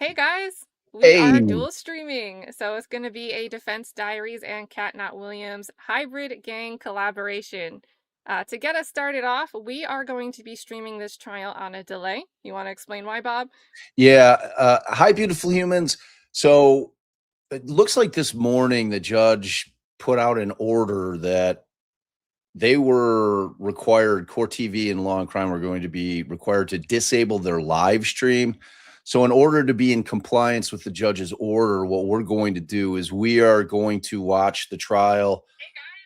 Hey guys, we are Hey, dual streaming, so it's going to be a Defense Diaries and Cat Not Williams hybrid gang collaboration. To get us started off, we are going to be streaming this trial on a delay. You want to explain why, Bob? yeah, hi, beautiful humans. So it looks like this morning the judge put out an order that they were required, Court TV and Law and Crime were going to be required to disable their live stream. So, in order to be in compliance with the judge's order, what we're going to do is we are going to watch the trial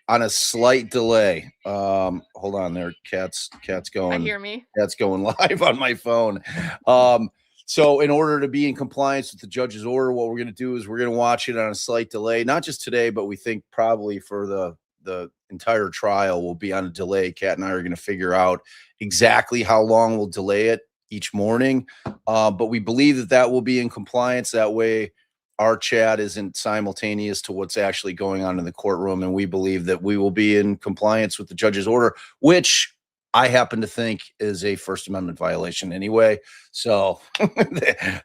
on a slight delay. Hold on there, cat's I going, hear me. cat's going live on my phone. Um, so in order to be in compliance with the judge's order, what we're going to do is we're going to watch it on a slight delay, not just today, but we think probably for the entire trial will be on a delay. Kat and I are going to figure out exactly how long we'll delay it each morning, but we believe that that will be in compliance. That way, our chat isn't simultaneous to what's actually going on in the courtroom. And we believe that we will be in compliance with the judge's order, which I happen to think is a First Amendment violation anyway. So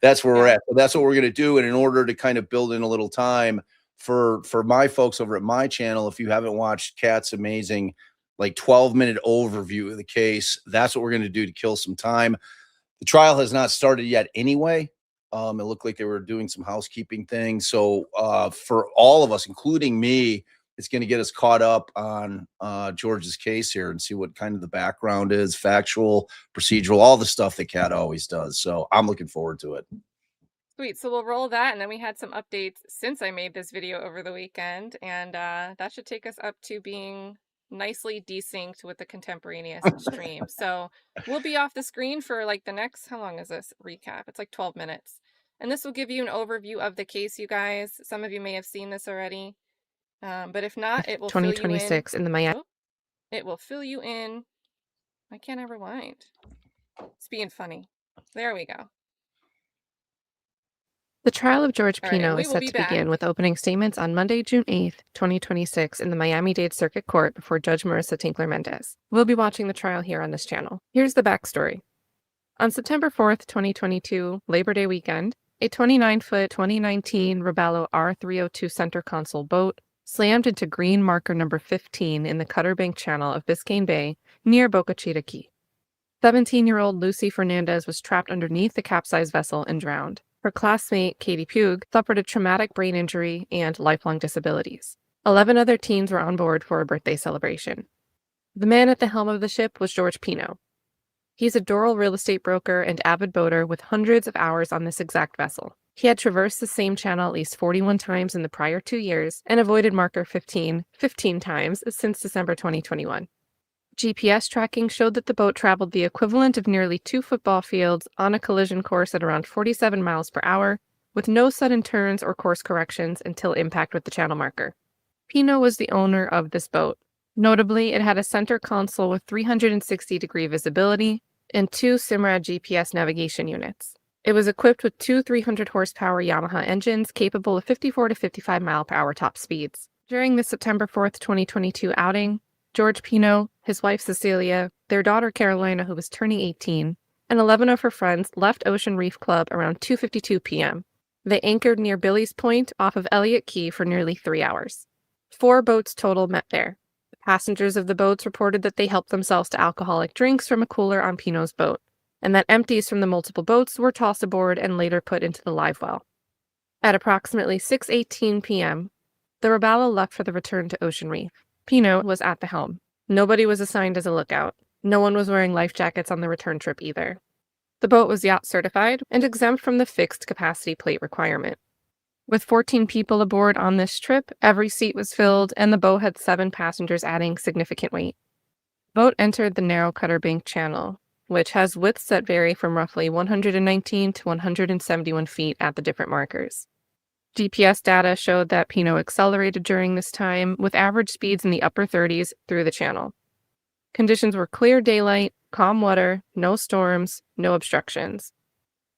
that's where we're Yeah. at. So that's what we're going to do. And in order to kind of build in a little time for my folks over at my channel, if you haven't watched Kat's amazing, like 12-minute overview of the case, that's what we're going to do to kill some time. The trial has not started yet anyway. It looked like they were doing some housekeeping things. So for all of us, including me, it's going to get us caught up on George's case here and see what kind of the background is, factual, procedural, all the stuff that Kat always does. So I'm looking forward to it. Sweet. So we'll roll that, and then we had some updates since I made this video over the weekend, and that should take us up to being nicely desynced with the contemporaneous stream. So we'll be off the screen for like the next, how long is this recap? It's like 12 minutes. And this will give you an overview of the case, you guys. Some of you may have seen this already, but if not, it will fill you in. 2026 in the Miami. Oh, it will fill you in. Why can't I rewind? It's being funny. There we go. The trial of George All right, and Pino we is will set be to back. begin with opening statements on Monday, June 8th, 2026 in the Miami-Dade Circuit Court before Judge Marissa Tinkler-Mendez. We'll be watching the trial here on this channel. Here's the backstory. On September 4th, 2022, Labor Day weekend, a 29-foot 2019 Robalo R302 center console boat slammed into green marker number 15 in the Cutter Bank Channel of Biscayne Bay near Boca Chita Key. 17-year-old Lucy Fernandez was trapped underneath the capsized vessel and drowned. Her classmate, Katy Puig, suffered a traumatic brain injury and lifelong disabilities. 11 other teens were on board for a birthday celebration. The man at the helm of the ship was George Pino. He's a Doral real estate broker and avid boater with hundreds of hours on this exact vessel. He had traversed the same channel at least 41 times in the prior 2 years and avoided marker 15 times since December 2021. GPS tracking showed that the boat traveled the equivalent of nearly 2 football fields on a collision course at around 47 miles per hour, with no sudden turns or course corrections until impact with the channel marker. Pino was the owner of this boat. Notably, it had a center console with 360-degree visibility and 2 Simrad GPS navigation units. It was equipped with 2 300-horsepower Yamaha engines capable of 54 to 55 mile-per-hour top speeds. During the September 4th, 2022 outing, George Pino, his wife Cecilia, their daughter Carolina, who was turning 18, and 11 of her friends left Ocean Reef Club around 2:52 p.m. They anchored near Billy's Point off of Elliott Key for nearly 3 hours. 4 boats total met there. The passengers of the boats reported that they helped themselves to alcoholic drinks from a cooler on Pino's boat, and that empties from the multiple boats were tossed aboard and later put into the live well. At approximately 6:18 p.m., the Robalo left for the return to Ocean Reef. Pino was at the helm. Nobody was assigned as a lookout. No one was wearing life jackets on the return trip either. The boat was yacht certified and exempt from the fixed capacity plate requirement. With 14 people aboard on this trip, every seat was filled and the boat had 7 passengers, adding significant weight. The boat entered the narrow Cutter Bank Channel, which has widths that vary from roughly 119 to 171 feet at the different markers. GPS data showed that Pino accelerated during this time, with average speeds in the upper 30s through the channel. Conditions were clear daylight, calm water, no storms, no obstructions.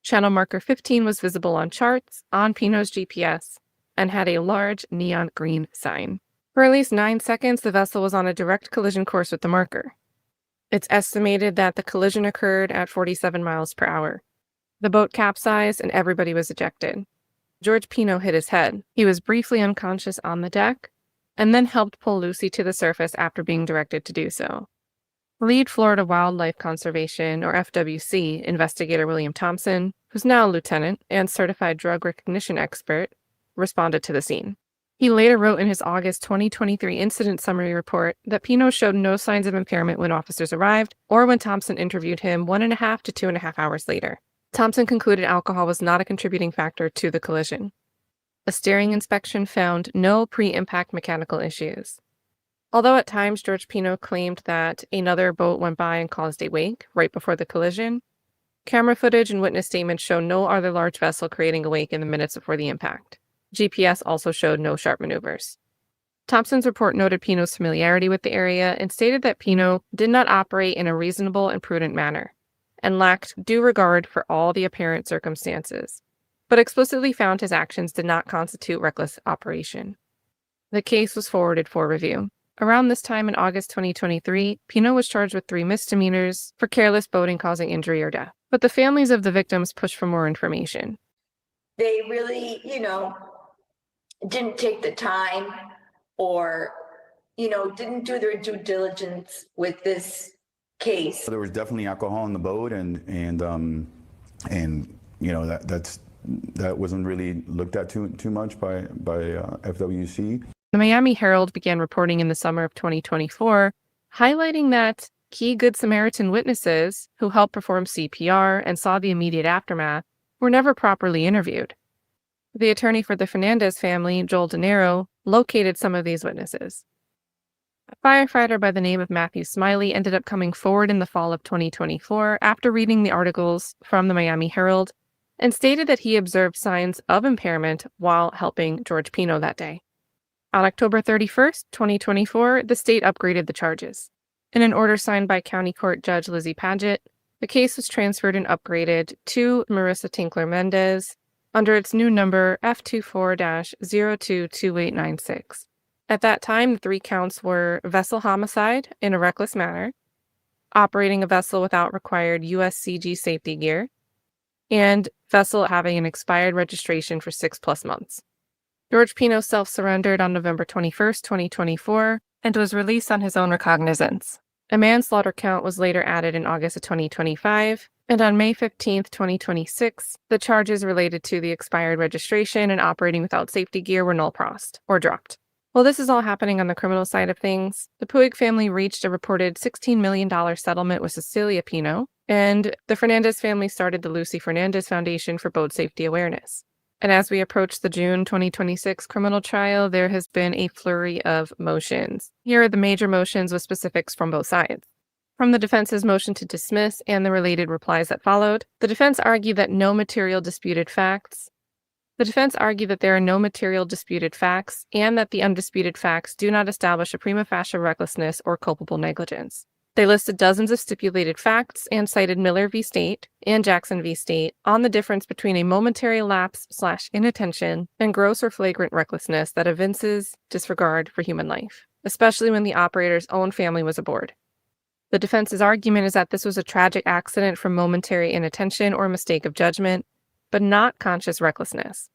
Channel marker 15 was visible on charts, on Pino's GPS, and had a large neon green sign. For at least 9 seconds, the vessel was on a direct collision course with the marker. It's estimated that the collision occurred at 47 miles per hour. The boat capsized and everybody was ejected. George Pino hit his head. He was briefly unconscious on the deck and then helped pull Lucy to the surface after being directed to do so. Lead Florida Wildlife Conservation, or FWC, investigator William Thompson, who's now a lieutenant and certified drug recognition expert, responded to the scene. He later wrote in his August 2023 incident summary report that Pino showed no signs of impairment when officers arrived or when Thompson interviewed him 1.5 to 2.5 hours later. Thompson concluded alcohol was not a contributing factor to the collision. A steering inspection found no pre-impact mechanical issues. Although at times George Pino claimed that another boat went by and caused a wake right before the collision, camera footage and witness statements show no other large vessel creating a wake in the minutes before the impact. GPS also showed no sharp maneuvers. Thompson's report noted Pino's familiarity with the area and stated that Pino did not operate in a reasonable and prudent manner and lacked due regard for all the apparent circumstances, but explicitly found his actions did not constitute reckless operation. The case was forwarded for review. Around this time in August 2023, Pino was charged with 3 misdemeanors for careless boating causing injury or death, but the families of the victims pushed for more information. They really, didn't take the time or, didn't do their due diligence with this case. There was definitely alcohol in the boat, and that wasn't really looked at too much by FWC. The Miami Herald began reporting in the summer of 2024, highlighting that key Good Samaritan witnesses who helped perform CPR and saw the immediate aftermath were never properly interviewed. The attorney for the Fernandez family, Joel De Niro, located some of these witnesses. A firefighter by the name of Matthew Smiley ended up coming forward in the fall of 2024 after reading the articles from the Miami Herald and stated that he observed signs of impairment while helping George Pino that day. On October 31st, 2024, the state upgraded the charges. In an order signed by County Court Judge Lizzie Paget, the case was transferred and upgraded to Marissa Tinkler Mendez under its new number F24-022896. At that time, the 3 counts were vessel homicide in a reckless manner, operating a vessel without required USCG safety gear, and vessel having an expired registration for 6+ months. George Pino self-surrendered on November 21st, 2024, and was released on his own recognizance. A manslaughter count was later added in August of 2025, and on May 15th, 2026, the charges related to the expired registration and operating without safety gear were null-prossed, or dropped. While this is all happening on the criminal side of things, the Puig family reached a reported $16 million settlement with Cecilia Pino, and the Fernandez family started the Lucy Fernandez Foundation for Boat Safety Awareness. And as we approach the June 2026 criminal trial, there has been a flurry of motions. Here are the major motions with specifics from both sides. From the defense's motion to dismiss and the related replies that followed, the defense argued that there are no material disputed facts, and that the undisputed facts do not establish a prima facie recklessness or culpable negligence. They listed dozens of stipulated facts and cited Miller v. State and Jackson v. State on the difference between a momentary lapse/inattention and gross or flagrant recklessness that evinces disregard for human life, especially when the operator's own family was aboard. The defense's argument is that this was a tragic accident from momentary inattention or mistake of judgment, but not conscious recklessness.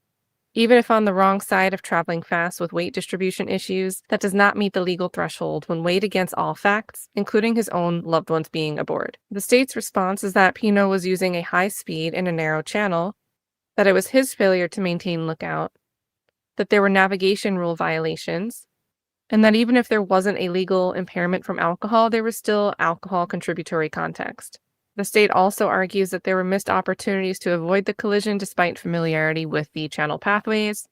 Even if on the wrong side of traveling fast with weight distribution issues, that does not meet the legal threshold when weighed against all facts, including his own loved ones being aboard. The state's response is that Pino was using a high speed in a narrow channel, that it was his failure to maintain lookout, that there were navigation rule violations, and that even if there wasn't a legal impairment from alcohol, there was still alcohol contributory context. The state also argues that there were missed opportunities to avoid the collision despite familiarity with the channel pathways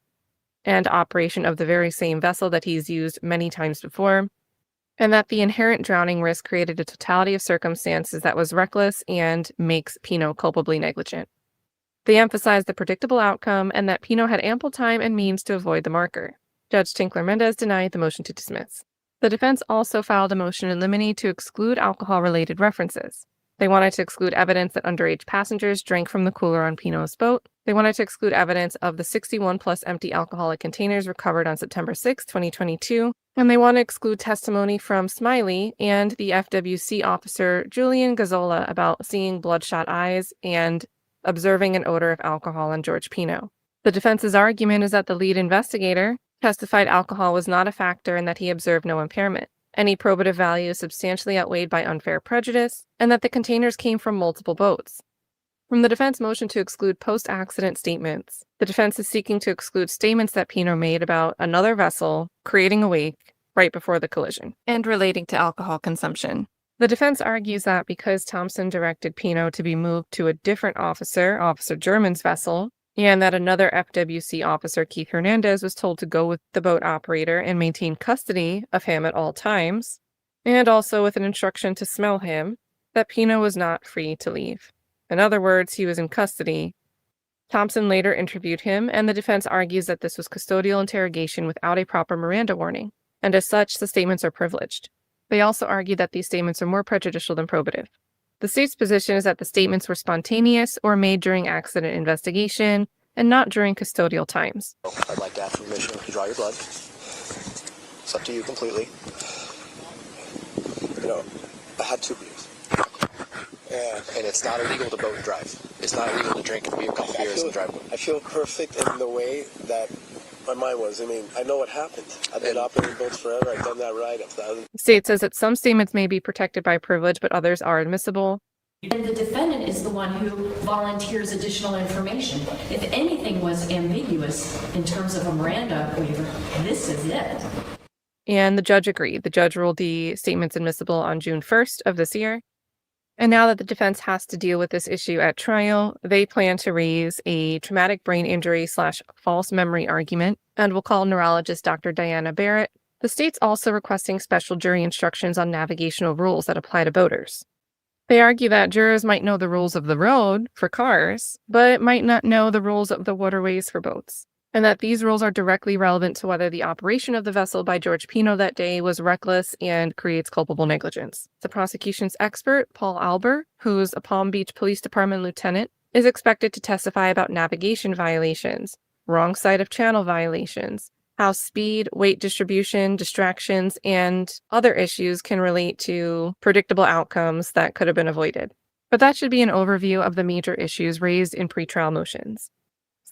and operation of the very same vessel that he's used many times before, and that the inherent drowning risk created a totality of circumstances that was reckless and makes Pino culpably negligent. They emphasized the predictable outcome and that Pino had ample time and means to avoid the marker. Judge Tinkler Mendez denied the motion to dismiss. The defense also filed a motion in limine to exclude alcohol-related references. They wanted to exclude evidence that underage passengers drank from the cooler on Pino's boat. They wanted to exclude evidence of the 61+ empty alcoholic containers recovered on September 6, 2022. And they want to exclude testimony from Smiley and the FWC officer Julian Gazzola about seeing bloodshot eyes and observing an odor of alcohol on George Pino. The defense's argument is that the lead investigator testified alcohol was not a factor and that he observed no impairment. Any probative value is substantially outweighed by unfair prejudice, and that the containers came from multiple boats. From the defense motion to exclude post-accident statements, the defense is seeking to exclude statements that Pino made about another vessel creating a wake right before the collision and relating to alcohol consumption. The defense argues that because Thompson directed Pino to be moved to a different officer, Officer German's vessel, and that another FWC officer, Cathy Hernandez, was told to go with the boat operator and maintain custody of him at all times, and also with an instruction to smell him, that Pino was not free to leave. In other words, he was in custody. Thompson later interviewed him, and the defense argues that this was custodial interrogation without a proper Miranda warning, and as such, the statements are privileged. They also argue that these statements are more prejudicial than probative. The state's position is that the statements were spontaneous or made during accident investigation and not during custodial times. I'd like to ask permission to draw your blood. It's up to you completely. You know, I had 2 beers. And it's not illegal to boat and drive. It's not illegal to drink a couple beers and drive. I feel perfect in the way that my mind was. I mean, I know what happened. I've been operating boats forever. I've done that right 1,000. The state says that some statements may be protected by privilege, but others are admissible. And the defendant is the one who volunteers additional information. If anything was ambiguous in terms of a Miranda waiver, this is it. And the judge agreed. The judge ruled the statements admissible on June 1st of this year. And now that the defense has to deal with this issue at trial, they plan to raise a traumatic brain injury / false memory argument, and will call neurologist Dr. Diana Barrett. The state's also requesting special jury instructions on navigational rules that apply to boaters. They argue that jurors might know the rules of the road for cars, but might not know the rules of the waterways for boats, and that these rules are directly relevant to whether the operation of the vessel by George Pino that day was reckless and creates culpable negligence. The prosecution's expert, Paul Alber, who's a Palm Beach Police Department lieutenant, is expected to testify about navigation violations, wrong side of channel violations, how speed, weight distribution, distractions, and other issues can relate to predictable outcomes that could have been avoided. But that should be an overview of the major issues raised in pretrial motions.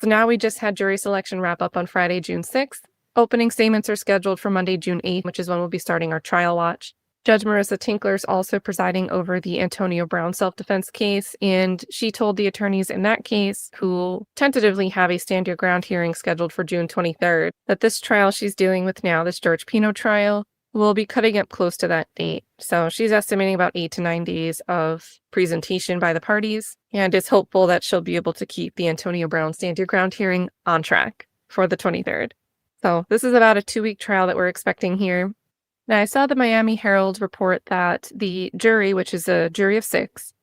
So now we just had jury selection wrap up on Friday, June 6th. Opening statements are scheduled for Monday, June 8th, which is when we'll be starting our trial watch. Judge Marissa Tinkler is also presiding over the Antonio Brown self-defense case, and she told the attorneys in that case, who tentatively have a stand your ground hearing scheduled for June 23rd, that this trial she's dealing with now, this George Pino trial, will be cutting up close to that date. So she's estimating about 8 to 9 days of presentation by the parties, and is hopeful that she'll be able to keep the Antonio Brown stand your ground hearing on track for the 23rd. So this is about a 2-week trial that we're expecting here. Now, I saw the Miami Herald report that the jury, which is a jury of 6,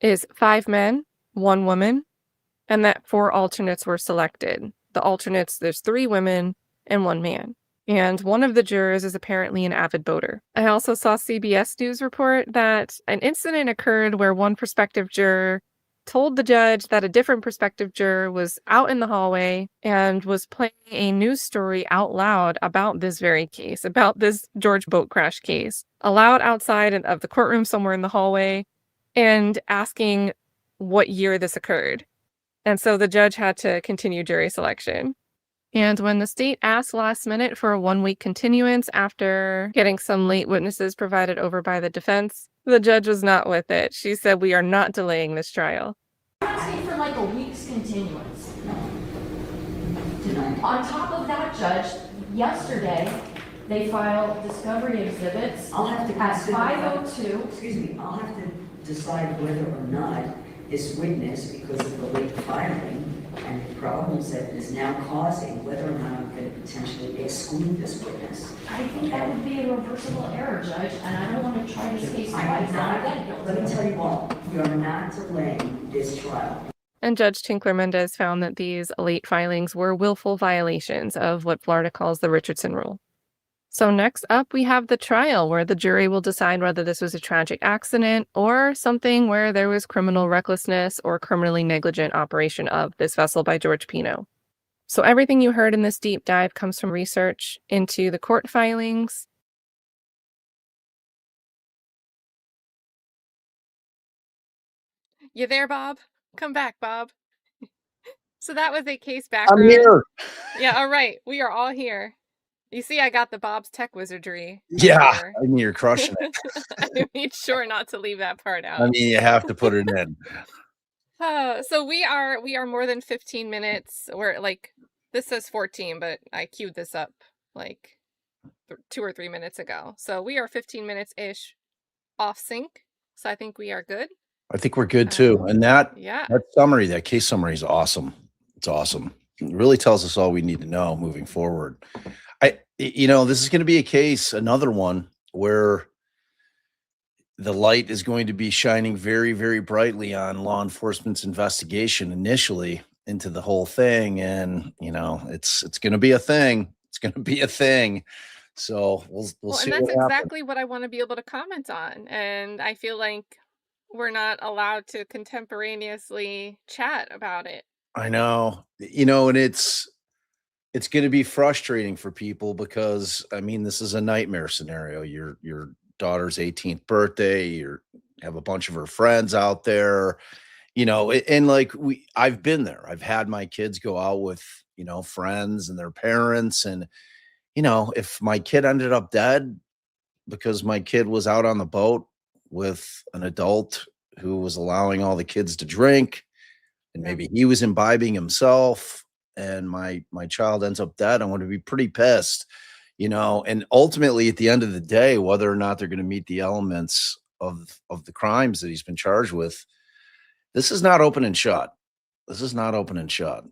is 5 men, 1 woman, and that 4 alternates were selected. The alternates, there's 3 women and 1 man. And one of the jurors is apparently an avid boater. I also saw CBS News report that an incident occurred where one prospective juror told the judge that a different prospective juror was out in the hallway and was playing a news story out loud about this very case, about this George boat crash case, aloud outside of the courtroom somewhere in the hallway, and asking what year this occurred. And so the judge had to continue jury selection. And when the state asked last minute for a 1-week continuance after getting some late witnesses provided over by the defense, the judge was not with it. She said, "We are not delaying this trial." I'm asking for like a week's continuance. Tonight. On top of that, Judge, yesterday, they filed discovery exhibits I'll have to at consider. 5:02. Excuse me, I'll have to decide whether or not this witness, because of the late filing and the problems that it is now causing, whether or not I'm going to potentially exclude this witness. I think that would be a reversible error, Judge, and I don't want to try this case I twice. am not, let me tell you all, we are not delaying this trial. And Judge Tinkler Mendez found that these late filings were willful violations of what Florida calls the Richardson Rule. So next up, we have the trial, where the jury will decide whether this was a tragic accident or something where there was criminal recklessness or criminally negligent operation of this vessel by George Pino. So everything you heard in this deep dive comes from research into the court filings. You there, Bob? Come back, Bob. So that was a case I'm background. here. Yeah, all right. We are all here. You see, I got the Bob's Tech Wizardry. Yeah, Here. I mean, you're crushing it. I made sure not to leave that part out. I mean, you have to put it in. So we are more than 15 minutes. We're like, this says 14, but I queued this up like 2 or 3 minutes ago. So we are 15 minutes-ish off sync. So I think we are good. I think we're good too. And that summary, that case summary is awesome. It's awesome. It really tells us all we need to know moving forward. This is going to be a case, another one where the light is going to be shining very, very brightly on law enforcement's investigation initially into the whole thing. And, it's going to be a thing. It's going to be a thing. So we'll see. And that's exactly what I want to be able to comment on. And I feel like we're not allowed to contemporaneously chat about it. I know, and it's going to be frustrating for people because, I mean, this is a nightmare scenario. Your daughter's 18th birthday, you have a bunch of her friends out there, and like I've been there. I've had my kids go out with, friends and their parents. And, if my kid ended up dead because my kid was out on the boat with an adult who was allowing all the kids to drink, and maybe he was imbibing himself, and my child ends up dead, I'm going to be pretty pissed, and ultimately at the end of the day, whether or not they're going to meet the elements of the crimes that he's been charged with, this is not open and shut. This is not open and shut.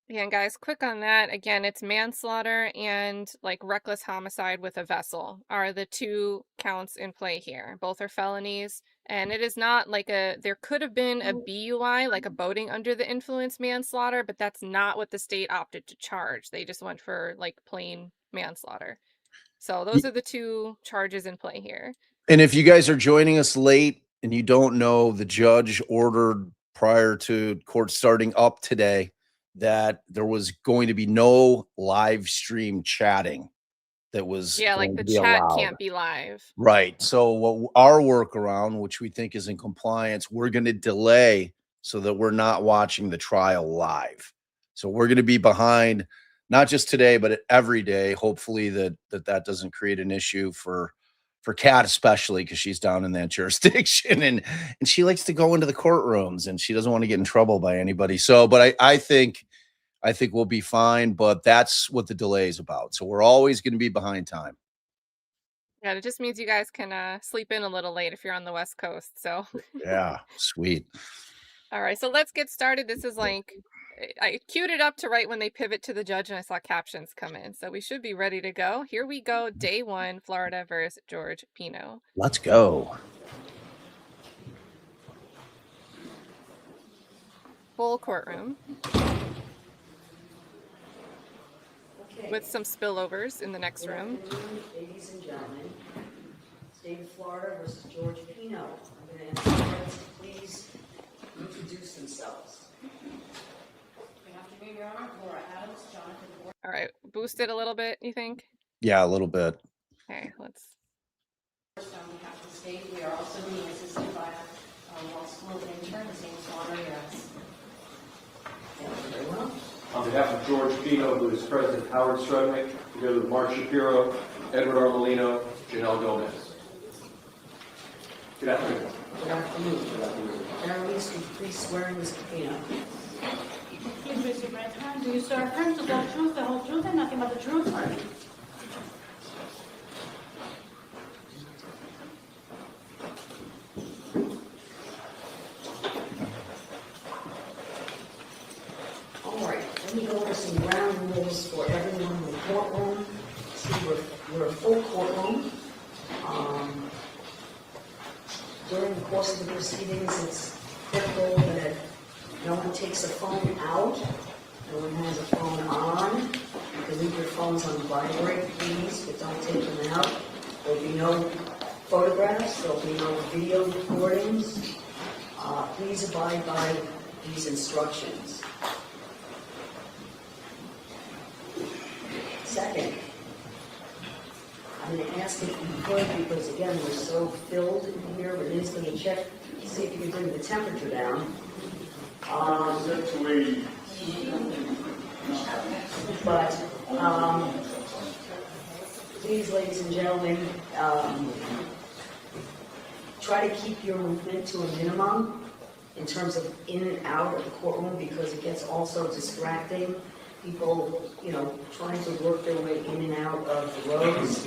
Yeah, and guys, quick on that. Again, it's manslaughter and like reckless homicide with a vessel are the 2 counts in play here. Both are felonies. And it is not like there could have been a BUI, like a boating under the influence manslaughter, but that's not what the state opted to charge. They just went for like plain manslaughter. So those are the 2 charges in play here. And if you guys are joining us late and you don't know, the judge ordered prior to court starting up today that there was going to be no live stream chatting. That was like the chat can't be live. Right. So our workaround, which we think is in compliance, we're going to delay so that we're not watching the trial live. So we're going to be behind, not just today, but every day. Hopefully that doesn't create an issue for Kat, especially because she's down in that jurisdiction and she likes to go into the courtrooms and she doesn't want to get in trouble by anybody. So, but I think we'll be fine, but that's what the delay is about. So we're always going to be behind time. Yeah, it just means you guys can sleep in a little late if you're on the West Coast. So yeah, sweet. All right, so let's get started. This is like, I queued it up to right when they pivot to the judge and I saw captions come in. So we should be ready to go. Here we go. Day 1, Florida versus George Pino. Let's go. Full courtroom. With some spillovers in the next room. Ladies and gentlemen, State of Florida versus George Pino. I'm going to ask parents to please introduce themselves. Good afternoon, Your Honor. Laura Adams, Jonathan Ford. All right, boost it a little bit, you think? Yeah, a little bit. Okay, let's. First on behalf of the state, we are also being assisted by a law school intern. His name is Juan Reyes. Very well. On behalf of George Pino, who is President Howard Strudnick, together with Mark Shapiro, Edward Armelino, Janelle Gomez. Good afternoon. Good afternoon. Eloise, could you please swear in Mr. Pino? Please raise your right hand. Do you swear affirm to tell the truth, the whole truth, and nothing but the truth? Let me go over some ground rules for everyone in the courtroom. See, we're a full courtroom. During the course of the proceedings, it's critical that no one takes a phone out. No one has a phone on. You can leave your phones on vibrate, please, but don't take them out. There'll be no photographs. There'll be no video recordings. Please abide by these instructions. Second, I'm going to ask if you could, because again, we're so filled in here, Renee's going to check, see if you can bring the temperature down. But, please, ladies and gentlemen, try to keep your movement to a minimum in terms of in and out of the courtroom, because it gets also distracting. People, you know, trying to work their way in and out of the roads.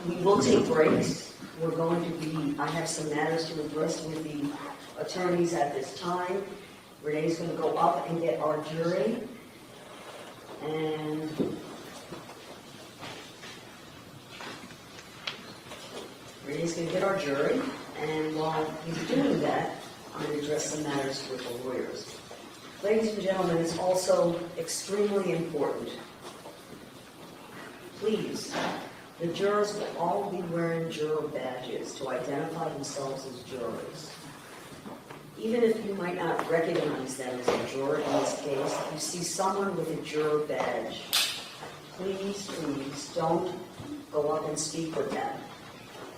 We will take breaks. We're going to be, I have some matters to address with the attorneys at this time. Renee's going to go up and get our jury. And Renee's going to get our jury. And while he's doing that, I'm going to address some matters with the lawyers. Ladies and gentlemen, it's also extremely important. Please, the jurors will all be wearing juror badges to identify themselves as jurors. Even if you might not recognize them as a juror in this case, if you see someone with a juror badge, please don't go up and speak with them.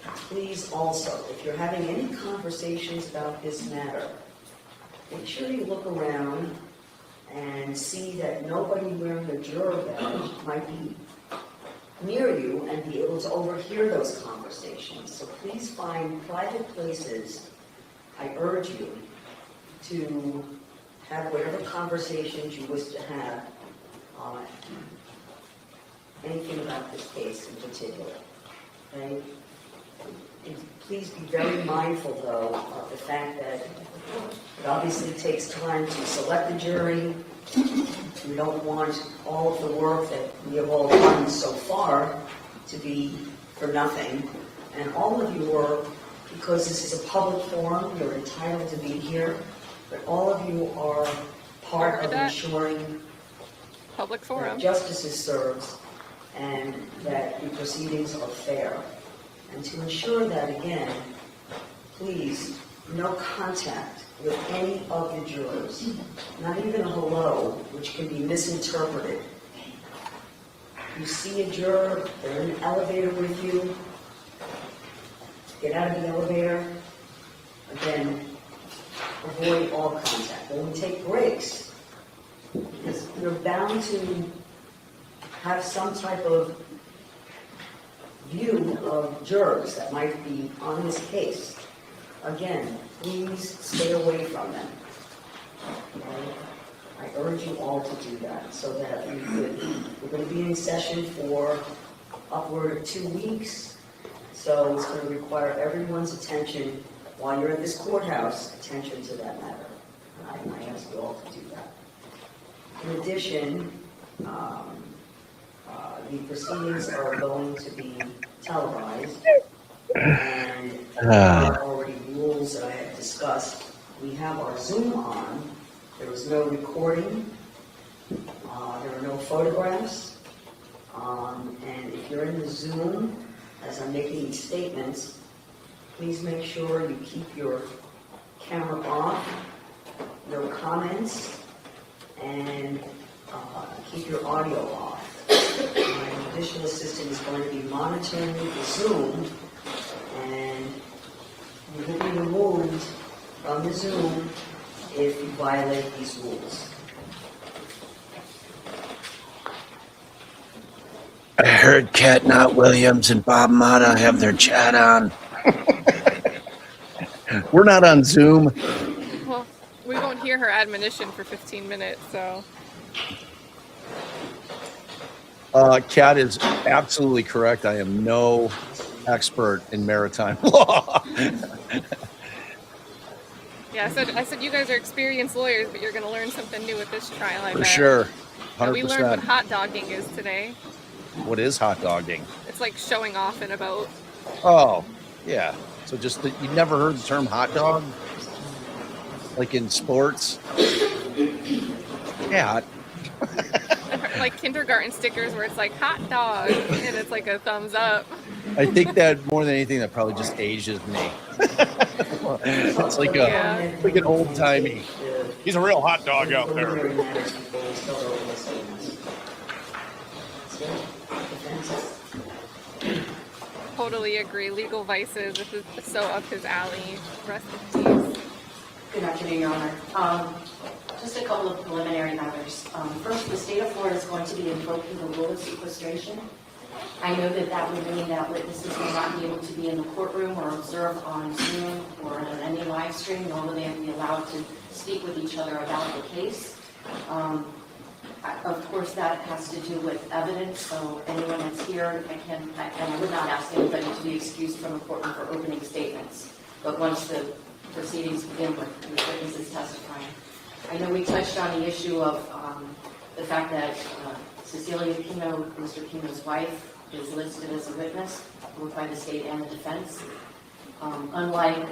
Please also, if you're having any conversations about this matter, make sure you look around and see that nobody wearing a juror badge might be near you and be able to overhear those conversations. So please find private places. I urge you to have whatever conversations you wish to have on anything about this case in particular. Okay? And please be very mindful, though, of the fact that it obviously takes time to select the jury. We don't want all of the work that we have all done so far to be for nothing. And all of you are, because this is a public forum, you're entitled to be here, but all of you are part of ensuring public forum that justice is served and that the proceedings are fair. And to ensure that, again, please, no contact with any of the jurors, not even a hello, which can be misinterpreted. You see a juror, they're in an elevator with you, get out of the elevator. Again, avoid all contact. When we take breaks, because you're bound to have some type of view of jurors that might be on this case. Again, please stay away from them. Okay? I urge you all to do that so that we're going to be in session for upward of 2 weeks. So it's going to require everyone's attention while you're at this courthouse, attention to that matter. And I ask you all to do that. In addition, the proceedings are going to be televised, and there are already rules that I have discussed. We have our Zoom on. There is no recording. There are no photographs. And if you're in the Zoom, as I'm making these statements, please make sure you keep your camera off, no comments, and keep your audio off. My additional assistant is going to be monitoring the Zoom, and you will be removed from the Zoom if you violate these rules. I heard Cat Not Williams and Bob Motta have their chat on. We're not on Zoom. Well, we won't hear her admonition for 15 minutes, so. Cat is absolutely correct. I am no expert in maritime law. Yeah, I said you guys are experienced lawyers, but you're going to learn something new at this trial, I For bet. sure. 100%. We learned what hot dogging is today. What is hot dogging? It's like showing off in a boat. Oh, yeah. So just, you never heard the term hot dog? Like in sports? Yeah. Like kindergarten stickers where it's like hot dog and it's like a thumbs up. I think that more than anything, that probably just ages me. It's like like an old timey. He's a real hot dog out there. Totally agree. Legal vices. This is so up his alley. Rest in peace. Good afternoon, Your Honor. Just a couple of preliminary matters. First, the state of Florida is going to be invoking the rule of sequestration. I know that that would mean that witnesses will not be able to be in the courtroom or observe on Zoom or on any live stream, nor will they be allowed to speak with each other about the case. Of course, that has to do with evidence, so anyone that's here, and I would not ask anybody to be excused from the courtroom for opening statements, but once the proceedings begin with witnesses testifying. I know we touched on the issue of the fact that Cecilia Pino, Mr. Pino's wife, is listed as a witness, both by the state and the defense. Unlike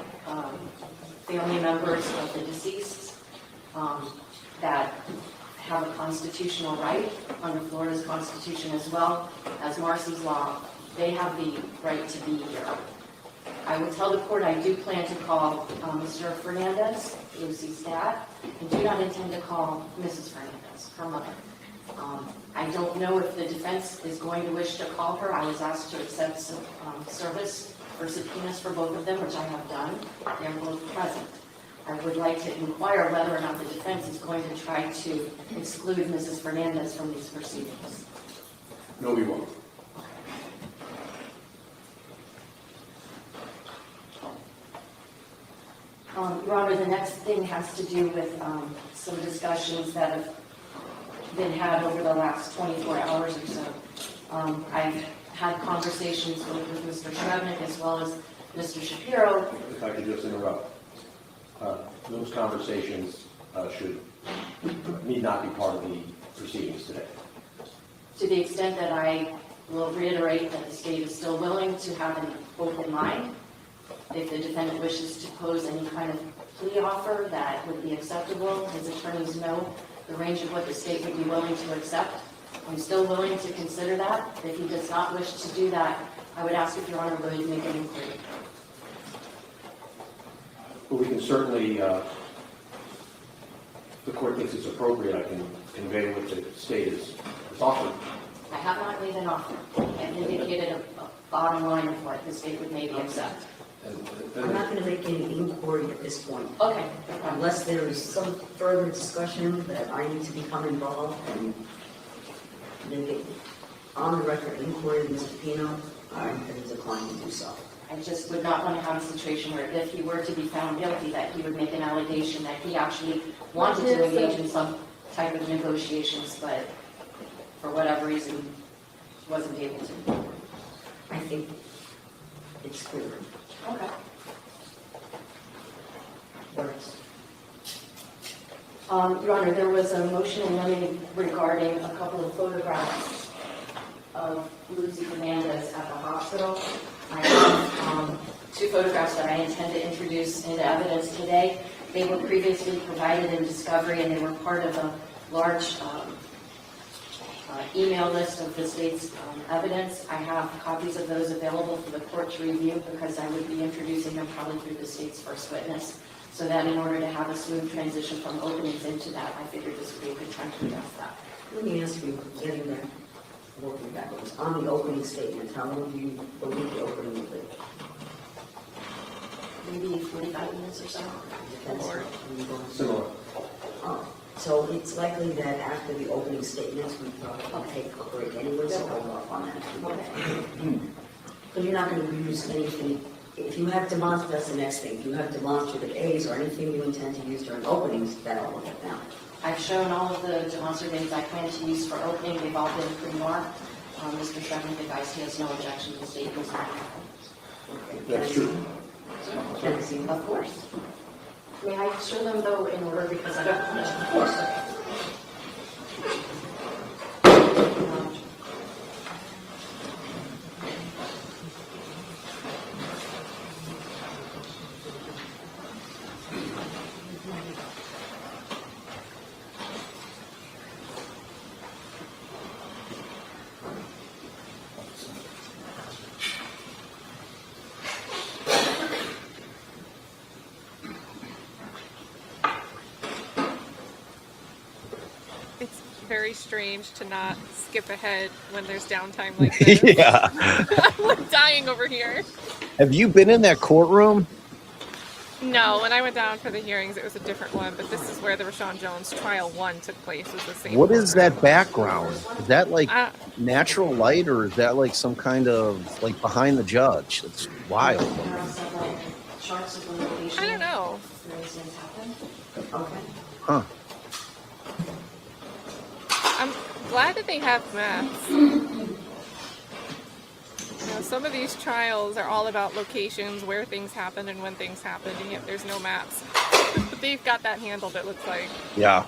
family members of the deceased that have a constitutional right under Florida's constitution as well as Marcy's law, they have the right to be here. I will tell the court I do plan to call Mr. Fernandez, Lucy's dad, and do not intend to call Mrs. Fernandez, her mother. I don't know if the defense is going to wish to call her. I was asked to accept service for subpoenas for both of them, which I have done. They're both present. I would like to inquire whether or not the defense is going to try to exclude Mrs. Fernandez from these proceedings. No, we won't. Your Honor, the next thing has to do with some discussions that have been had over the last 24 hours or so. I've had conversations with Mr. Shrevenick as well as Mr. Shapiro. If I could just interrupt. Those conversations need not be part of the proceedings today. To the extent that I will reiterate that the state is still willing to have an open mind. If the defendant wishes to pose any kind of plea offer that would be acceptable, his attorneys know the range of what the state would be willing to accept. I'm still willing to consider that. If he does not wish to do that, I would ask if Your Honor would make an inquiry. But we can certainly, if the court thinks it's appropriate, I can convey what the state is offering. I have not made an offer and indicated a bottom line of what the state would maybe accept. I'm not going to make any inquiry at this point. Okay. Unless there is some further discussion that I need to become involved and make it on the record inquiry with Mr. Pino, I'm going to decline to do so. I just would not want to have a situation where if he were to be found guilty, that he would make an allegation that he actually wanted to engage in some type of negotiations, but for whatever reason, wasn't able to. I think it's clear. Okay. Works. Your Honor, there was a motion in limine regarding a couple of photographs of Lucy Fernandez at the hospital. I have two photographs that I intend to introduce into evidence today. They were previously provided in discovery, and they were part of a large email list of the state's evidence. I have copies of those available for the court to review because I would be introducing them probably through the state's first witness. So that in order to have a smooth transition from openings into that, I figured this would be a good time to address that. Let me ask you, getting back, working backwards, on the opening statement, how long do you believe the opening will be? Maybe 45 minutes or so. Similar. Oh, so it's likely that after the opening statements, we probably take a break anyway, so hold off on that. But you're not going to use anything. If you have that's the next thing. If you have demonstrative aids or anything you intend to use during openings, that'll look at now. I've shown all of the demonstrative aids I plan to use for opening. They've all been pre-marked. Mr. Shrevenick advised he has no objection to the state using them. That's true. Can I see them? Of course. May I show them, though, in order because I don't want to. Of course. It's very strange to not skip ahead when there's downtime like this. Yeah. I'm like dying over here. Have you been in that courtroom? No, when I went down for the hearings, it was a different one, but this is where the Rashawn Jones trial 1 took place. Was the same. What is that background? Is that like I, natural light, or is that like some kind of like behind the judge? It's wild. I don't know. Okay. Huh. I'm glad that they have maps. You know, some of these trials are all about locations, where things happen and when things happen, and yet there's no maps. But they've got that handled, it looks like. Yeah.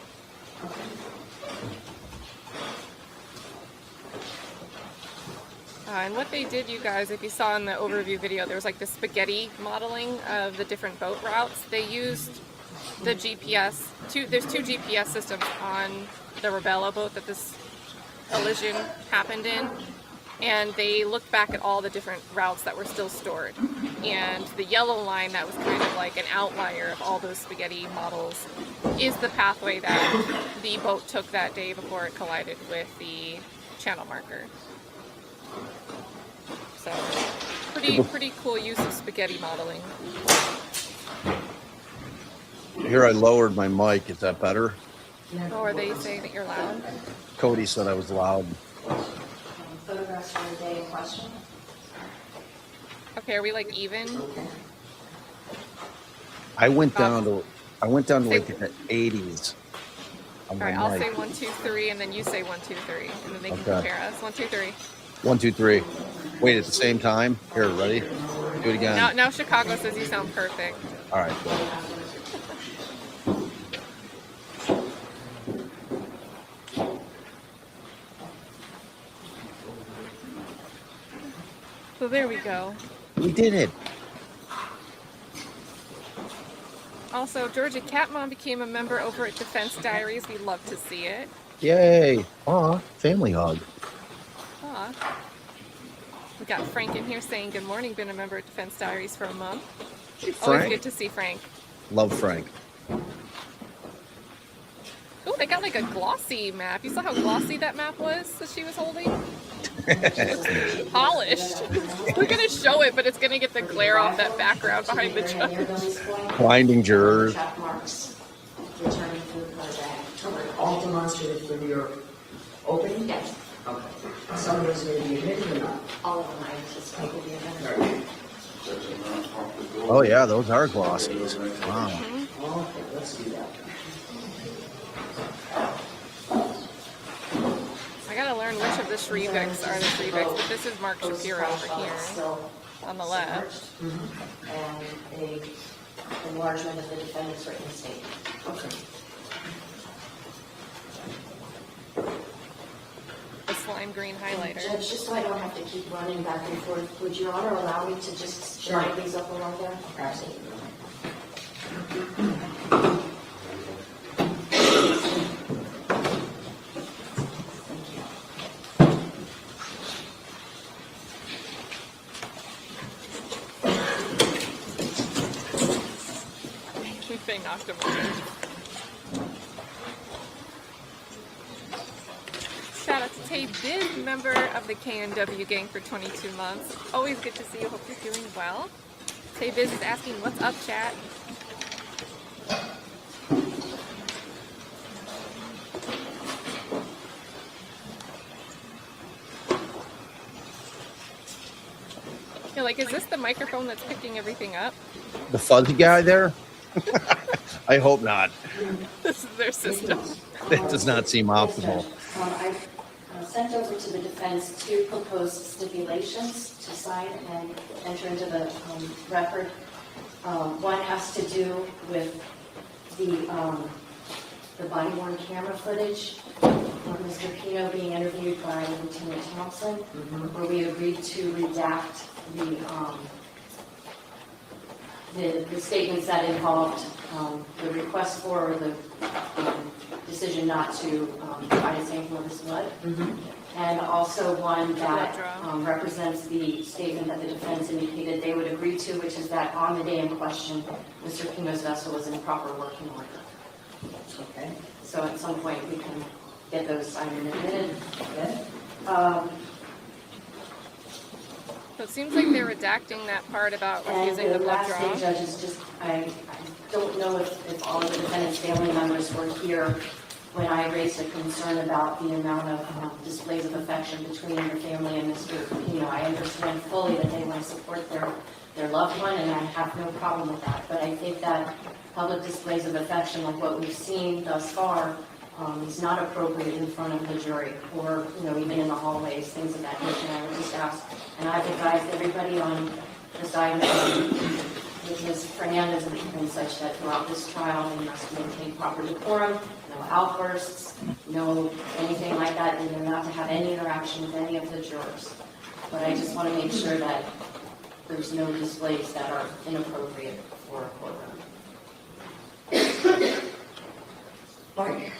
And what they did, you guys, if you saw in the overview video, there was like the spaghetti modeling of the different boat routes. They used the GPS. There's 2 GPS systems on the Robalo boat that this collision happened in. And they looked back at all the different routes that were still stored. And the yellow line that was kind of like an outlier of all those spaghetti models is the pathway that the boat took that day before it collided with the channel marker. So, pretty cool use of spaghetti modeling. Here I lowered my mic. Is that better? Oh, are they saying that you're loud? Cody said I was loud. Photographs for the day in question. Okay, are we like even? I went down to like the 80s. All right, I'll say 1, 2, 3, and then you say 1, 2, 3, and then they can compare us. 1, 2, 3. 1, 2, 3. Wait, at the same time? Here, ready? Do it again. Now Chicago says you sound perfect. All right, cool. So there we go. We did it. Also, Georgia Catmon became a member over at Defense Diaries. We love to see it. Yay. Aw, family hug. Aw. We got Frank in here saying good morning, been a member at Defense Diaries for a month. Hey, Always Frank. good to see Frank. Love Frank. Oh, they got like a glossy map. You saw how glossy that map was that she was holding? It's polished. We're going to show it, but it's going to get the glare off that background behind the judge. Blinding jurors. All demonstrated for your opening? Yes. Okay. Some of those may be admitted or not? All of them I anticipate will be admitted. Oh, yeah, those are glossies. Wow. Okay, let's do that. I gotta learn which of the Shrevecs are the Shrevecs, but this is Mark Shapiro over here on the left. And a enlargement of the defendant's written statement. Okay. The slime green highlighter. Judge, just so I don't have to keep running back and forth, would Your Honor allow me to just line these up along there? Absolutely. They knocked him over. Shout out to Tay Biz, member of the KNW gang for 22 months. Always good to see you. Hope you're doing well. Tay Biz is asking, what's up, chat? You're like, is this the microphone that's picking everything up? The fuzzy guy there? I hope not. This is their system. It does not seem optimal. I sent over to the defense 2 proposed stipulations to sign and enter into the record. One has to do with the body-worn camera footage of Mr. Pino being interviewed by Lieutenant Thompson, where we agreed to redact the statements that involved the request for or the decision not to provide a sample of his blood. And also one that represents the statement that the defense indicated they would agree to, which is that on the day in question, Mr. Pino's vessel was in proper working order. Okay. So at some point we can get those signed and admitted. Okay. So it seems like they're redacting that part about refusing the And the blood last draw. thing, Judge, is just, I don't know if all of the defendant's family members were here when I raised a concern about the amount of displays of affection between your family and Mr. Pino. I understand fully that they want to support their loved one, and I have no problem with that. But I think that public displays of affection, like what we've seen thus far, is not appropriate in front of the jury, or even in the hallways, things of that nature. I would just ask, and I've advised everybody on the side with Ms. Fernandez and such that throughout this trial we must maintain proper decorum, no outbursts, no anything like that, and they're not to have any interaction with any of the jurors. But I just want to make sure that there's no displays that are inappropriate for a courtroom. Right.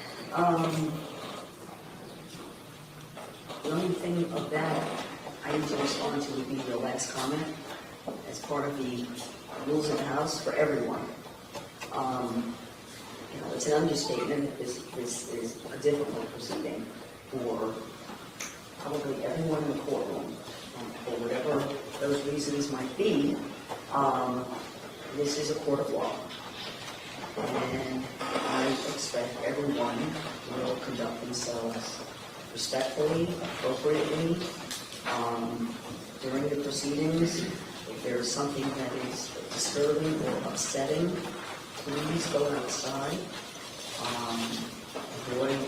The only thing of that I need to respond to would be your last comment as part of the rules of the House for everyone. It's an understatement. This is a difficult proceeding for probably everyone in the courtroom. For whatever those reasons might be, this is a court of law. And I expect everyone will conduct themselves respectfully, appropriately, during the proceedings. If there is something that is disturbing or upsetting, please go outside. Avoid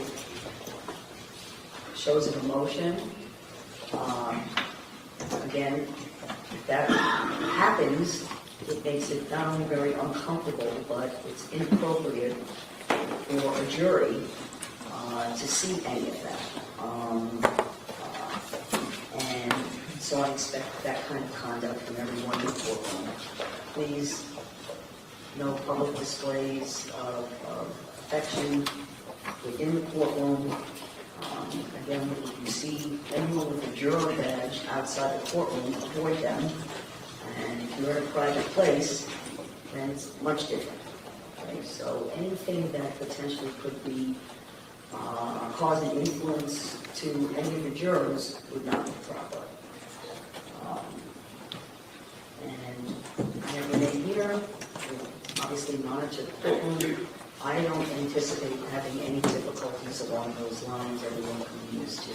shows of emotion. Again, if that happens, it makes it not only very uncomfortable, but it's inappropriate for a jury to see any of that. And so I expect that kind of conduct from everyone in the courtroom. Please, no public displays of affection within the courtroom. Again, if you see anyone with a juror badge outside the courtroom, avoid them. And if you're in a private place, then it's much different. Okay? So anything that potentially could be causing influence to any of the jurors would not be proper. And I have Renee here, who obviously monitor the courtroom. I don't anticipate having any difficulties along those lines. Everyone can be used to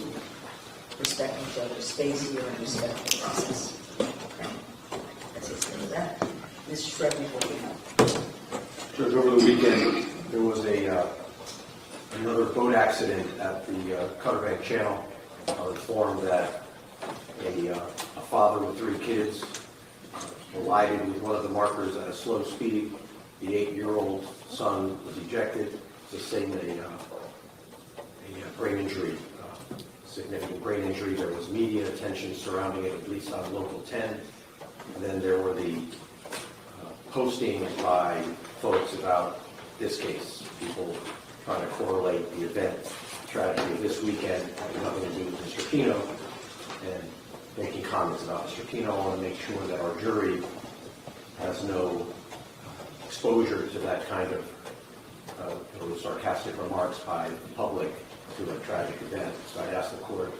respect each other's space here and respect the process. Okay. That's it for that. Mr. Shredden, what do you have? Judge, over the weekend, there was another boat accident at the Cutter Bank Channel. I was informed that a father with 3 kids collided with one of the markers at a slow speed. The 8-year-old son was ejected, sustained a brain injury, significant brain injury. There was media attention surrounding it, at least on Local 10. And then there were the posting by folks about this case, people trying to correlate the event, tragedy of this weekend, having nothing to do with Mr. Pino, and making comments about Mr. Pino. I want to make sure that our jury has no exposure to that kind of sarcastic remarks by the public to a tragic event. So I'd ask the court,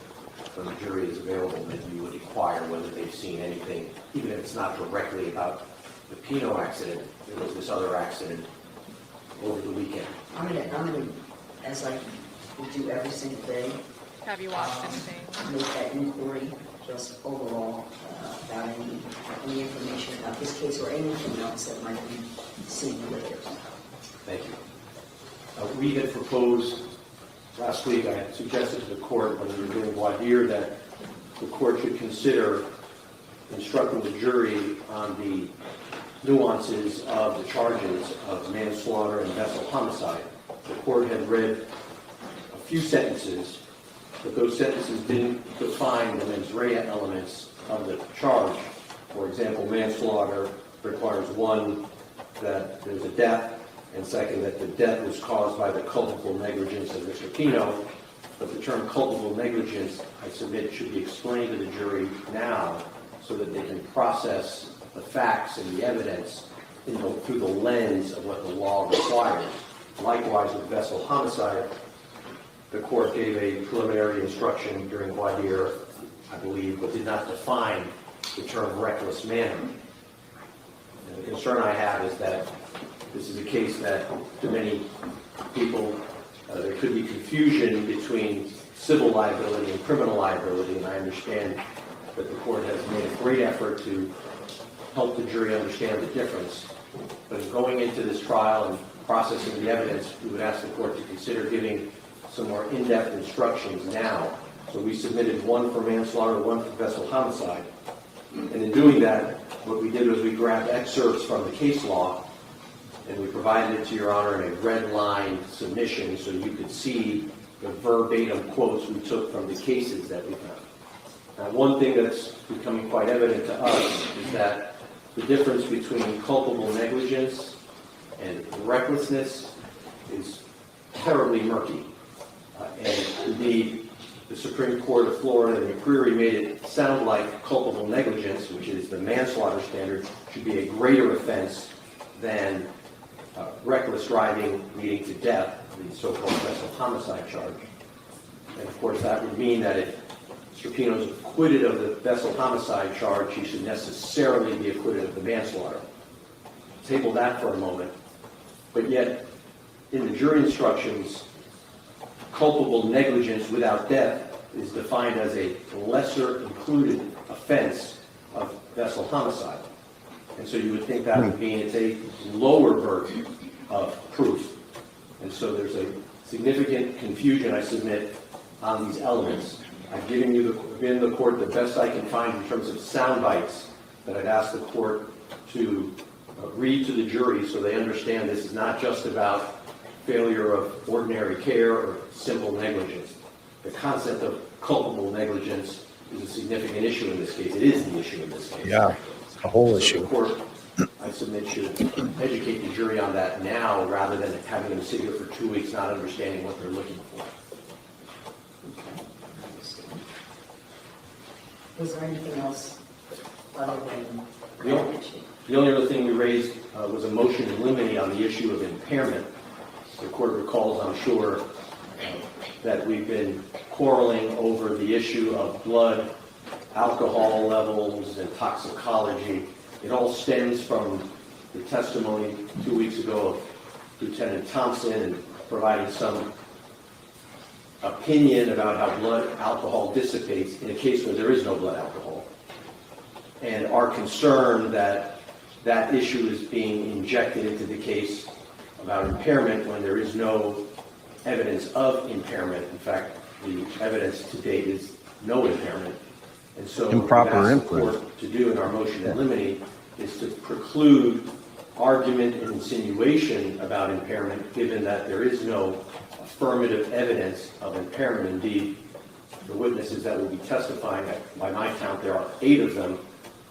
when the jury is available, that you would inquire whether they've seen anything, even if it's not directly about the Pino accident. There was this other accident over the weekend. I'm gonna, as I would do every single day, Have you watched anything? make that inquiry just overall about any information about this case or anything else that might be seen later. Thank you. We had proposed last week, I had suggested to the court when we were doing voir dire that the court should consider instructing the jury on the nuances of the charges of manslaughter and vessel homicide. The court had read a few sentences, but those sentences didn't define the mens rea elements of the charge. For example, manslaughter requires one, that there's a death, and second, that the death was caused by the culpable negligence of Mr. Pino. But the term culpable negligence, I submit, should be explained to the jury now so that they can process the facts and the evidence through the lens of what the law requires. Likewise, with vessel homicide, the court gave a preliminary instruction during voir dire, I believe, but did not define the term reckless manner. And the concern I have is that this is a case that, to many people, there could be confusion between civil liability and criminal liability, and I understand that the court has made a great effort to help the jury understand the difference. But in going into this trial and processing the evidence, we would ask the court to consider giving some more in-depth instructions now. So we submitted one for manslaughter, one for vessel homicide. And in doing that, what we did was we grabbed excerpts from the case law and we provided it to Your Honor in a red line submission so you could see the verbatim quotes we took from the cases that we found. Now, one thing that's becoming quite evident to us is that the difference between culpable negligence and recklessness is terribly murky. And indeed, the Supreme Court of Florida in McCreary made it sound like culpable negligence, which is the manslaughter standard, should be a greater offense than reckless driving leading to death, the so-called vessel homicide charge. And of course, that would mean that if Mr. Pino is acquitted of the vessel homicide charge, he should necessarily be acquitted of the manslaughter. Table that for a moment. But yet, in the jury instructions, culpable negligence without death is defined as a lesser included offense of vessel homicide. And so you would think that would mean it's a lower burden of proof. And so there's a significant confusion, I submit, on these elements. I've given the court the best I can find in terms of sound bites that I'd ask the court to read to the jury so they understand this is not just about failure of ordinary care or simple negligence. The concept of culpable negligence is a significant issue in this case. It is the issue in this case. Yeah, a whole issue. The court, I submit, should educate the jury on that now rather than having them sit here for 2 weeks not understanding what they're looking for. Was there anything else other than the only other thing we raised was a motion in limine on the issue of impairment. The court recalls, I'm sure, that we've been quarreling over the issue of blood, alcohol levels, and toxicology. It all stems from the testimony 2 weeks ago of Lieutenant Thompson and providing some opinion about how blood alcohol dissipates in a case where there is no blood alcohol. And our concern that that issue is being injected into the case about impairment when there is no evidence of impairment. In fact, the evidence to date is no impairment. And so improper what input. we asked the court to do in our motion in limine is to preclude argument and insinuation about impairment, given that there is no affirmative evidence of impairment. Indeed, the witnesses that will be testifying, by my count, there are 8 of them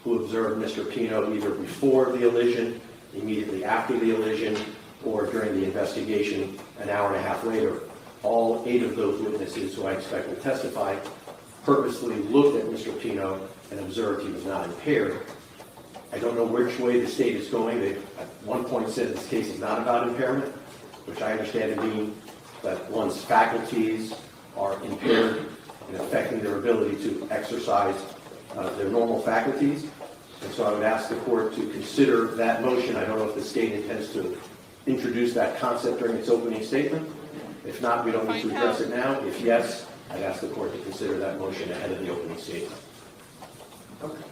who observed Mr. Pino either before the elision, immediately after the elision, or during the investigation an hour and a half later. All 8 of those witnesses, who I expect will testify, purposely looked at Mr. Pino and observed he was not impaired. I don't know which way the state is going. They at one point said this case is not about impairment, which I understand to mean that one's faculties are impaired in affecting their ability to exercise their normal faculties. And so I would ask the court to consider that motion. I don't know if the state intends to introduce that concept during its opening statement. If not, we don't need to address it now. If yes, I'd ask the court to consider that motion ahead of the opening statement. Okay.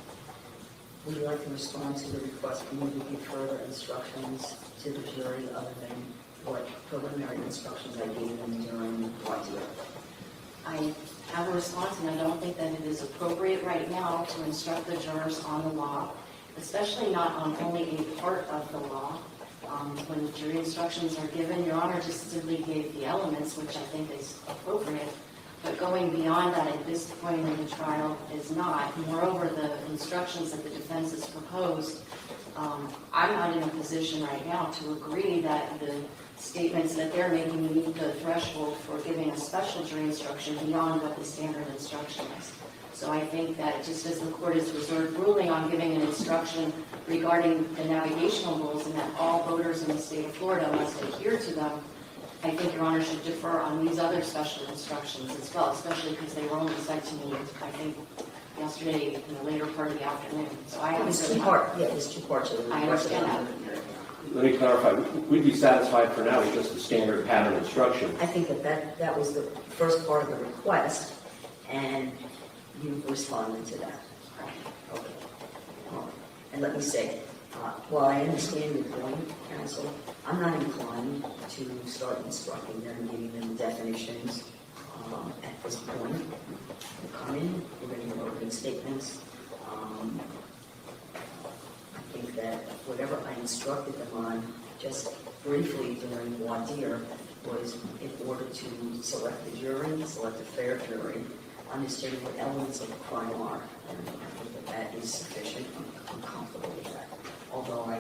Would you like to respond to the request for me to give further instructions to the jury other than what preliminary instructions I gave them during voir dire? I have a response, and I don't think that it is appropriate right now to instruct the jurors on the law, especially not on only a part of the law. When the jury instructions are given, Your Honor just simply gave the elements, which I think is appropriate, but going beyond that at this point in the trial is not. Moreover, the instructions that the defense has proposed, I'm not in a position right now to agree that the statements that they're making meet the threshold for giving a special jury instruction beyond what the standard instruction is. So I think that just as the court is reserved ruling on giving an instruction regarding the navigational rules and that all voters in the state of Florida must adhere to them, I think Your Honor should defer on these other special instructions as well, especially because they were only sent to me, I think, yesterday in the later part of the afternoon. So I There's understand. there's two parts of it. I understand that. Let me clarify. We'd be satisfied for now with just the standard pattern instruction. I think that was the first part of the request, and you responded to that. Okay. And let me say, while I understand your point, counsel, I'm not inclined to start instructing them, giving them definitions at this point. You come in, you're going to give opening statements. I think that whatever I instructed them on just briefly during voir dire was in order to select the jury, select a fair jury, understanding what elements of the crime are. And I think that is sufficient. I'm comfortable with that. Although I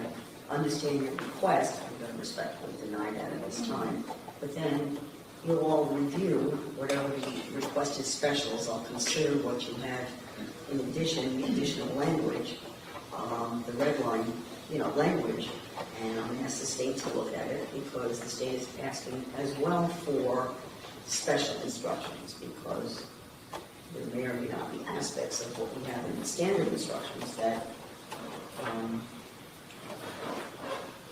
understand your request, I'm going to respectfully deny that at this time. But then you'll all review whatever the requested specials. I'll consider what you have in addition, the additional language, the red line, language. And I'm going to ask the state to look at it because the state is asking as well for special instructions because there may or may not be aspects of what we have in the standard instructions that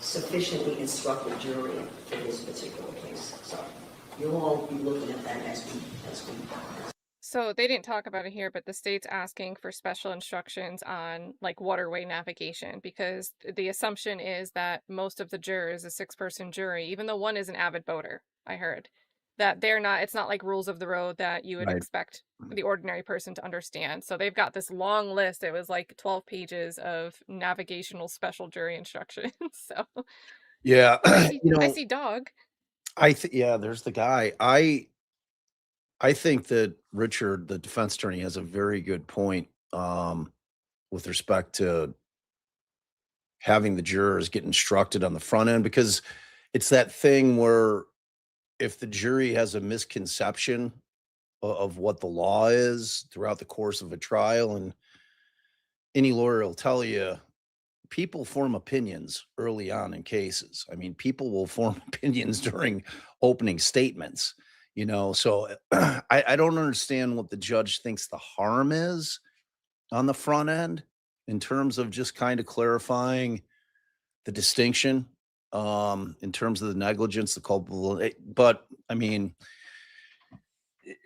sufficiently instruct the jury for this particular case. So you'll all be looking at that as we. So they didn't talk about it here, but the state's asking for special instructions on like waterway navigation because the assumption is that most of the jurors, a 6-person jury, even though one is an avid boater, I heard, that it's not like rules of the road that you would expect the ordinary person to understand. So they've got this long list. It was like 12 pages of navigational special jury instructions. So yeah, I see dog. There's the guy. I think that Richard, the defense attorney, has a very good point with respect to having the jurors get instructed on the front end, because it's that thing where if the jury has a misconception of what the law is throughout the course of a trial, and any lawyer will tell you, people form opinions early on in cases. I mean, people will form opinions during opening statements. So I don't understand what the judge thinks the harm is on the front end in terms of just kind of clarifying the distinction in terms of the negligence, the culpable. But I mean,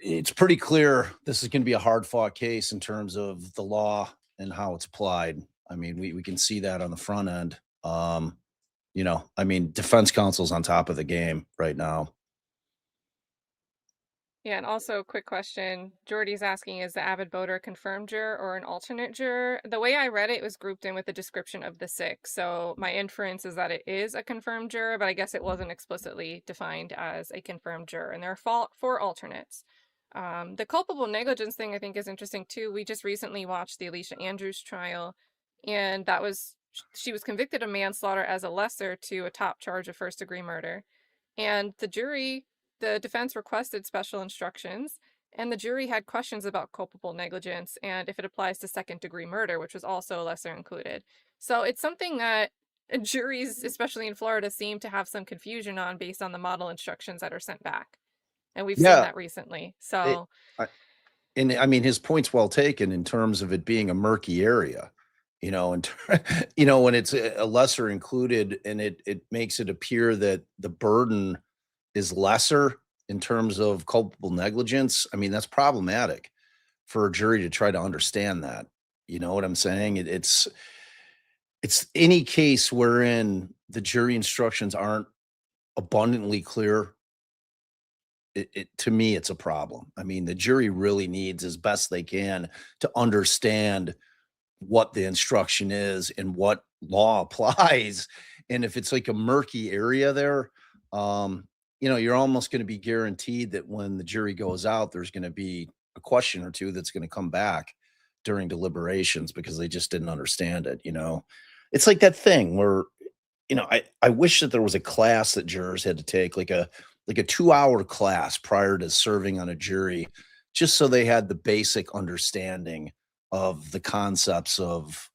it's pretty clear this is going to be a hard fought case in terms of the law and how it's applied. I mean, we can see that on the front end. I mean, defense counsel's on top of the game right now. Yeah, and also quick question. Jordy's asking, is the avid boater a confirmed juror or an alternate juror? The way I read it, it was grouped in with the description of the 6. So my inference is that it is a confirmed juror, but I guess it wasn't explicitly defined as a confirmed juror. And there are 4 alternates. The culpable negligence thing I think is interesting too. We just recently watched the Alicia Andrews trial, and she was convicted of manslaughter as a lesser to a top charge of first-degree murder. And the defense requested special instructions, and the jury had questions about culpable negligence and if it applies to second-degree murder, which was also a lesser included. So it's something that juries, especially in Florida, seem to have some confusion on based on the model instructions that are sent back. And we've seen that recently. So, and I mean, his point's well taken in terms of it being a murky area. When it's a lesser included and it makes it appear that the burden is lesser in terms of culpable negligence. I mean, that's problematic for a jury to try to understand that. You know what I'm saying? It's any case wherein the jury instructions aren't abundantly clear. To me, it's a problem. I mean, the jury really needs, as best they can, to understand what the instruction is and what law applies. And if it's like a murky area there, you're almost going to be guaranteed that when the jury goes out, there's going to be a question or two that's going to come back during deliberations because they just didn't understand it. It's like that thing where, I wish that there was a class that jurors had to take, like a 2-hour class prior to serving on a jury, just so they had the basic understanding of the concepts of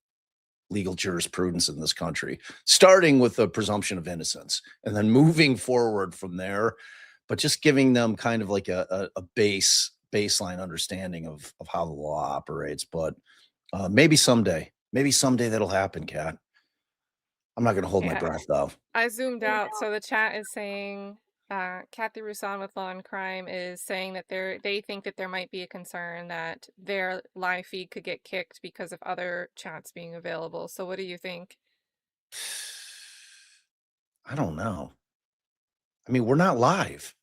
legal jurisprudence in this country, starting with the presumption of innocence and then moving forward from there, but just giving them kind of like a base baseline understanding of how the law operates. But maybe someday that'll happen, Kat. I'm not going to hold my Yeah. breath though. I zoomed out. So the chat is saying, Cathy Russon with Law and Crime is saying that they think that there might be a concern that their live feed could get kicked because of other chats being available. So what do you think? I don't know. I mean, we're not live.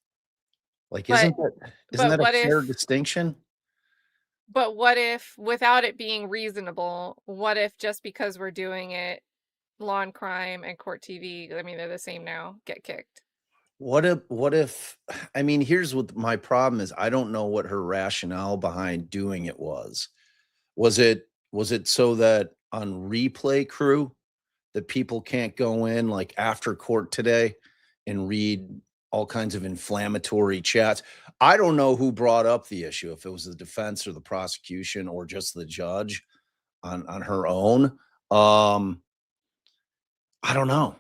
Like, But isn't that a what fair if distinction? but what if without it being reasonable, what if just because we're doing it, Law and Crime and Court TV, I mean they're the same now, get kicked? What if I mean, here's what my problem is. I don't know what her rationale behind doing it was. Was it so that on Replay Crew that people can't go in like after court today and read all kinds of inflammatory chats? I don't know who brought up the issue, if it was the defense or the prosecution or just the judge on her own. I don't know.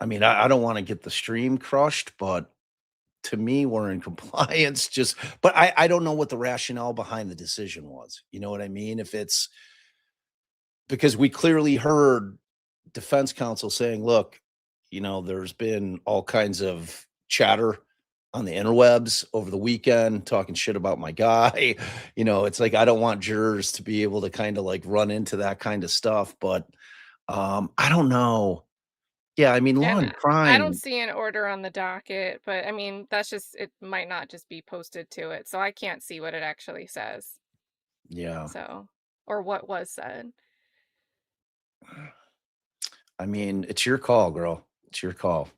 I mean, I don't want to get the stream crushed, but to me, we're in compliance. But I don't know what the rationale behind the decision was. You know what I mean? If it's because we clearly heard defense counsel saying, look, there's been all kinds of chatter on the interwebs over the weekend talking shit about my guy. It's like, I don't want jurors to be able to kind of like run into that kind of stuff. But I don't know. Yeah, I mean, Law And and I don't Crime. see an order on the docket, but I mean, it might not just be posted to it. So I can't see what it actually says. Yeah. So, or what was said. I mean, it's your call, girl. It's your call.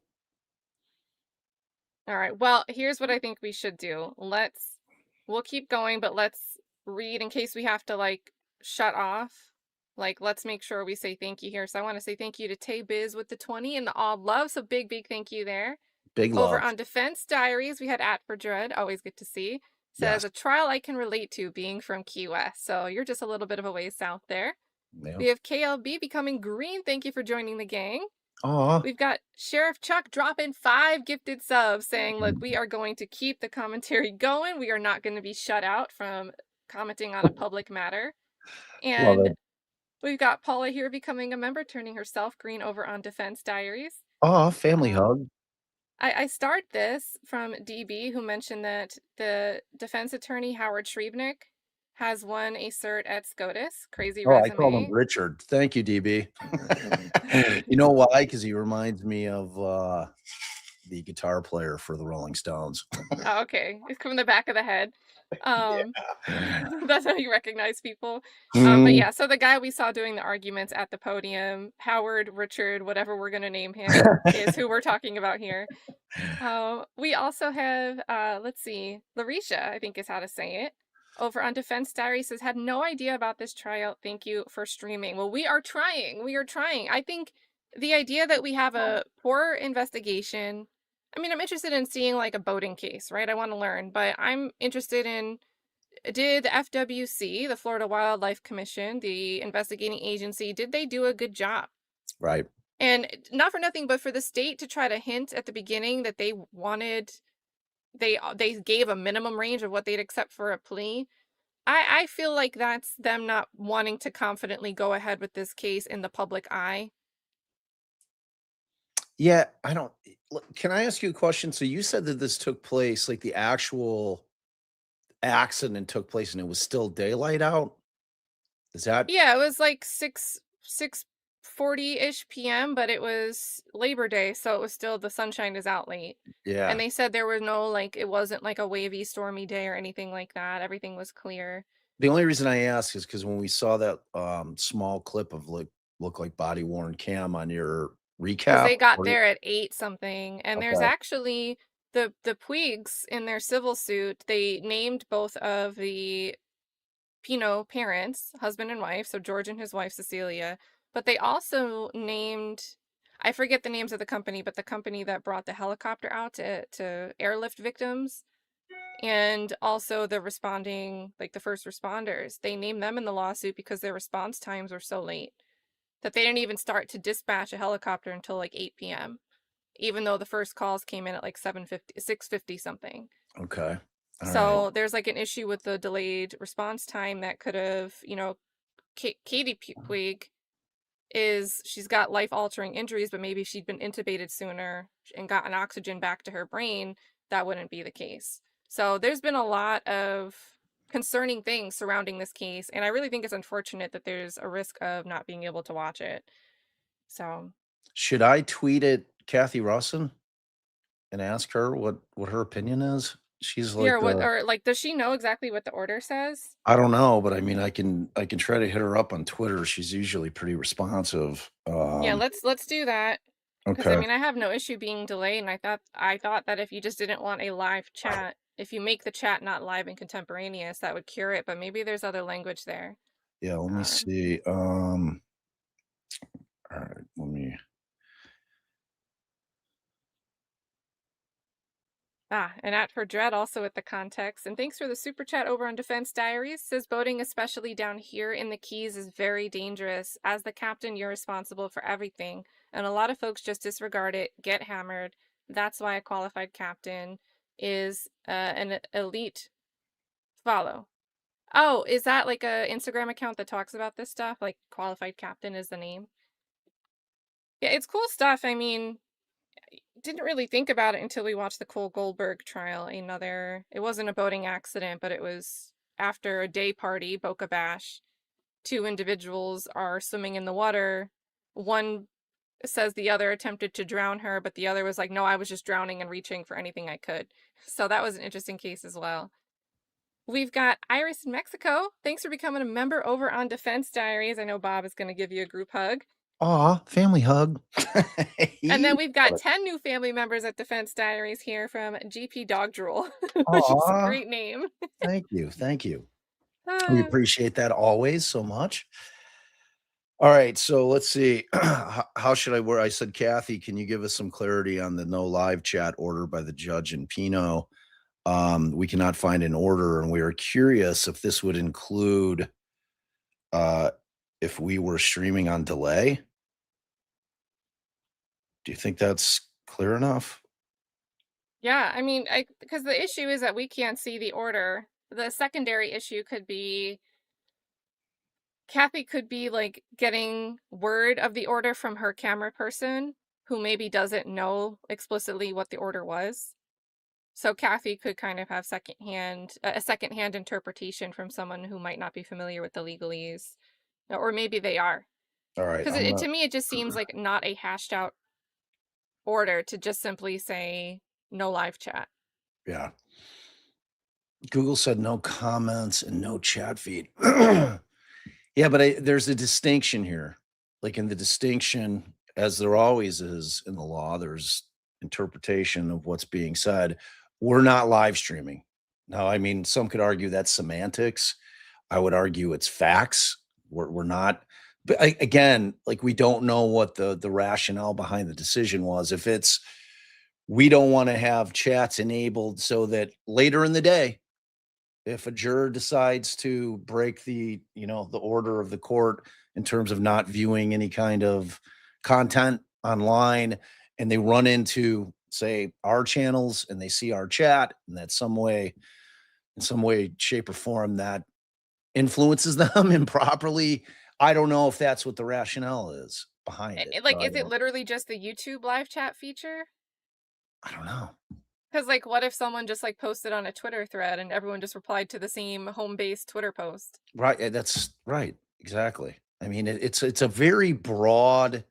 All right. Well, here's what I think we should do. We'll keep going, but let's read in case we have to like shut off. Like, let's make sure we say thank you here. So I want to say thank you to Tay Biz with the 20 and the all love. So big thank you there. Big Over love. on Defense Diaries, we had At for Dread. Always good to see. Says Yes. a trial I can relate to being from Key West. So you're just a little bit of a ways south there. Yeah. We have KLB becoming green. Thank you for joining the gang. Aw. We've got Sheriff Chuck dropping 5 gifted subs saying, look, we are going to keep the commentary going. We are not going to be shut out from commenting on a public matter. Love And it. we've got Paula here becoming a member, turning herself green over on Defense Diaries. Aw, family hug. I start this from DB, who mentioned that the defense attorney, Howard Shriebnick, has won a cert at SCOTUS. Crazy I call him resume. Richard. Thank you, DB. You know why? Because he reminds me of the guitar player for the Rolling Stones. Oh, okay. It's from the back of the head. That's how you recognize people. But yeah, so the guy we saw doing the arguments at the podium, Howard, Richard, whatever we're going to name him, is who we're talking about here. We also have, let's see, Larisha, I think is how to say it. Over on Defense Diary says, had no idea about this tryout. Thank you for streaming. Well, we are trying. I think the idea that we have a poor investigation, I mean, I'm interested in seeing like a boating case, right? I want to learn, but I'm interested in, did the FWC, the Florida Wildlife Commission, the investigating agency, did they do a good job? Right. And not for nothing, but for the state to try to hint at the beginning that they gave a minimum range of what they'd accept for a plea. I feel like that's them not wanting to confidently go ahead with this case in the public eye. Yeah, can I ask you a question? So you said that this took place, like the actual accident took place and it was still daylight out? Is that? Yeah, it was like 6:40-ish p.m., but it was Labor Day, so it was still, the sunshine is out late. Yeah. And they said there was no, like, it wasn't like a wavy, stormy day or anything like that. Everything was clear. The only reason I ask is because when we saw that small clip of look like body worn cam on your recap, they got there at 8 something, and there's Okay. actually the Puigs in their civil suit. They named both of the Pino parents, husband and wife, so George and his wife Cecilia, but they also named, I forget the names of the company, but the company that brought the helicopter out to airlift victims, and also the responding, like the first responders. They named them in the lawsuit because their response times were so late that they didn't even start to dispatch a helicopter until like 8 p.m., even though the first calls came in at like 6:50 something. Okay. All right. So there's like an issue with the delayed response time that could have, Katy Puig she's got life-altering injuries, but maybe if she'd been intubated sooner and gotten oxygen back to her brain, that wouldn't be the case. So there's been a lot of concerning things surrounding this case, and I really think it's unfortunate that there's a risk of not being able to watch it. So Should I tweet at Cathy Russon and ask her what her opinion is? She's like here, what or like, does she know exactly what the order says? I don't know, but I mean, I can try to hit her up on Twitter. She's usually pretty responsive. Yeah, let's do that. Because I Okay. mean, I have no issue being delayed, and I thought that if you just didn't want a live chat, if you make the chat not live and contemporaneous, that would cure it. But maybe there's other language there. Yeah, let me see. All right, let me. And at for dread also with the context. And thanks for the super chat over on Defense Diaries. Says boating, especially down here in the Keys, is very dangerous. As the captain, you're responsible for everything. And a lot of folks just disregard it, get hammered. That's why a qualified captain is an elite follow. Oh, is that like a Instagram account that talks about this stuff? Like qualified captain is the name? Yeah, it's cool stuff. I mean, didn't really think about it until we watched the Cole Goldberg trial. It wasn't a boating accident, but it was after a day party, Boca Bash. 2 individuals are swimming in the water. One says the other attempted to drown her, but the other was like, no, I was just drowning and reaching for anything I could. So that was an interesting case as well. We've got Iris in Mexico. Thanks for becoming a member over on Defense Diaries. I know Bob is going to give you a group hug. Aw, family hug. And then we've got 10 new family members at Defense Diaries here from GP Dog Drool, which is a great name. Thank you. Thank you. We appreciate that always so much. All right, so let's see. How should I word? I said, Cathy, can you give us some clarity on the no live chat order by the judge in Pino? We cannot find an order, and we are curious if this would include if we were streaming on delay. Do you think that's clear enough? Yeah, I mean, because the issue is that we can't see the order. The secondary issue could be Cathy could be like getting word of the order from her camera person who maybe doesn't know explicitly what the order was. So Cathy could kind of have a secondhand interpretation from someone who might not be familiar with the legalese, or maybe they are. All right. Because to me, it just seems like not a hashed out order to just simply say no live chat. Yeah. Google said no comments and no chat feed. Yeah, but there's a distinction here. Like in the distinction, as there always is in the law, there's interpretation of what's being said. We're not live streaming. Now, I mean, some could argue that's semantics. I would argue it's facts. We're not. But again, like we don't know what the rationale behind the decision was. If it's we don't want to have chats enabled so that later in the day, if a juror decides to break the order of the court in terms of not viewing any kind of content online, and they run into, say, our channels and they see our chat, and that in some way, shape, or form that influences them improperly. I don't know if that's what the rationale is behind it. Like, is it literally just the YouTube live chat feature? I don't know. Because, like, what if someone just, like, posted on a Twitter thread and everyone just replied to the same home-based Twitter post? Right. That's right. Exactly. I mean, it's a very broad.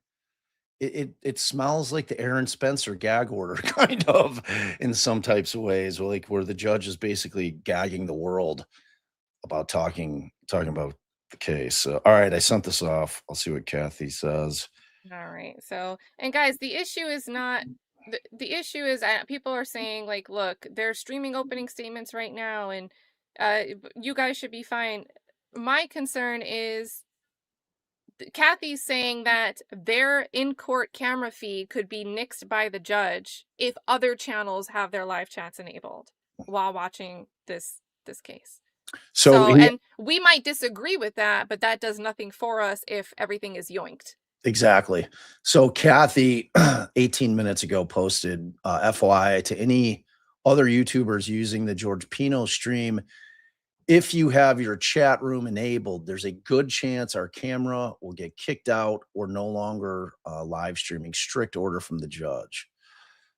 It smells like the Aaron Spencer gag order, kind of, in some types of ways, like where the judge is basically gagging the world about talking about the case. All right, I sent this off. I'll see what Cathy says. All right. So, and guys, the issue is not. The issue is people are saying, like, look, they're streaming opening statements right now, and you guys should be fine. My concern is Cathy's saying that their in-court camera feed could be nixed by the judge if other channels have their live chats enabled while watching this case. And we might disagree with that, but that does nothing for us if everything is yoinked. Exactly. So Cathy, 18 minutes ago, posted FYI to any other YouTubers using the George Pino stream. If you have your chat room enabled, there's a good chance our camera will get kicked out or no longer live streaming. Strict order from the judge.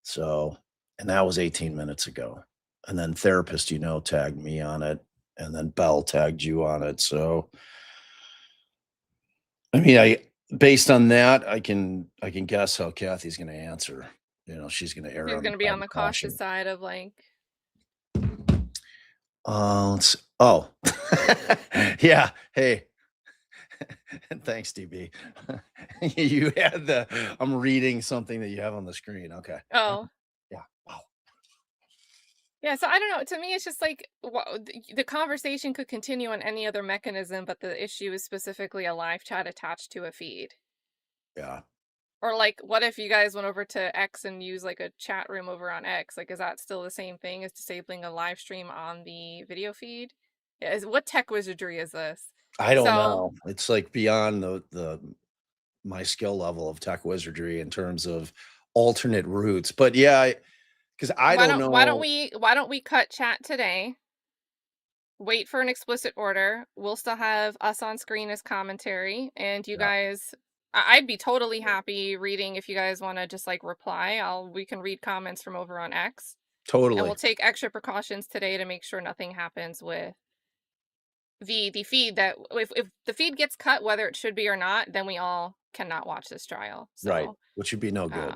So, and that was 18 minutes ago. And then Therapist, tagged me on it. And then Bell tagged you on it. So, I mean, based on that, I can guess how Cathy's going to answer. She's going to err. She's going to be on the cautious side of like. Yeah. Hey. Thanks, DB. You had I'm reading something that you have on the screen. Okay. Oh. Yeah. Wow. Yeah, so I don't know. To me, it's just like the conversation could continue on any other mechanism, but the issue is specifically a live chat attached to a feed. Yeah. Or like, what if you guys went over to X and use like a chat room over on X? Like, is that still the same thing as disabling a live stream on the video feed? What tech wizardry is this? I don't know. It's like beyond my skill level of tech wizardry in terms of alternate routes. But yeah, because I don't know. Why don't we cut chat today? Wait for an explicit order. We'll still have us on screen as commentary, and you guys. I'd be totally happy reading if you guys want to just like reply. We can read comments from over on X. Totally. And we'll take extra precautions today to make sure nothing happens with the feed. That if the feed gets cut, whether it should be or not, then we all cannot watch this trial. So, right, which would be no good.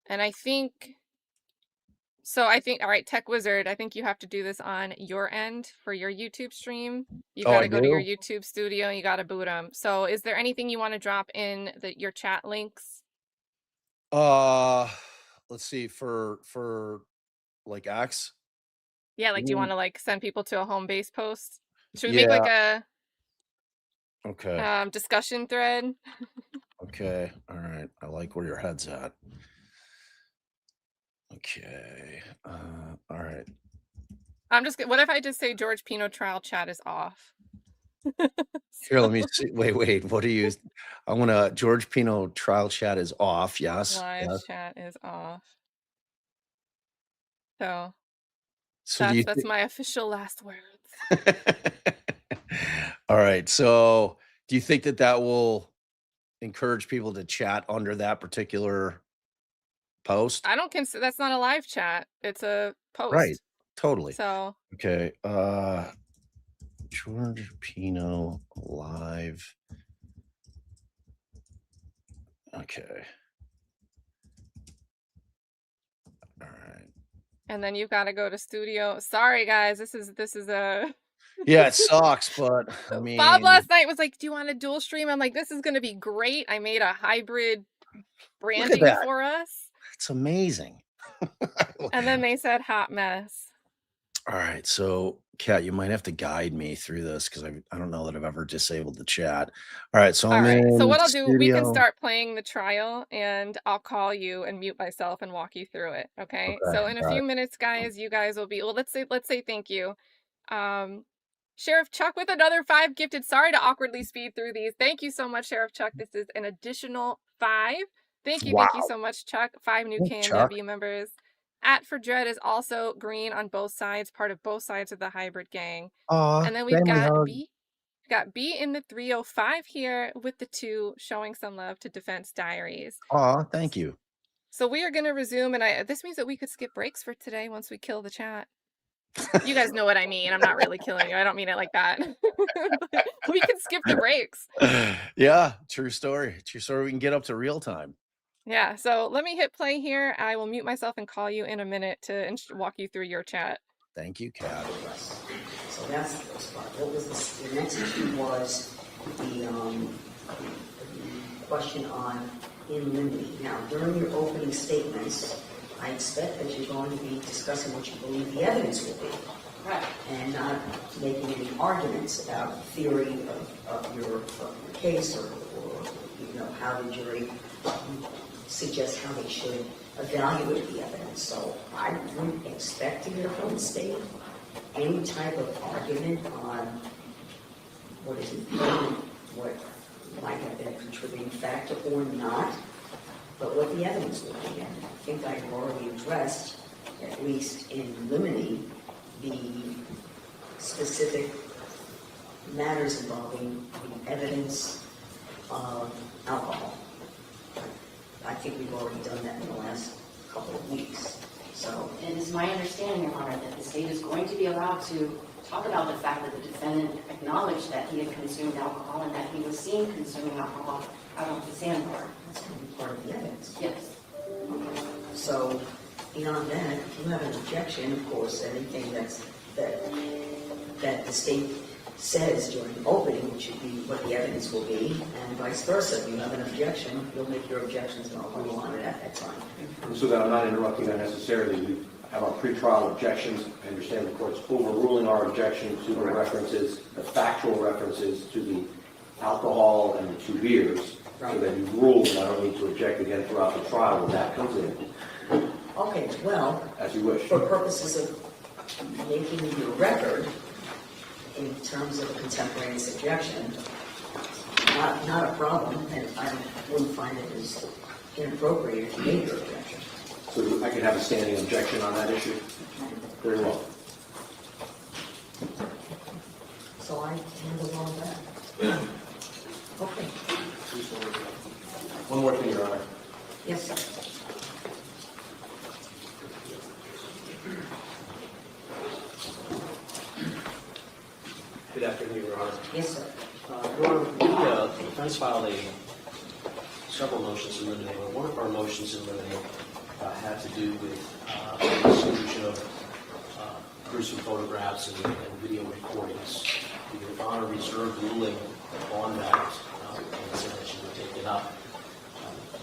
And I think, all right, Tech Wizard, I think you have to do this on your end for your YouTube stream. You got to go to your YouTube studio and you got to boot them. So is there anything you want to drop in your chat links? Let's see, for like X. Yeah, like do you want to like send people to a home base post? Should we make like a discussion thread? Okay. All right. I like where your head's at. Okay. All right. What if I just say George Pino trial chat is off? Here, let me see. Wait. What do you? I want to. George Pino trial chat is off. Yes. Live chat is off. So that's my official last words. All right. So do you think that will encourage people to chat under that particular post? I don't consider that's not a live chat. It's a post. Right. Totally. So okay. George Pino live. Okay. All right. And then you've got to go to studio. Sorry guys, this is a yeah, it sucks, but I mean Bob last night was like, do you want a dual stream? I'm like, this is gonna be great. I made a hybrid branding for us. It's amazing. And then they said hot mess. All right, so Kat, you might have to guide me through this because I don't know that I've ever disabled the chat. All right, so So what I'll do, we can start playing the trial, and I'll call you and mute myself and walk you through it. Okay. So in a few minutes, guys, you guys will be. Well, let's say thank you, Sheriff Chuck with another 5 gifted. Sorry to awkwardly speed through these. Thank you so much, Sheriff Chuck. This is an additional 5. Thank you so much, Chuck. 5 new KNW members. At for Dread is also green on both sides, part of both sides of the hybrid gang. And then we've got B. We've got B in the 305 here with the 2 showing some love to Defense Diaries. Thank you. So we are going to resume, and this means that we could skip breaks for today once we kill the chat. You guys know what I mean. I'm not really killing you. I don't mean it like that. We can skip the breaks. Yeah, true story. True story. We can get up to real time. Yeah, so let me hit play here. I will mute myself and call you in a minute to walk you through your chat. Thank you, Kat. So that's the first part. What was the next issue was the question on in limine. Now, during your opening statements, I expect that you're going to be discussing what you believe the evidence will be. Right. And not making any arguments about the theory of your case or how the jury suggest how they should evaluate the evidence. So I wouldn't expect to hear from the state any type of argument on what is important, what might have been a contributing factor or not, but what the evidence will be. And I think I've already addressed at least in limine, the specific matters involving the evidence of alcohol. I think we've already done that in the last couple of weeks. So It is my understanding, Your Honor, that the state is going to be allowed to talk about the fact that the defendant acknowledged that he had consumed alcohol and that he was seen consuming alcohol out of the sandbar. that's going to be part of the evidence. Yes. So beyond that, if you have an objection, of course, anything that the state says during the opening, which should be what the evidence will be, and vice versa. If you have an objection, you'll make your objections and I'll rule on it at that time. And so that I'm not interrupting unnecessarily, we have our pretrial objections. I understand the court's overruling our objection to the references, the factual references to the alcohol and the 2 beers, so that you rule and I don't need to object again throughout the trial when that comes in. Okay, well, As you wish. for purposes of making your record, in terms of a contemporaneous objection, not a problem, and I wouldn't find it as inappropriate if you made your objection. So I can have a standing objection on that issue? Very well. So I handle all that. Okay. One more thing, Your Honor. Yes, sir. Good afternoon, Your Honor. Yes, sir. Your Honor, the defense filed several motions in limine. One of our motions in limine had to do with the exclusion of gruesome photographs and video recordings. Your Honor reserved ruling on that and said that she would take it up.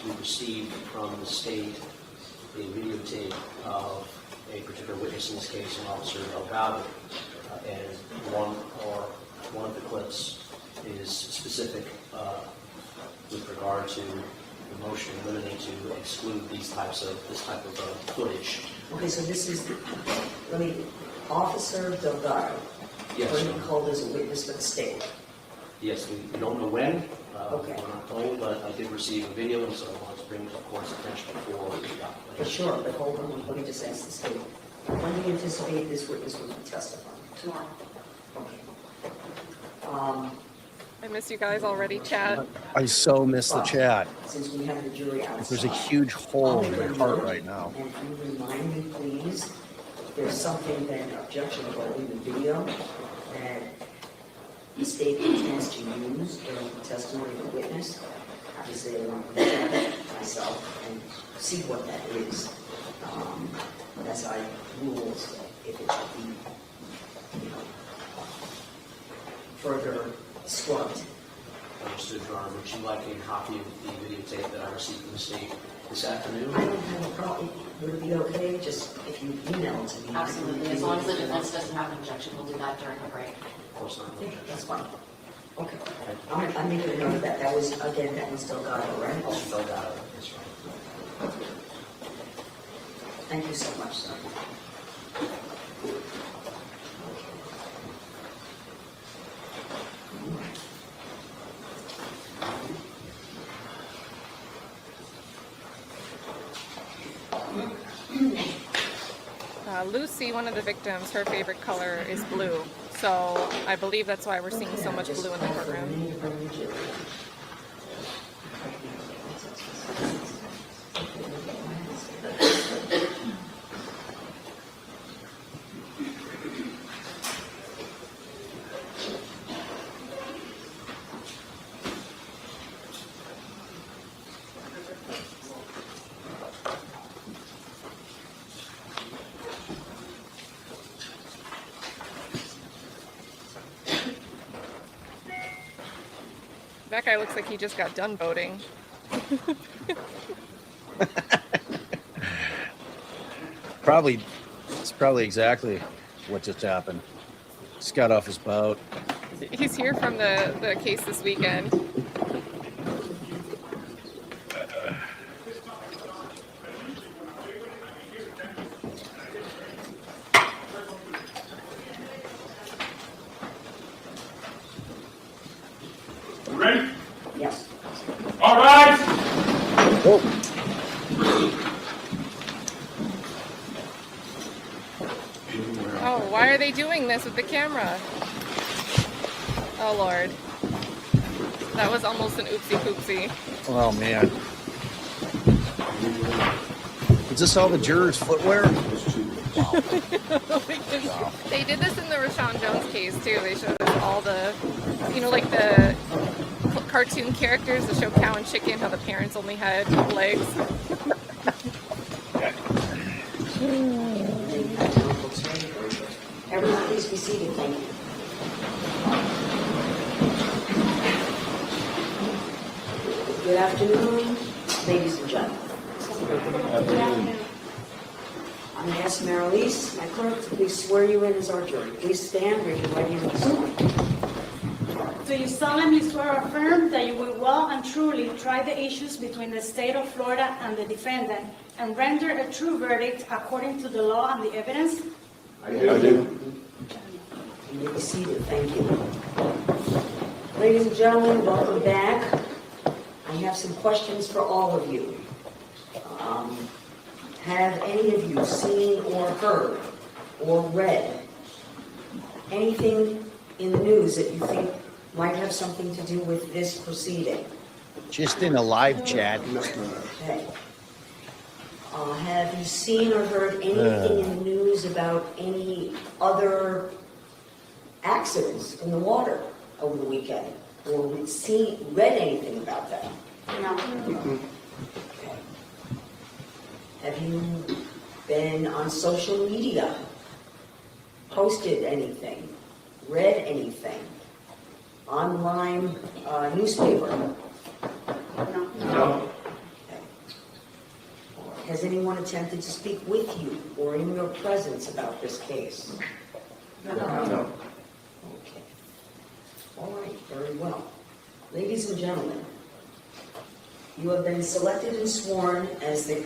We received from the state a videotape of a particular witness in this case, an officer Robalo, and one of the clips is specific with regard to the motion limiting to exclude this type of footage. Okay, so this is, Officer Delgado. Yes. Were you called as a witness for the state? Yes, we don't know when. Okay. We're not told, but I did receive a video, and so I want to bring it to the court's attention before we got For sure, but hold on, let me just ask the state. When do you anticipate this witness will be testifying? Tomorrow. Okay. I miss you guys already, chat. I so miss the chat. Since we have the jury outside. There's a huge hole in my heart right now. And can you remind me, please, if there's something then objectionable in the video that the state intends to use during the testimony of the witness? Obviously, I want to look at it myself and see what that is. As I rule if it should be, further scrubbed. Understood, Your Honor. Would you like a copy of the videotape that I received from the state this afternoon? I don't have a problem. Would it be okay just if you email it to me? Absolutely. As long as the defense doesn't have an objection, we'll do that during the break. Of course not. Yeah, that's fine. Okay. I'm making a note of that. That was Delgado, right? Officer Delgado, that's right. Thank you so much, sir. Lucy, one of the victims, her favorite color is blue. So I believe that's why we're seeing so much blue in the courtroom. That guy looks like he just got done voting. It's probably exactly what just happened. Just got off his boat. He's here from the case this weekend. Ready? Yes. All right. Oh. they doing this with the camera? Oh, Lord. That was almost an oopsie-poopsie. Oh, man. Is this all the jurors' footwear? Wow. They did this in the Rashawn Jones case, too. They showed us all the, you know, like the cartoon characters that show Cow and Chicken, how the parents only had legs. Everyone, please be seated. Thank you. Good afternoon, ladies and gentlemen. I'm going to ask Marilise, my clerk, to please swear you in as our jury. Please stand, raise your right hand and swear. Do you solemnly swear or affirm that you will well and truly try the issues between the state of Florida and the defendant and render a true verdict according to the law and the evidence? I do. You may be seated. Thank you. Ladies and gentlemen, welcome back. I have some questions for all of you. Have any of you seen or heard or read anything in the news that you think might have something to do with this proceeding? Just in a live chat. Okay. Have you seen or heard anything in the news about any other accidents in the water over the weekend? Or read anything about that? No. Okay. Have you been on social media, posted anything, read anything, online newspaper? No. Has anyone attempted to speak with you or in your presence about this case? No. Okay. All right, very well. Ladies and gentlemen, you have been selected and sworn as the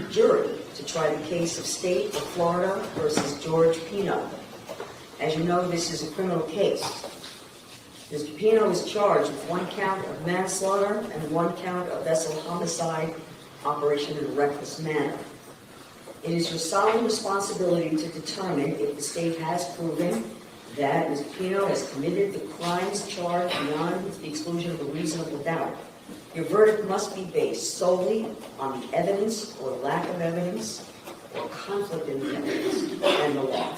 jury to try the case of State of Florida versus George Pino. As you know, this is a criminal case. Mr. Pino is charged with 1 count of manslaughter and 1 count of vessel homicide, operation in a reckless manner. It is your solemn responsibility to determine if the state has proven that Mr. Pino has committed the crimes charged beyond the exclusion of a reasonable doubt. Your verdict must be based solely on the evidence or lack of evidence or conflict in the evidence and the law.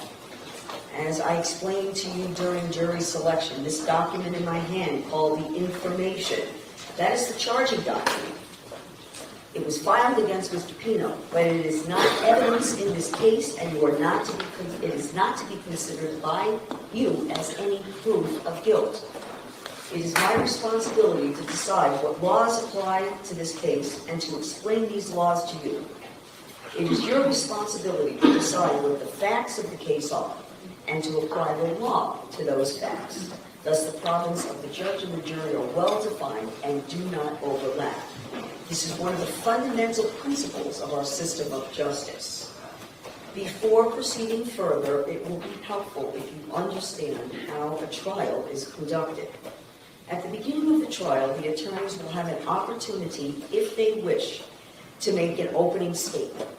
As I explained to you during jury selection, this document in my hand called the information, that is the charging document. It was filed against Mr. Pino, but it is not evidence in this case, and it is not to be considered by you as any proof of guilt. It is my responsibility to decide what laws apply to this case and to explain these laws to you. It is your responsibility to decide what the facts of the case are and to apply the law to those facts. Thus, the province of the judge and the jury are well defined and do not overlap. This is one of the fundamental principles of our system of justice. Before proceeding further, it will be helpful if you understand how a trial is conducted. At the beginning of the trial, the attorneys will have an opportunity, if they wish, to make an opening statement.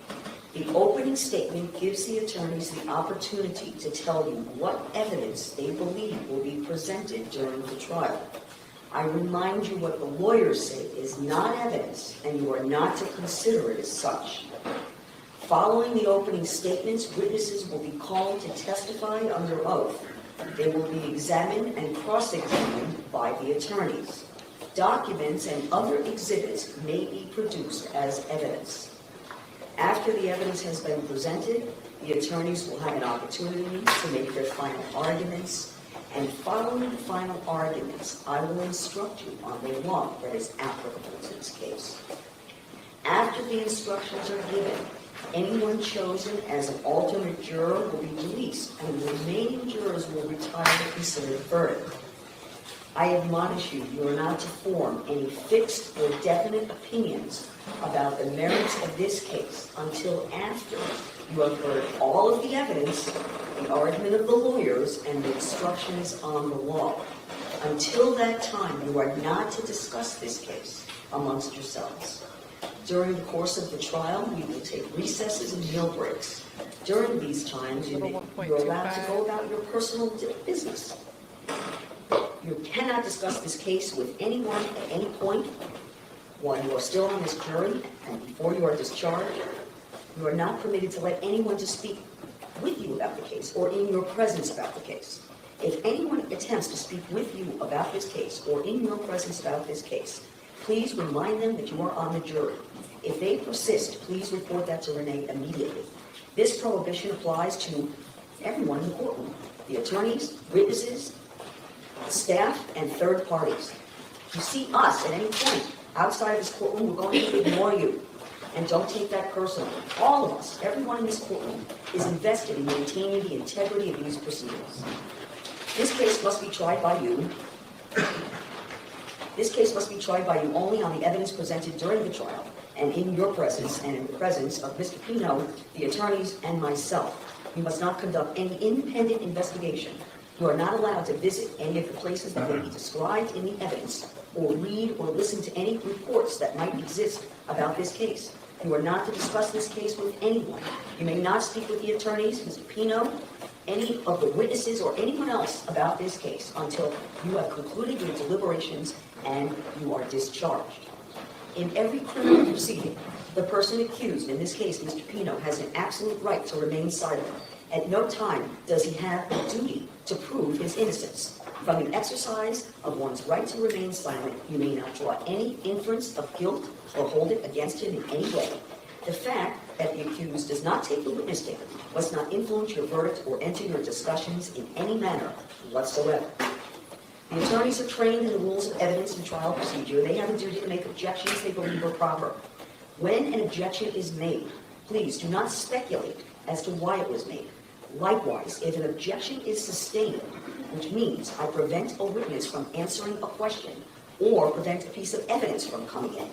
The opening statement gives the attorneys the opportunity to tell you what evidence they believe will be presented during the trial. I remind you what the lawyers say is not evidence, and you are not to consider it as such. Following the opening statements, witnesses will be called to testify under oath. They will be examined and cross-examined by the attorneys. Documents and other exhibits may be produced as evidence. After the evidence has been presented, the attorneys will have an opportunity to make their final arguments, and following the final arguments, I will instruct you on the law that is applicable to this case. After the instructions are given, anyone chosen as an alternate juror will be released, and the remaining jurors will retire to consider the verdict. I admonish you, you are not to form any fixed or definite opinions about the merits of this case until after you have heard all of the evidence, the argument of the lawyers, and the instructions on the law. Until that time, you are not to discuss this case amongst yourselves. During the course of the trial, we will take recesses and meal breaks. During these times, you're allowed to go about your personal business. You cannot discuss this case with anyone at any point while you are still on this jury and before you are discharged. You are not permitted to let anyone to speak with you about the case or in your presence about the case. If anyone attempts to speak with you about this case or in your presence about this case, please remind them that you are on the jury. If they persist, please report that to Renee immediately. This prohibition applies to everyone in the courtroom, the attorneys, witnesses, staff, and third parties. If you see us at any point outside of this courtroom, we're going to ignore you. And don't take that personally. All of us, everyone in this courtroom, is invested in maintaining the integrity of these proceedings. This case must be tried by you. This case must be tried by you only on the evidence presented during the trial and in your presence and in the presence of Mr. Pino, the attorneys, and myself. You must not conduct any independent investigation. You are not allowed to visit any of the places that may be described in the evidence or read or listen to any reports that might exist about this case. You are not to discuss this case with anyone. You may not speak with the attorneys, Mr. Pino, any of the witnesses, or anyone else about this case until you have concluded your deliberations and you are discharged. In every criminal proceeding, the person accused, in this case Mr. Pino, has an absolute right to remain silent. At no time does he have a duty to prove his innocence. From the exercise of one's right to remain silent, you may not draw any inference of guilt or hold it against him in any way. The fact that the accused does not take the witness stand must not influence your verdict or enter your discussions in any manner whatsoever. The attorneys are trained in the rules of evidence and trial procedure. They have a duty to make objections they believe are proper. When an objection is made, please do not speculate as to why it was made. Likewise, if an objection is sustained, which means I prevent a witness from answering a question or prevent a piece of evidence from coming in,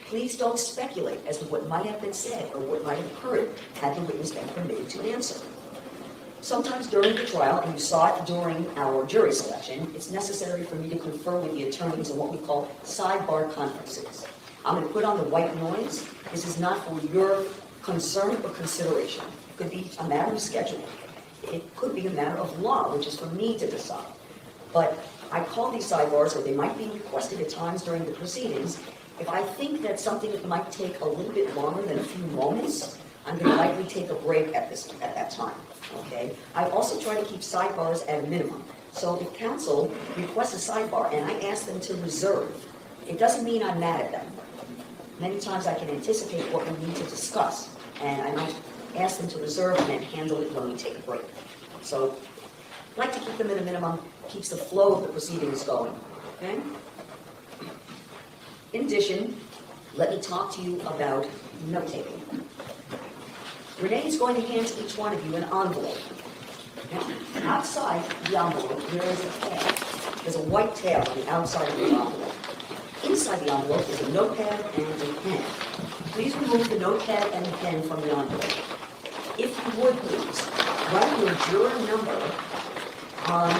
please don't speculate as to what might have been said or what might have occurred had the witness been permitted to answer. Sometimes during the trial, and you saw it during our jury selection, it's necessary for me to confer with the attorneys in what we call sidebar conferences. I'm going to put on the white noise. This is not for your concern or consideration. It could be a matter of scheduling. It could be a matter of law, which is for me to decide. But I call these sidebars, or they might be requested at times during the proceedings. If I think that something might take a little bit longer than a few moments, I'm going to likely take a break at that time. Okay? I also try to keep sidebars at a minimum. So if counsel requests a sidebar and I ask them to reserve, it doesn't mean I'm mad at them. Many times I can anticipate what we need to discuss, and I might ask them to reserve and then handle it when we take a break. So I like to keep them at a minimum, keeps the flow of the proceedings going. Okay? In addition, let me talk to you about note-taking. Renee is going to hand to each one of you an envelope. Now, outside the envelope, there is a tab. There's a white tab on the outside of the envelope. Inside the envelope is a notepad and a pen. Please remove the notepad and the pen from the envelope. If you would, please, write your juror number on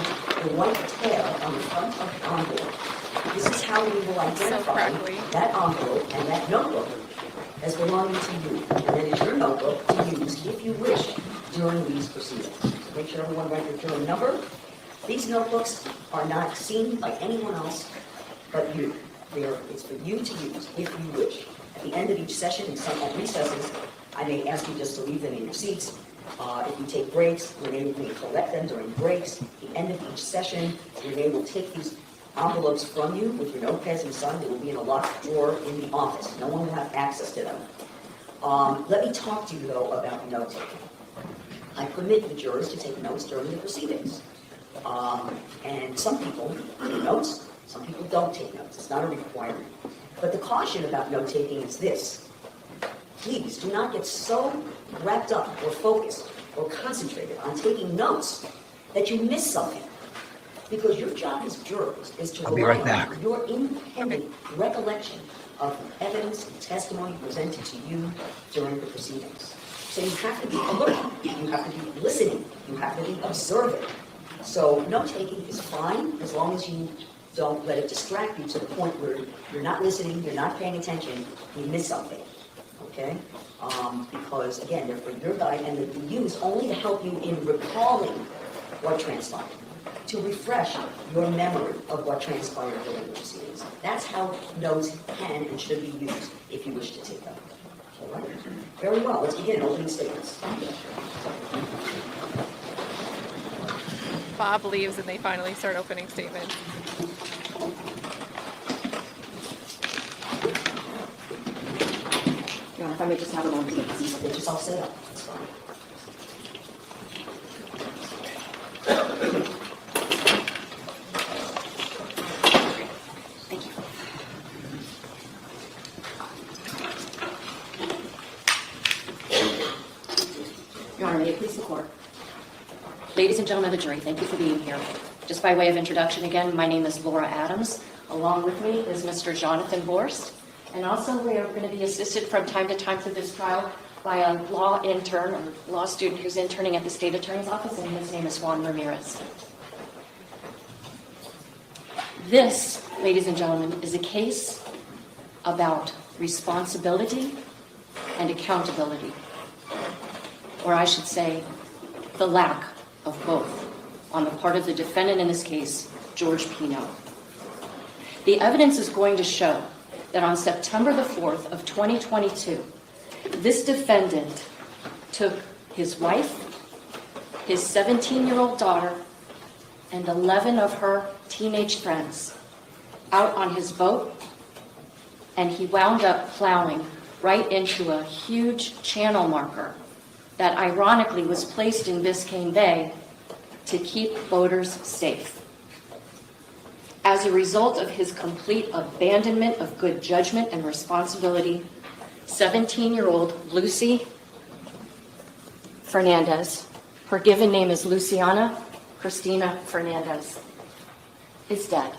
the white tab on the front of the envelope. This is how we will identify that envelope and that notebook as belonging to you. And that is your notebook to use if you wish during these proceedings. So make sure everyone write your juror number. These notebooks are not seen by anyone else but you. It's for you to use if you wish. At the end of each session, and some at recesses, I may ask you just to leave them in your seats. If you take breaks, Renee may collect them during breaks. At the end of each session, Renee will take these envelopes from you with your notepads inside. They will be in a locked drawer in the office. No one will have access to them. Let me talk to you, though, about note-taking. I permit the jurors to take notes during the proceedings. And some people take notes, some people don't take notes. It's not a requirement. But the caution about note-taking is this. Please do not get so wrapped up or focused or concentrated on taking notes that you miss something. Because your job as jurors is to rely on your independent recollection of the evidence and testimony presented to you during the proceedings. So you have to be alert, you have to be listening, you have to be observant. So note-taking is fine as long as you Don't let it distract you to the point where you're not listening, you're not paying attention, you miss something, okay? Because again, they're for your guide and they're used only to help you in recalling what transpired, to refresh your memory of what transpired during the proceedings. That's how notes can and should be used if you wish to take them. All right? Very well, let's begin opening statements. Bob leaves and they finally start opening statements. Your Honor, if I may just have a moment, please. They just all set up. That's fine. Thank you. Your Honor, may it please the court. Ladies and gentlemen of the jury, thank you for being here. Just by way of introduction again, my name is Laura Adams. Along with me is Mr. Jonathan Borst. And also we are going to be assisted from time to time through this trial by a law intern or law student who's interning at the State Attorney's Office, and his name is Juan Ramirez. This, ladies and gentlemen, is a case about responsibility and accountability, or I should say, the lack of both on the part of the defendant in this case, George Pino. The evidence is going to show that on September the 4th of 2022, this defendant took his wife, his 17-year-old daughter, and 11 of her teenage friends out on his boat, and he wound up plowing right into a huge channel marker that ironically was placed in Biscayne Bay to keep boaters safe. As a result of his complete abandonment of good judgment and responsibility, 17-year-old Lucy Fernandez, her given name is Luciana Cristina Fernandez, is dead.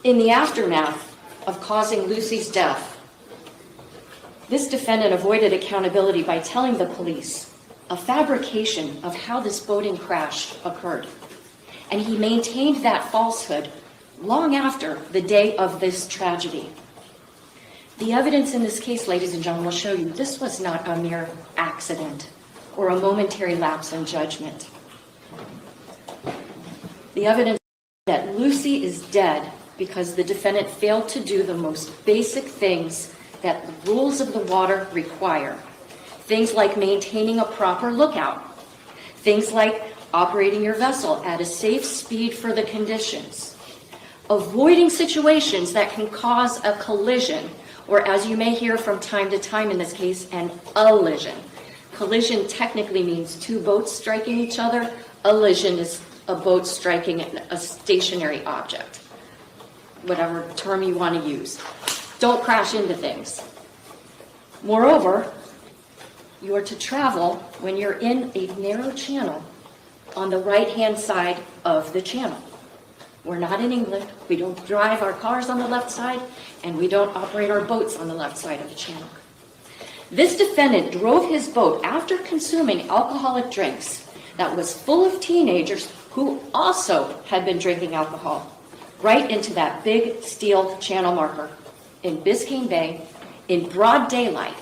In the aftermath of causing Lucy's death, this defendant avoided accountability by telling the police a fabrication of how this boating crash occurred. And he maintained that falsehood long after the day of this tragedy. The evidence in this case, ladies and gentlemen, will show you this was not a mere accident or a momentary lapse in judgment. The evidence that Lucy is dead because the defendant failed to do the most basic things that the rules of the water require. Things like maintaining a proper lookout. Things like operating your vessel at a safe speed for the conditions. Avoiding situations that can cause a collision, or as you may hear from time to time in this case, an allision. Collision technically means two boats striking each other. Allision is a boat striking a stationary object. Whatever term you want to use. Don't crash into things. Moreover, you are to travel when you're in a narrow channel on the right-hand side of the channel. We're not in England. We don't drive our cars on the left side, and we don't operate our boats on the left side of the channel. This defendant drove his boat after consuming alcoholic drinks that was full of teenagers who also had been drinking alcohol right into that big steel channel marker in Biscayne Bay in broad daylight,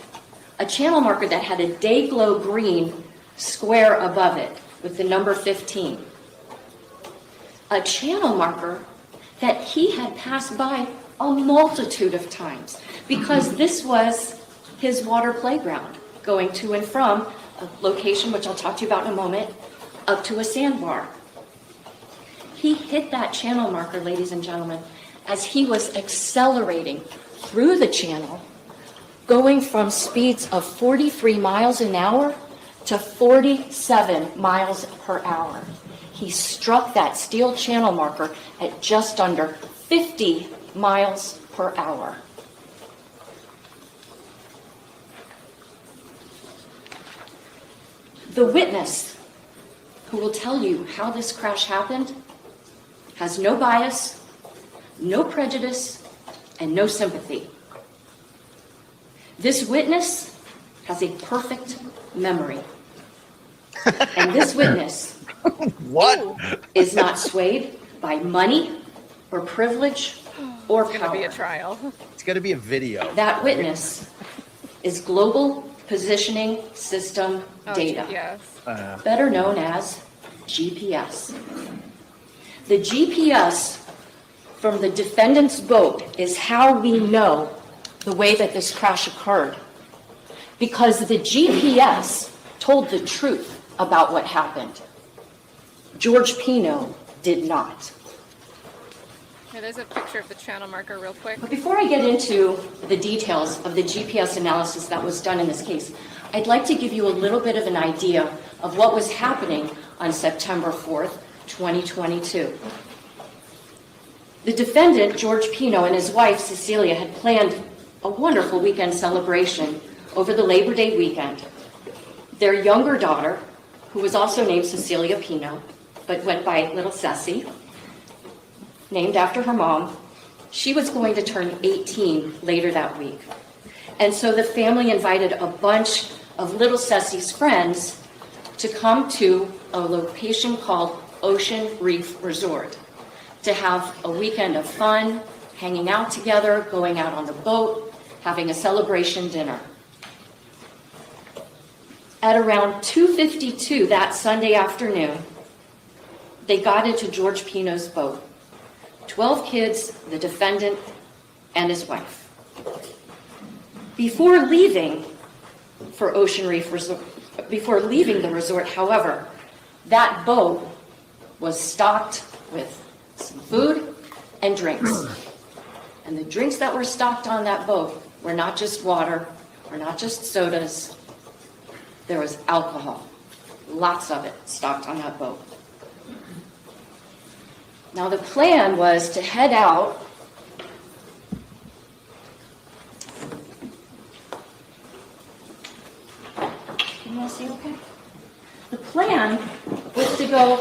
a channel marker that had a day glow green square above it with the number 15. A channel marker that he had passed by a multitude of times because this was his water playground, going to and from a location, which I'll talk to you about in a moment, up to a sandbar. He hit that channel marker, ladies and gentlemen, as he was accelerating through the channel, going from speeds of 43 miles an hour to 47 miles per hour. He struck that steel channel marker at just under 50 miles per hour. The witness who will tell you how this crash happened has no bias, no prejudice, and no sympathy. This witness has a perfect memory. And this witness is not swayed by money or privilege or It's going to power. be a trial. It's got to be a video. That witness is global positioning system data, GPS. better known as GPS. The GPS from the defendant's boat is how we know the way that this crash occurred, because the GPS told the truth about what happened. George Pino did not. Here, there's a picture of the channel marker real quick. But before I get into the details of the GPS analysis that was done in this case, I'd like to give you a little bit of an idea of what was happening on September 4th, 2022. The defendant, George Pino, and his wife, Cecilia, had planned a wonderful weekend celebration over the Labor Day weekend. Their younger daughter, who was also named Cecilia Pino, but went by Little Ceci, named after her mom, she was going to turn 18 later that week. And so the family invited a bunch of Little Ceci's friends to come to a location called Ocean Reef Resort to have a weekend of fun, hanging out together, going out on the boat, having a celebration dinner. At around 2:52 that Sunday afternoon, they got into George Pino's boat. 12 kids, the defendant, and his wife. Before leaving for Ocean Reef Resort, before leaving the resort, however, that boat was stocked with some food and drinks. And the drinks that were stocked on that boat were not just water, or not just sodas. There was alcohol, lots of it stocked on that boat. Now the plan was to head out Can you all see okay? The plan was to go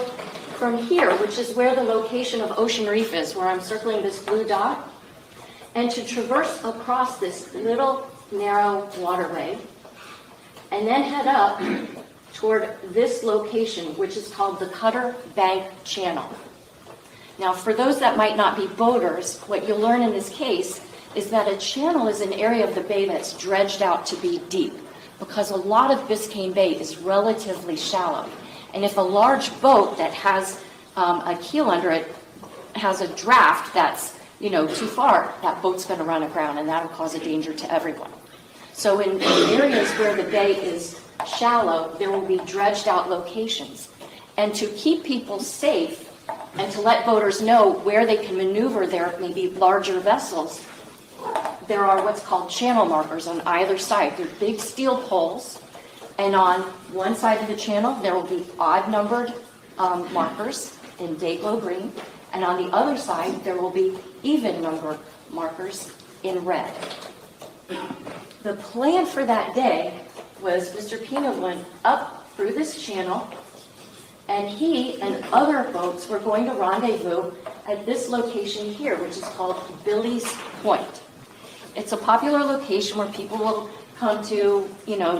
from here, which is where the location of Ocean Reef is, where I'm circling this blue dot, and to traverse across this little narrow waterway, and then head up toward this location, which is called the Cutter Bank Channel. Now, for those that might not be boaters, what you'll learn in this case is that a channel is an area of the bay that's dredged out to be deep, because a lot of Biscayne Bay is relatively shallow. And if a large boat that has a keel under it has a draft that's too far, that boat's going to run aground, and that'll cause a danger to everyone. So in areas where the bay is shallow, there will be dredged out locations. And to keep people safe and to let boaters know where they can maneuver their maybe larger vessels, there are what's called channel markers on either side. They're big steel poles, and on one side of the channel there will be odd-numbered markers in day-glow green, and on the other side there will be even-numbered markers in red. The plan for that day was Mr. Pino went up through this channel, and he and other boats were going to rendezvous at this location here, which is called Billy's Point. It's a popular location where people will come to,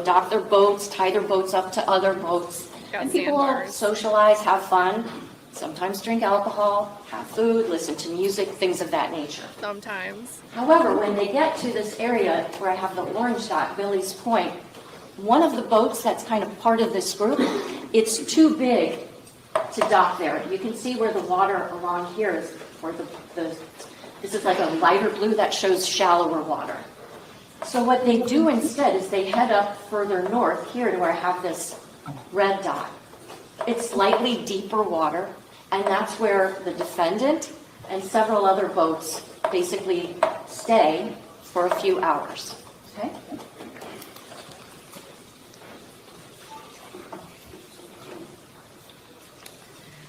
dock their boats, tie their boats up to other boats, and people will socialize, have fun, sometimes drink alcohol, have food, listen to music, things of that nature. Sometimes. However, when they get to this area where I have the orange dot, Billy's Point, one of the boats that's kind of part of this group, it's too big to dock there. You can see where the water along here is, where this is like a lighter blue that shows shallower water. So what they do instead is they head up further north here to where I have this red dot. It's slightly deeper water, and that's where the defendant and several other boats basically stay for a few hours. Okay?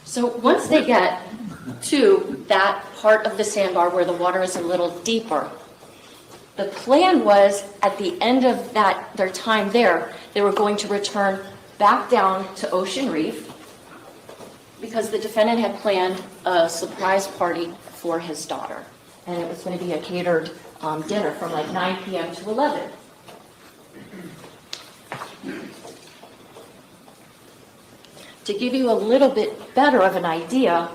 So once they get to that part of the sandbar where the water is a little deeper, the plan was at the end of their time there, they were going to return back down to Ocean Reef because the defendant had planned a surprise party for his daughter. And it was going to be a catered dinner from like 9 p.m. to 11. to give you a little bit better of an idea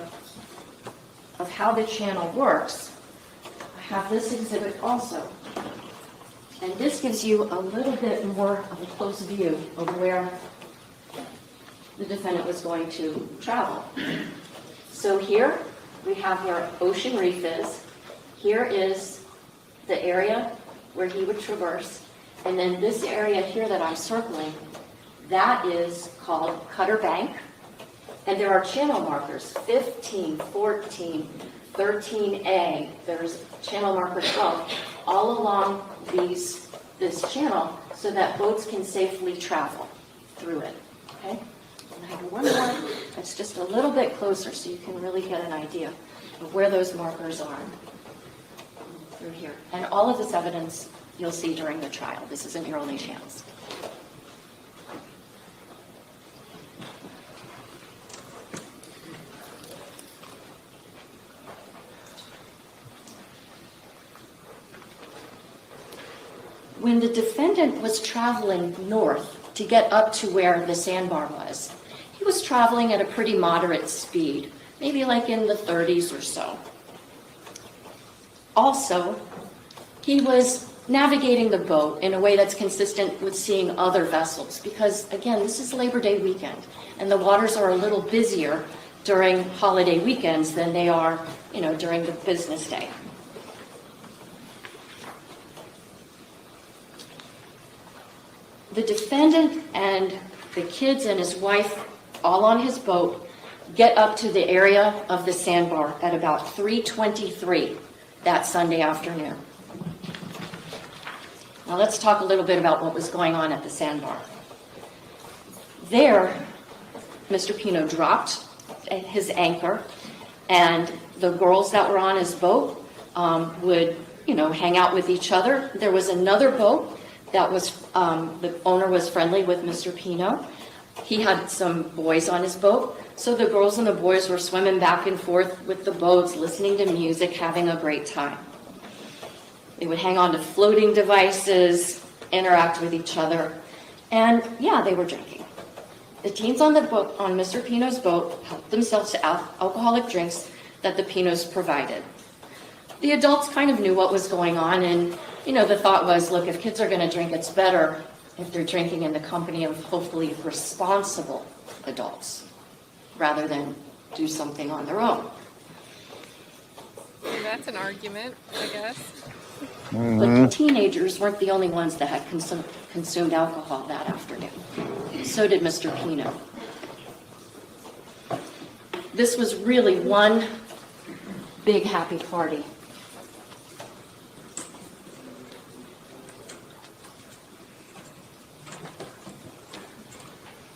of how the channel works, I have this exhibit also. And this gives you a little bit more of a close view of where the defendant was going to travel. So here we have where Ocean Reef is. Here is the area where he would traverse. And then this area here that I'm circling, that is called Cutter Bank. And there are channel markers, 15, 14, 13A. There's channel marker 12, all along this channel so that boats can safely travel through it, okay? And I have one more that's just a little bit closer so you can really get an idea of where those markers are through here. And all of this evidence you'll see during the trial. This isn't your only chance. When the defendant was traveling north to get up to where the sandbar was, he was traveling at a pretty moderate speed, maybe like in the 30s or so. Also, he was navigating the boat in a way that's consistent with seeing other vessels because, again, this is Labor Day weekend, and the waters are a little busier during holiday weekends than they are, during the business day. The defendant and the kids and his wife, all on his boat, get up to the area of the sandbar at about 3:23 that Sunday afternoon. Now let's talk a little bit about what was going on at the sandbar. There, Mr. Pino dropped his anchor, and the girls that were on his boat would, hang out with each other. There was another boat that was, the owner was friendly with Mr. Pino. He had some boys on his boat, so the girls and the boys were swimming back and forth with the boats, listening to music, having a great time. They would hang on to floating devices, interact with each other, and yeah, they were drinking. The teens on the boat, on Mr. Pino's boat, helped themselves to alcoholic drinks that the Pinos provided. The adults kind of knew what was going on, and the thought was, look, if kids are going to drink, it's better if they're drinking in the company of hopefully responsible adults, rather than do something on their own. That's an argument, I guess. Mm-hmm. But the teenagers weren't the only ones that had consumed alcohol that afternoon. So did Mr. Pino. This was really one big happy party.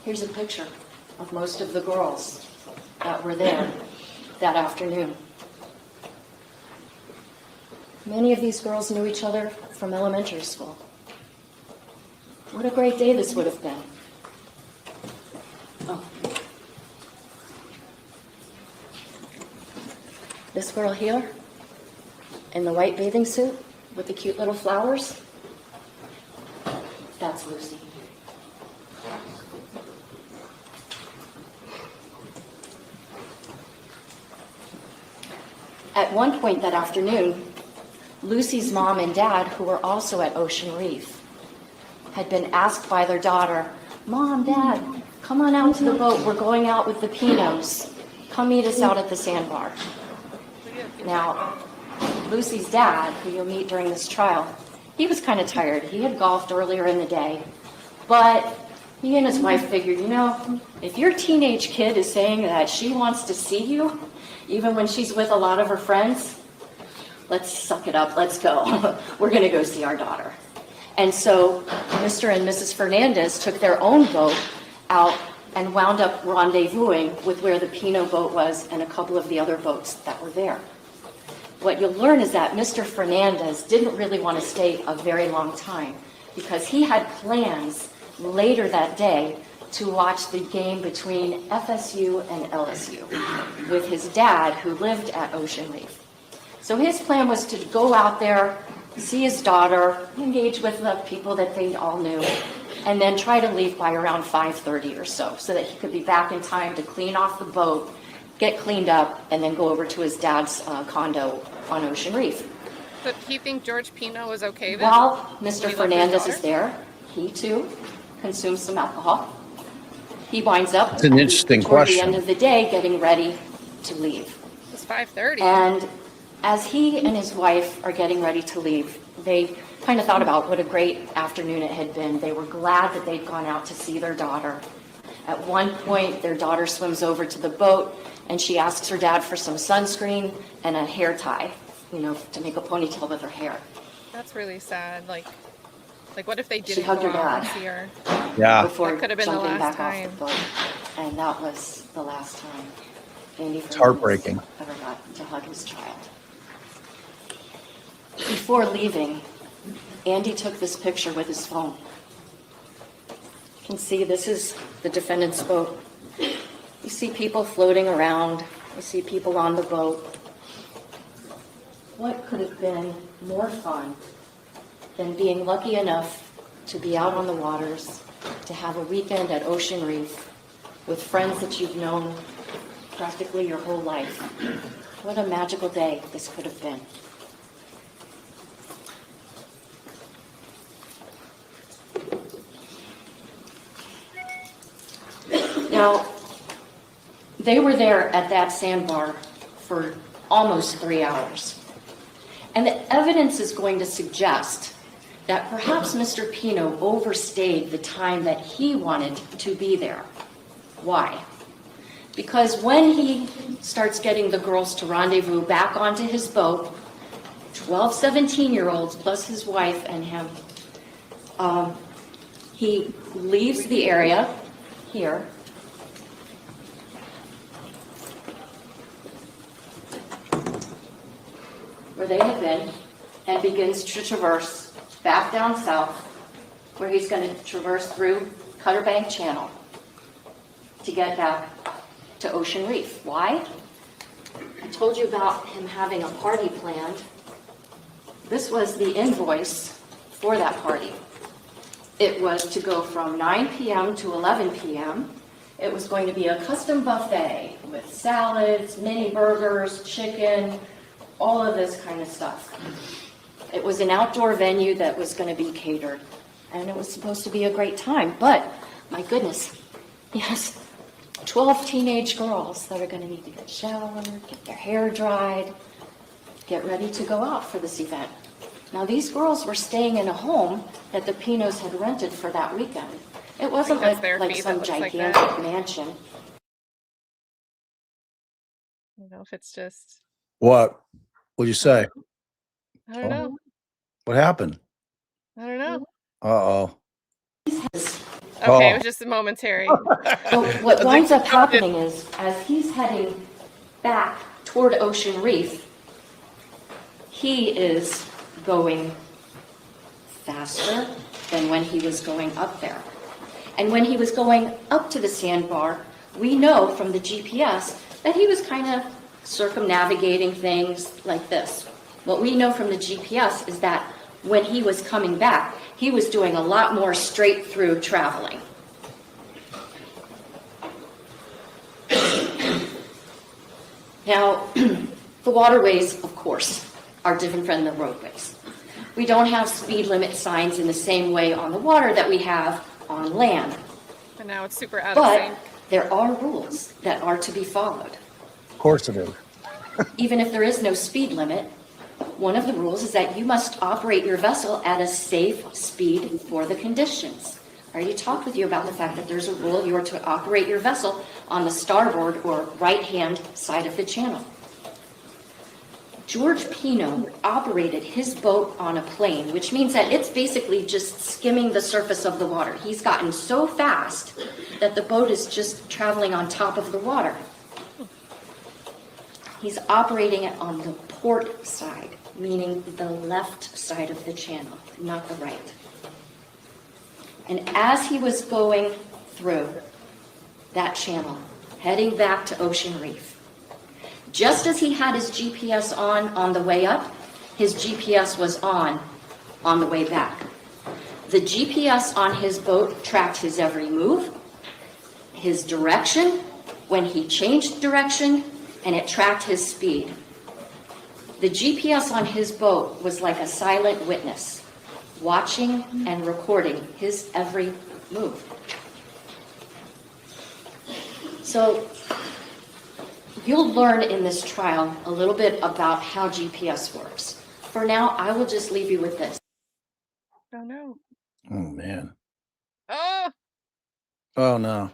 Here's a picture of most of the girls that were there that afternoon. Many of these girls knew each other from elementary school. What a great day this would have been. Oh. This girl here, in the white bathing suit with the cute little flowers, that's Lucy. At one point that afternoon, Lucy's mom and dad, who were also at Ocean Reef, had been asked by their daughter, Mom, Dad, come on out to the boat. We're going out with the Pinos. Come meet us out at the sandbar. Now, Lucy's dad, who you'll meet during this trial, he was kind of tired. He had golfed earlier in the day, but he and his wife figured, if your teenage kid is saying that she wants to see you, even when she's with a lot of her friends, let's suck it up, let's go. We're going to go see our daughter. And so Mr. and Mrs. Fernandez took their own boat out and wound up rendezvousing with where the Pino boat was and a couple of the other boats that were there. What you'll learn is that Mr. Fernandez didn't really want to stay a very long time because he had plans later that day to watch the game between FSU and LSU with his dad, who lived at Ocean Reef. So his plan was to go out there, see his daughter, engage with the people that they all knew, and then try to leave by around 5:30 or so that he could be back in time to clean off the boat, get cleaned up, and then go over to his dad's condo on Ocean Reef. But do you think George Pino was okay then? While When Mr. he left his Fernandez daughter? is there, he too consumes some alcohol. He winds up That's an interesting toward the question. end of the day getting ready to leave. It's 5:30. And as he and his wife are getting ready to leave, they kind of thought about what a great afternoon it had been. They were glad that they'd gone out to see their daughter. At one point, their daughter swims over to the boat and she asks her dad for some sunscreen and a hair tie, to make a ponytail with her hair. That's really sad. Like what if they She didn't hugged go her out dad. and see her? Yeah. Before That could have been the jumping last back time. off the boat. And that was the last time Andy It's heartbreaking. ever got to hug his child. Before leaving, Andy took this picture with his phone. You can see this is the defendant's boat. You see people floating around. You see people on the boat. What could have been more fun than being lucky enough to be out on the waters, to have a weekend at Ocean Reef with friends that you've known practically your whole life? What a magical day this could have been. Now, they were there at that sandbar for almost 3 hours. And the evidence is going to suggest that perhaps Mr. Pino overstayed the time that he wanted to be there. Why? Because when he starts getting the girls to rendezvous back onto his boat, 12, 17-year-olds plus his wife and him, he leaves the area here. Where they had been, and begins to traverse back down south, where he's going to traverse through Cutter Bank Channel to get back to Ocean Reef. Why? I told you about him having a party planned. This was the invoice for that party. It was to go from 9 p.m. to 11 p.m. It was going to be a custom buffet with salads, mini burgers, chicken, all of this kind of stuff. It was an outdoor venue that was going to be catered, and it was supposed to be a great time. But, my goodness, yes, 12 teenage girls that are going to need to get showered, get their hair dried, get ready to go out for this event. Now, these girls were staying in a home that the Pinos had rented for that weekend. It wasn't that's like therapy some that looks like gigantic that. mansion. I don't know if it's just, What? What'd you say? I don't know. What happened? I don't know. Uh-oh. Okay, it was just a momentary. So what winds up happening is, as he's heading back toward Ocean Reef, he is going faster than when he was going up there. And when he was going up to the sandbar, we know from the GPS that he was kind of circumnavigating things like this. What we know from the GPS is that when he was coming back, he was doing a lot more straight through traveling. Now, the waterways, of course, are different from the roadways. We don't have speed limit signs in the same way on the water that we have on land. And now it's super out of But sync. there are rules that are to be followed. Of course it is. Even if there is no speed limit, one of the rules is that you must operate your vessel at a safe speed for the conditions. I already talked with you about the fact that there's a rule you are to operate your vessel on the starboard or right-hand side of the channel. George Pino operated his boat on a plane, which means that it's basically just skimming the surface of the water. He's gotten so fast that the boat is just traveling on top of the water. He's operating it on the port side, meaning the left side of the channel, not the right. And as he was going through that channel, heading back to Ocean Reef, just as he had his GPS on the way up, his GPS was on the way back. The GPS on his boat tracked his every move, his direction, when he changed direction, and it tracked his speed. The GPS on his boat was like a silent witness, watching and recording his every move. So you'll learn in this trial a little bit about how GPS works. For now, I will just leave you with this. Oh no. Oh man. Oh, Oh no.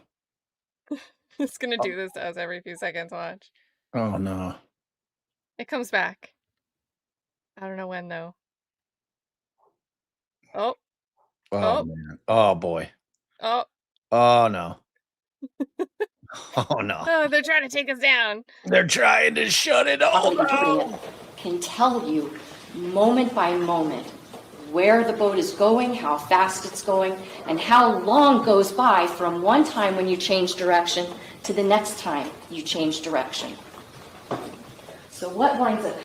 it's gonna do this to us every few seconds. Watch. Oh no. It comes back. I don't know when though. Oh, Oh oh, man. Oh boy. oh. Oh no. Oh no. Oh, they're trying to take us down. They're trying to shut it all down. Can tell you moment by moment where the boat is going, how fast it's going, and how long goes by from one time when you change direction to the next time you change direction. So what winds up?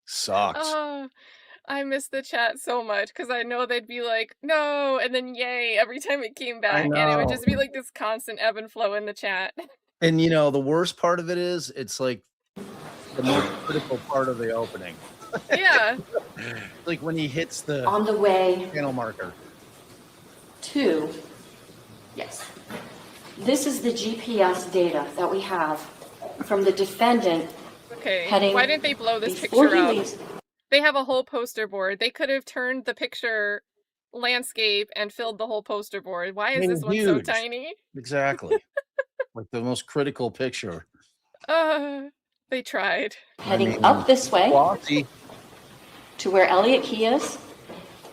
Sucks. Oh, I miss the chat so much because I know they'd be like, no, and then yay every time it came back. And it would just be like this constant ebb and flow in the chat. And you know, the worst part of it is it's like the most critical part of the opening. Yeah. Like when he hits the On the way channel marker. to, yes, this is the GPS data that we have from the defendant. Okay, heading why didn't they blow this before picture he up? leaves. They have a whole poster board. They could have turned the picture landscape and filled the whole poster board. Why is Made this it one so huge. tiny? Exactly. Like the most critical picture. They tried. Heading up this way to where Elliott Key is,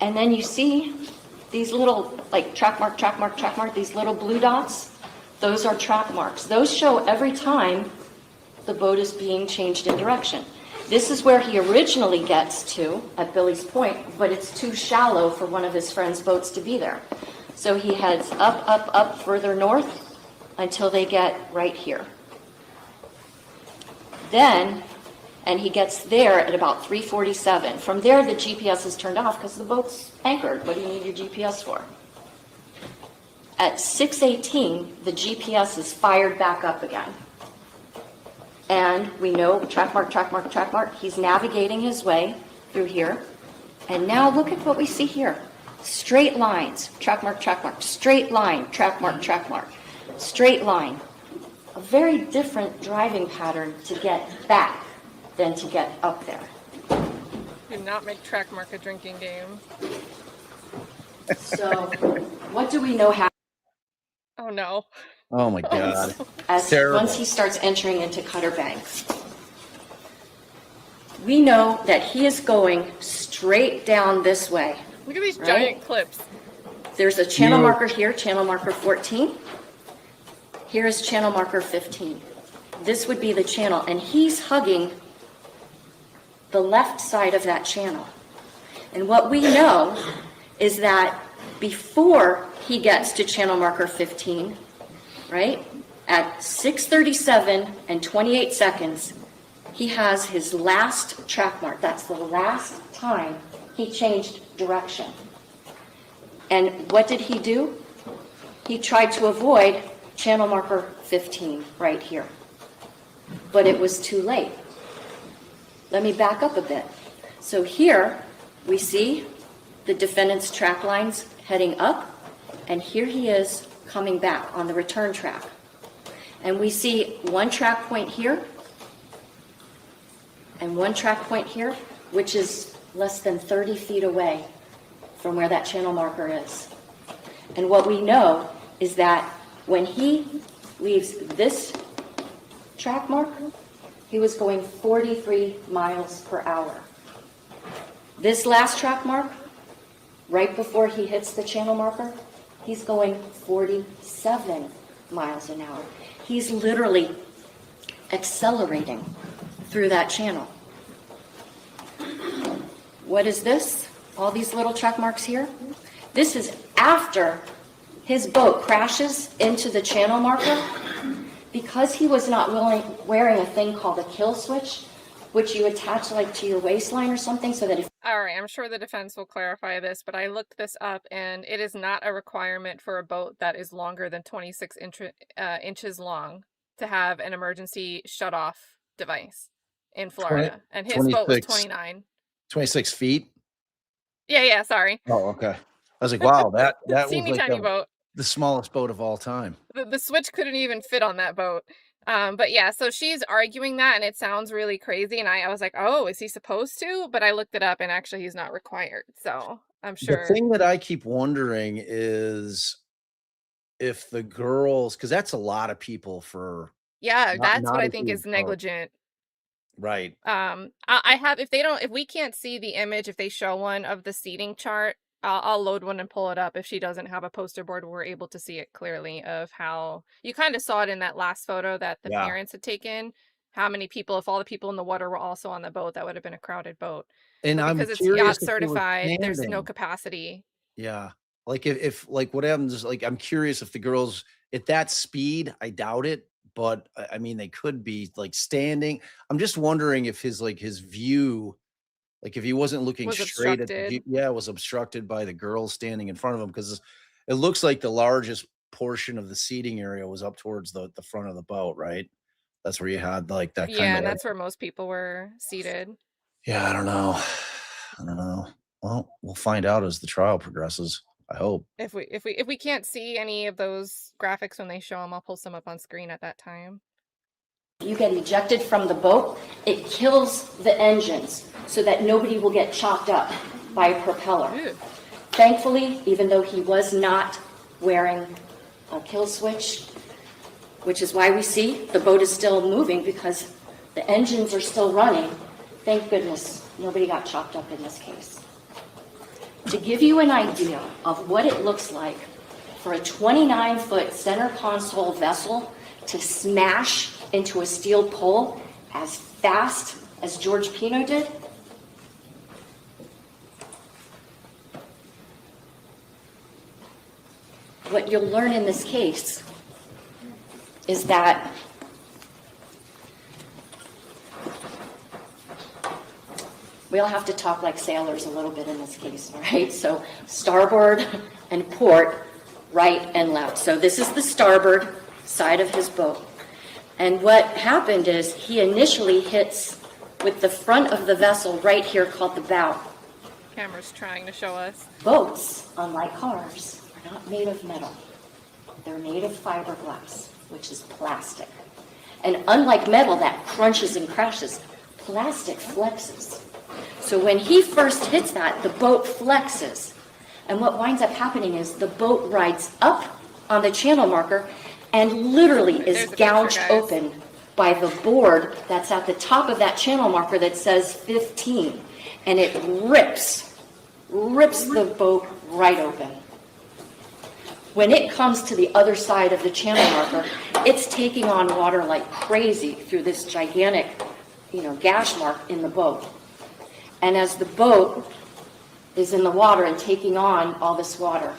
and then you see these little like track mark, these little blue dots. Those are track marks. Those show every time the boat is being changed in direction. This is where he originally gets to at Billy's Point, but it's too shallow for one of his friend's boats to be there. So he heads up further north until they get right here. Then, and he gets there at about 3:47. From there, the GPS is turned off because the boat's anchored. What do you need your GPS for? At 6:18, the GPS is fired back up again. And we know track mark, he's navigating his way through here. And now look at what we see here. Straight lines, track mark, straight line, track mark, straight line. A very different driving pattern to get back than to get up there. Do not make track mark a drinking game. So what do we know happened? Oh no. Oh my God. Once he starts entering into Cutter Bank. We know that he is going straight down this way. Look at these giant clips. There's a channel marker here, channel marker 14. Here is channel marker 15. This would be the channel, and he's hugging the left side of that channel. And what we know is that before he gets to channel marker 15, right, at 6:37 and 28 seconds, he has his last track mark. That's the last time he changed direction. And what did he do? He tried to avoid channel marker 15 right here. But it was too late. Let me back up a bit. So here we see the defendant's track lines heading up, and here he is coming back on the return track. And we see one track point here and one track point here, which is less than 30 feet away from where that channel marker is. And what we know is that when he leaves this track marker, he was going 43 miles per hour. This last track mark, right before he hits the channel marker, he's going 47 miles an hour. He's literally accelerating through that channel. What is this? All these little track marks here? This is after his boat crashes into the channel marker. Because he was not wearing a thing called a kill switch, which you attach like to your waistline or something so that if All right, I'm sure the defense will clarify this, but I looked this up and it is not a requirement for a boat that is longer than 26 inches long to have an emergency shut-off device in 20, Florida. And his boat was 26, 29. 26 feet. Yeah, sorry. Oh, okay. I was like, wow, that was Teeny like tiny boat. the smallest boat of all time. The switch couldn't even fit on that boat. But yeah, so she's arguing that and it sounds really crazy. And I was like, oh, is he supposed to? But I looked it up and actually he's not required. So I'm sure. The thing that I keep wondering is if the girls, because that's a lot of people for. Yeah, that's not what a I think huge is boat. negligent. Right. I have, if we can't see the image, if they show one of the seating chart, I'll load one and pull it up if she doesn't have a poster board where we're able to see it clearly of how you kind of saw it in that last photo that the Yeah. parents had taken. How many people, if all the people in the water were also on the boat, that would have been a crowded boat. And But I'm because it's curious yacht if they were certified, there's no standing. capacity. Yeah. Like if like what happens, like I'm curious if the girls at that speed, I doubt it, but I mean they could be like standing. I'm just wondering if his view, like if he wasn't looking Was straight at the obstructed. view, was obstructed by the girls standing in front of him, because it looks like the largest portion of the seating area was up towards the front of the boat, right? That's where you had like that Yeah, kind and of that's where most people were seated. yeah, I don't know. I don't know. Well, we'll find out as the trial progresses. I hope. If we can't see any of those graphics when they show them, I'll pull some up on screen at that time. You get ejected from the boat, it kills the engines so that nobody will get chopped up by a propeller. Ew. Thankfully, even though he was not wearing a kill switch, which is why we see the boat is still moving because the engines are still running, thank goodness nobody got chopped up in this case. To give you an idea of what it looks like for a 29-foot center console vessel to smash into a steel pole as fast as George Pino did, what you'll learn in this case is that we'll have to talk like sailors a little bit in this case, all right? So starboard and port, right and left. So this is the starboard side of his boat. And what happened is he initially hits with the front of the vessel right here called the bow. Camera's trying to show us. Boats, unlike cars, are not made of metal. They're made of fiberglass, which is plastic. And unlike metal that crunches and crashes, plastic flexes. So when he first hits that, the boat flexes. And what winds up happening is the boat rides up on the channel marker and literally is gouged open by the board that's at the top of that channel marker that says 15. And it rips the boat right open. When it comes to the other side of the channel marker, it's taking on water like crazy through this gigantic, gash mark in the boat. And as the boat is in the water and taking on all this water,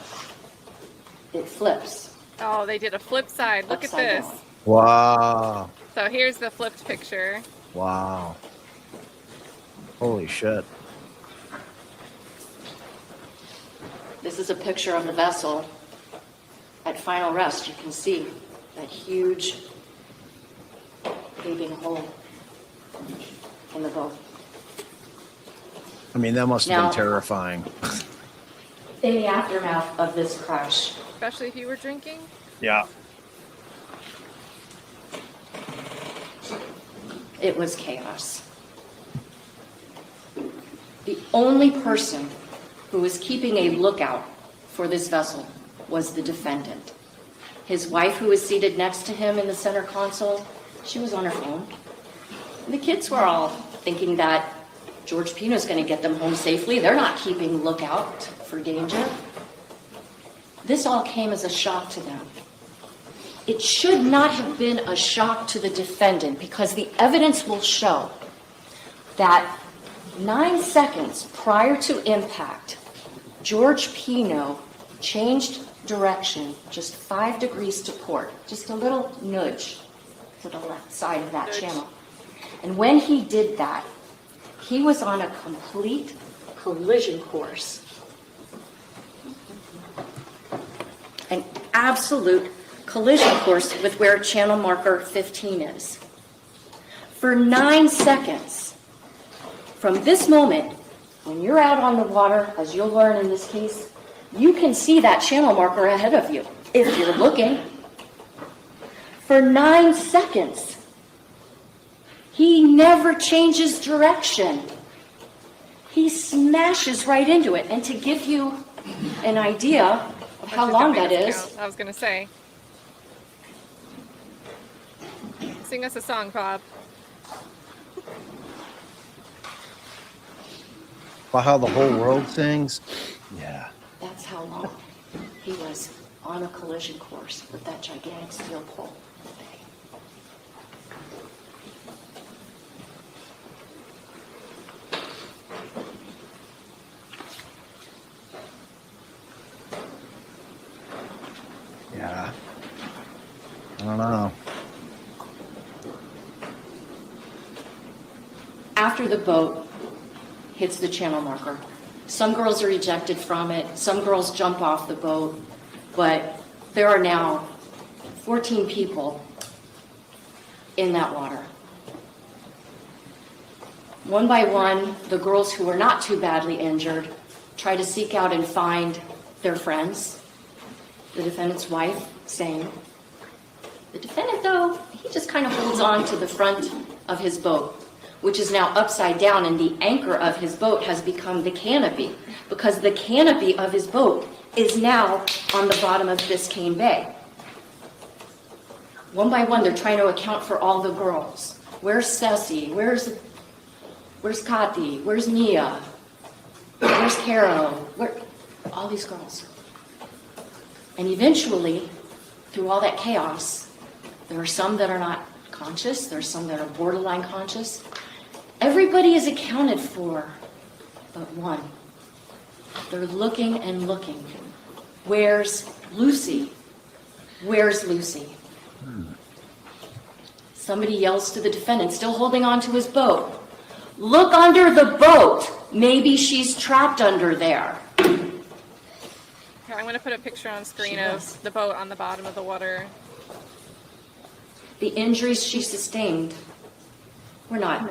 it flips. Oh, they did a flip side. Look Upside at this. down. Wow. So here's the flipped picture. Wow. Holy shit. This is a picture of the vessel at final rest. You can see that huge gaping hole in the boat. I mean, that must have Now- been terrifying. In the aftermath of this crash, Especially if you were drinking. Yeah. it was chaos. The only person who was keeping a lookout for this vessel was the defendant. His wife, who was seated next to him in the center console, she was on her phone. The kids were all thinking that George Pino's going to get them home safely. They're not keeping lookout for danger. This all came as a shock to them. It should not have been a shock to the defendant because the evidence will show that 9 seconds prior to impact, George Pino changed direction just 5 degrees to port, just a little nudge to the left side of that channel. And when he did that, he was on a complete collision course. An absolute collision course with where channel marker 15 is. For 9 seconds, from this moment, when you're out on the water, as you'll learn in this case, you can see that channel marker ahead of you, if you're looking. For 9 seconds, he never changes direction. He smashes right into it. And to give you an idea of how long that is. I was going to say. Sing us a song, Bob. About how the whole world sings? Yeah. That's how long he was on a collision course with that gigantic steel pole. Yeah. I don't know. After the boat hits the channel marker, some girls are ejected from it, some girls jump off the boat, but there are now 14 people in that water. One by one, the girls who were not too badly injured try to seek out and find their friends. The defendant's wife, same. The defendant, though, he just kind of holds on to the front of his boat, which is now upside down, and the anchor of his boat has become the canopy, because the canopy of his boat is now on the bottom of Biscayne Bay. One by one, they're trying to account for all the girls. Where's Ceci? Where's Cathy? Where's Mia? Where's Carol? All these girls. And eventually, through all that chaos, there are some that are not conscious, there are some that are borderline conscious. Everybody is accounted for, but one. They're looking and looking. Where's Lucy? Where's Lucy? Somebody yells to the defendant, still holding on to his boat. Look under the boat. Maybe she's trapped under there. I'm going to put a picture on screen of the boat on the bottom of the water. The injuries she sustained were not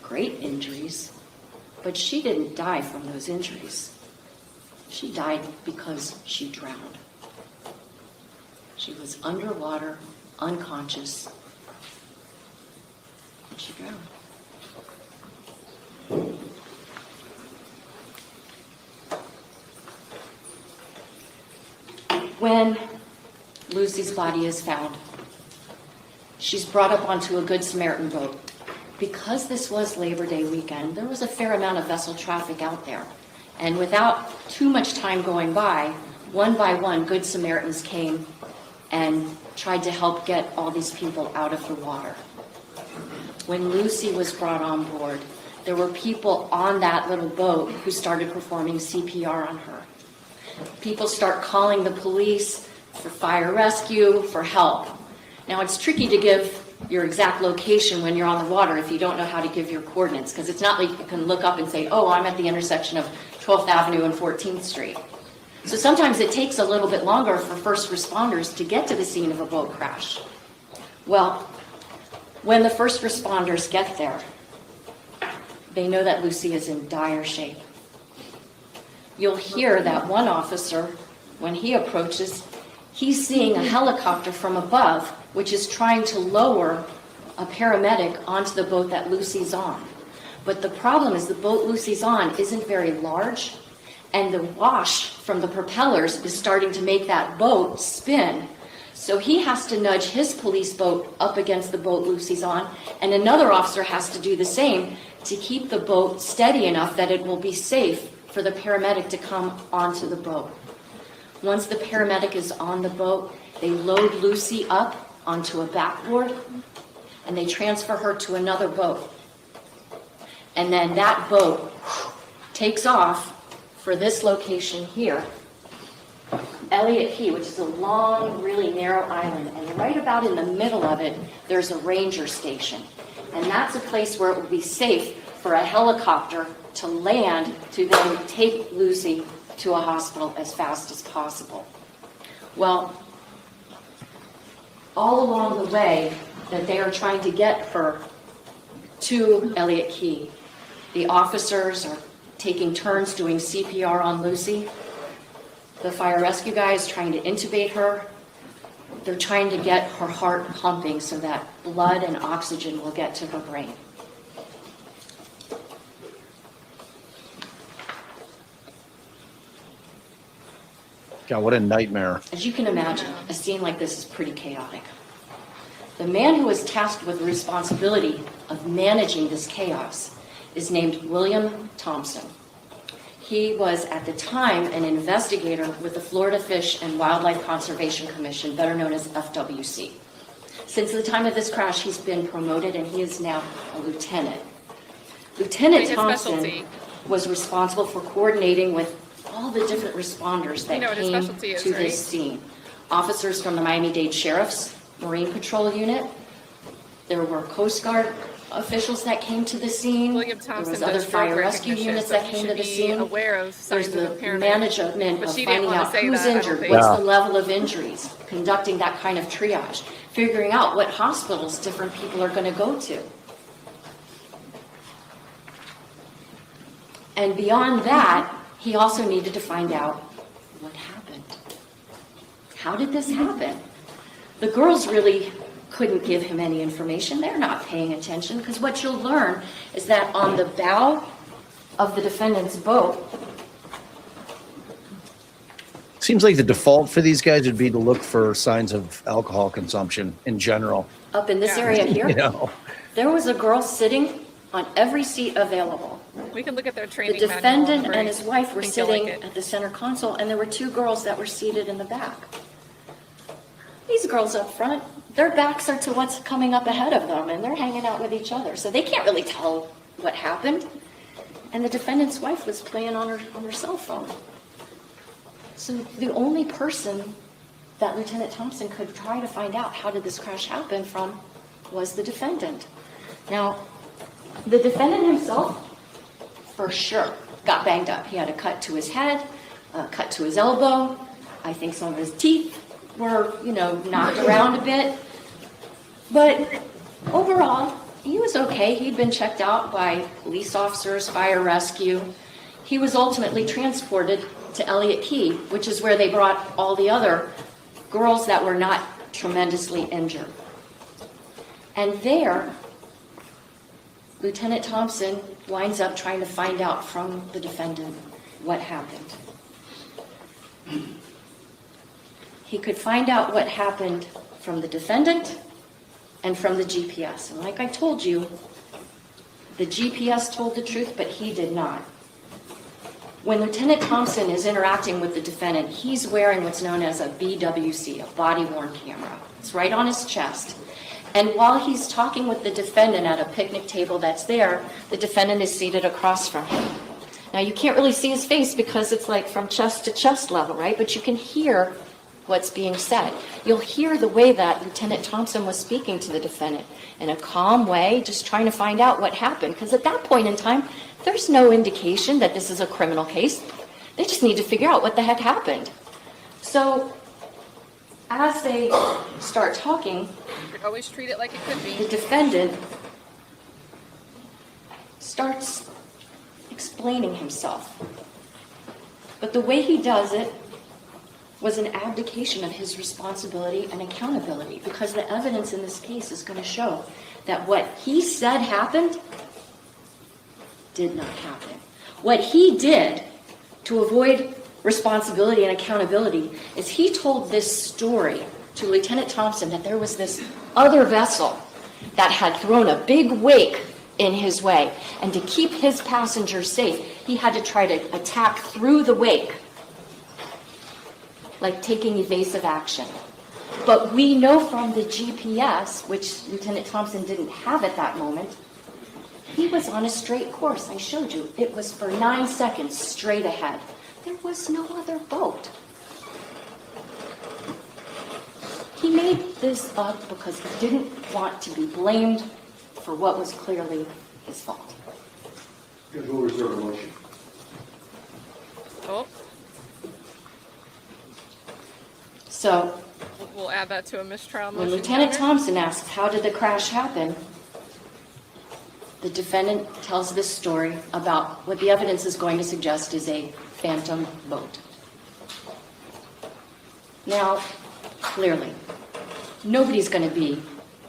great injuries, but she didn't die from those injuries. She died because she drowned. She was underwater, unconscious, and she drowned. When Lucy's body is found, she's brought up onto a Good Samaritan boat. Because this was Labor Day weekend, there was a fair amount of vessel traffic out there. And without too much time going by one, Good Samaritans came and tried to help get all these people out of the water. When Lucy was brought on board, there were people on that little boat who started performing CPR on her. People start calling the police for fire rescue, for help. Now, it's tricky to give your exact location when you're on the water if you don't know how to give your coordinates, because it's not like you can look up and say, oh, I'm at the intersection of 12th Avenue and 14th Street. So sometimes it takes a little bit longer for first responders to get to the scene of a boat crash. Well, when the first responders get there, they know that Lucy is in dire shape. You'll hear that one officer, when he approaches, he's seeing a helicopter from above, which is trying to lower a paramedic onto the boat that Lucy's on. But the problem is the boat Lucy's on isn't very large, and the wash from the propellers is starting to make that boat spin. So he has to nudge his police boat up against the boat Lucy's on, and another officer has to do the same to keep the boat steady enough that it will be safe for the paramedic to come onto the boat. Once the paramedic is on the boat, they load Lucy up onto a backboard, and they transfer her to another boat. And then that boat takes off for this location here, Elliott Key, which is a long, really narrow island, and right about in the middle of it, there's a ranger station. And that's a place where it will be safe for a helicopter to land to then take Lucy to a hospital as fast as possible. Well, all along the way that they are trying to get her to Elliott Key, the officers are taking turns doing CPR on Lucy. The fire rescue guy is trying to intubate her. They're trying to get her heart pumping so that blood and oxygen will get to her brain. God, what a nightmare. As you can imagine, a scene like this is pretty chaotic. The man who is tasked with the responsibility of managing this chaos is named William Thompson. He was, at the time, an investigator with the Florida Fish and Wildlife Conservation Commission, better known as FWC. Since the time of this crash, he's been promoted, and he is now a lieutenant. Lieutenant Thompson was responsible for coordinating with all the different responders that came to this scene. Officers from the Miami-Dade Sheriff's Marine Patrol Unit. There were Coast Guard officials that came to the scene. William Thompson there was other fire rescue units that came to the scene. There's the management of finding out who's injured, what's the level of injuries, conducting that kind of triage, figuring out what hospitals different people are going to go to. And beyond that, he also needed to find out what happened. How did this happen? The girls really couldn't give him any information. They're not paying attention, because what you'll learn is that on the bow of the defendant's boat. Seems like the default for these guys would be to look for signs of alcohol consumption in general. Up in this area here, You know? there was a girl sitting on every seat available. We can look at their training The manual. defendant and his wife were think you'll like sitting it. at the center console, and there were two girls that were seated in the back. These girls up front, their backs are to what's coming up ahead of them, and they're hanging out with each other, so they can't really tell what happened. And the defendant's wife was playing on her cell phone. So the only person that Lieutenant Thompson could try to find out how did this crash happen from was the defendant. Now, the defendant himself, for sure, got banged up. He had a cut to his head, a cut to his elbow. I think some of his teeth were, knocked around a bit. But overall, he was okay. He'd been checked out by police officers, fire rescue. He was ultimately transported to Elliott Key, which is where they brought all the other girls that were not tremendously injured. And there, Lieutenant Thompson winds up trying to find out from the defendant what happened. He could find out what happened from the defendant and from the GPS. And like I told you, the GPS told the truth, but he did not. When Lieutenant Thompson is interacting with the defendant, he's wearing what's known as a BWC, a body-worn camera. It's right on his chest. And while he's talking with the defendant at a picnic table that's there, the defendant is seated across from him. Now, you can't really see his face because it's like from chest to chest level, right? But you can hear what's being said. You'll hear the way that Lieutenant Thompson was speaking to the defendant in a calm way, just trying to find out what happened. Because at that point in time, there's no indication that this is a criminal case. They just need to figure out what the heck happened. So as they start talking, Always treat it like it could be. the defendant starts explaining himself. But the way he does it was an abdication of his responsibility and accountability, because the evidence in this case is going to show that what he said happened did not happen. What he did to avoid responsibility and accountability is he told this story to Lieutenant Thompson that there was this other vessel that had thrown a big wake in his way, and to keep his passengers safe, he had to try to attack through the wake, like taking evasive action. But we know from the GPS, which Lieutenant Thompson didn't have at that moment, he was on a straight course. I showed you. It was for 9 seconds straight ahead. There was no other boat. He made this up because he didn't want to be blamed for what was clearly his fault. Judge will reserve a motion. Oh, So we'll add that to a mistrial when motion. Lieutenant Your Honor. Thompson asks, how did the crash happen? The defendant tells this story about what the evidence is going to suggest is a phantom boat. Now, clearly, nobody's going to be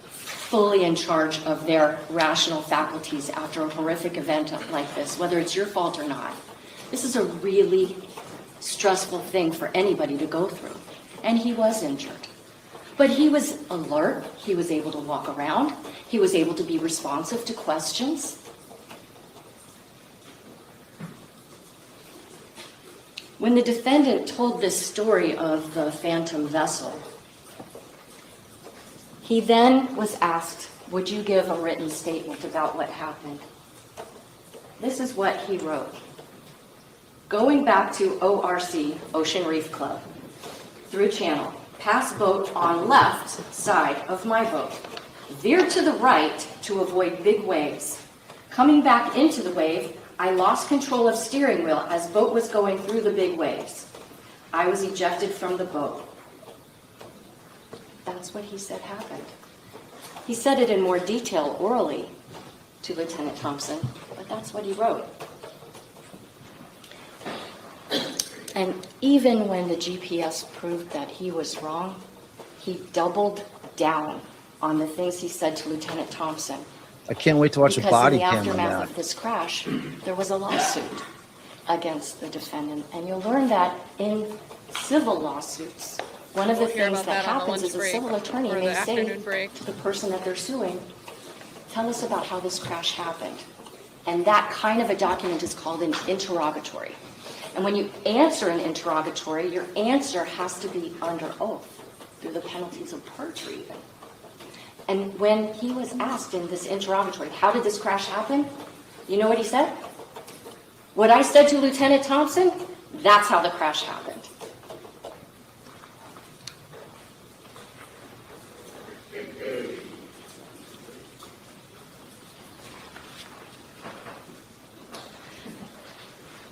fully in charge of their rational faculties after a horrific event like this, whether it's your fault or not. This is a really stressful thing for anybody to go through. And he was injured. But he was alert. He was able to walk around. He was able to be responsive to questions. When the defendant told this story of the phantom vessel, he then was asked, would you give a written statement about what happened? This is what he wrote. Going back to ORC, Ocean Reef Club, through channel, pass boat on left side of my boat, veer to the right to avoid big waves. Coming back into the wave, I lost control of steering wheel as boat was going through the big waves. I was ejected from the boat. That's what he said happened. He said it in more detail orally to Lieutenant Thompson, but that's what he wrote. And even when the GPS proved that he was wrong, he doubled down on the things he said to Lieutenant Thompson. I can't wait to watch the body cam on Because in the aftermath that. of this crash, there was a lawsuit against the defendant. And you'll learn that in civil lawsuits, one of the We'll hear things about that that on the happens is a lunch civil break attorney or may the say afternoon break. to the person that they're suing, tell us about how this crash happened. And that kind of a document is called an interrogatory. And when you answer an interrogatory, your answer has to be under oath through the penalties of perjury even. And when he was asked in this interrogatory, how did this crash happen? You know what he said? What I said to Lieutenant Thompson, that's how the crash happened.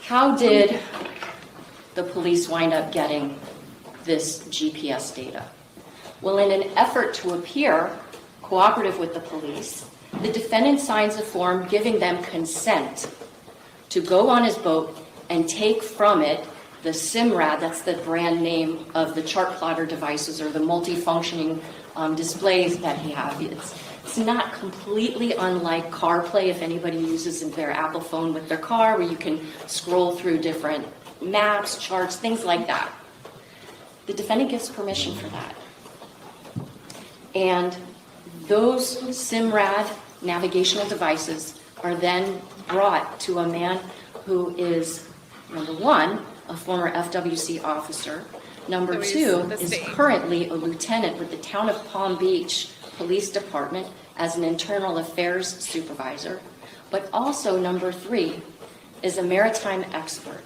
How did the police wind up getting this GPS data? Well, in an effort to appear cooperative with the police, the defendant signs a form giving them consent to go on his boat and take from it the SIMRAD, that's the brand name of the chart plotter devices or the multifunctioning displays that he has. It's not completely unlike CarPlay, if anybody uses their Apple phone with their car, where you can scroll through different maps, charts, things like that. The defendant gives permission for that. And those SIMRAD navigational devices are then brought to a man who is, number one, a former FWC officer. Number two, is currently a lieutenant with the town of Palm Beach Police Department as an internal affairs supervisor. But also, number three, is a maritime expert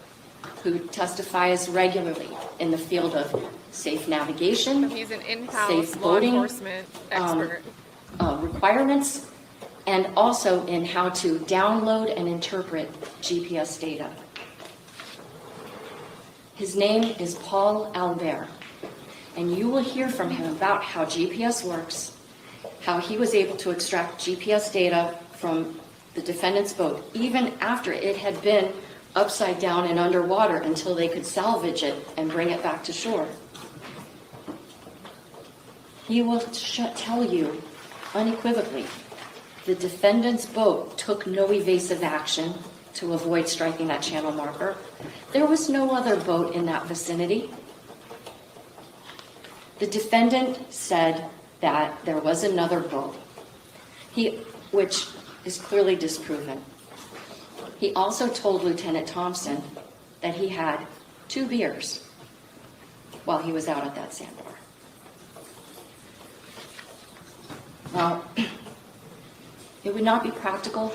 who testifies regularly in the field of safe navigation, He's an in-house safe law boating enforcement expert. requirements, and also in how to download and interpret GPS data. His name is Paul Albert, and you will hear from him about how GPS works, how he was able to extract GPS data from the defendant's boat, even after it had been upside down and underwater until they could salvage it and bring it back to shore. He will tell you unequivocally the defendant's boat took no evasive action to avoid striking that channel marker. There was no other boat in that vicinity. The defendant said that there was another boat, which is clearly disproven. He also told Lieutenant Thompson that he had 2 beers while he was out at that sandbar. Now, it would not be practical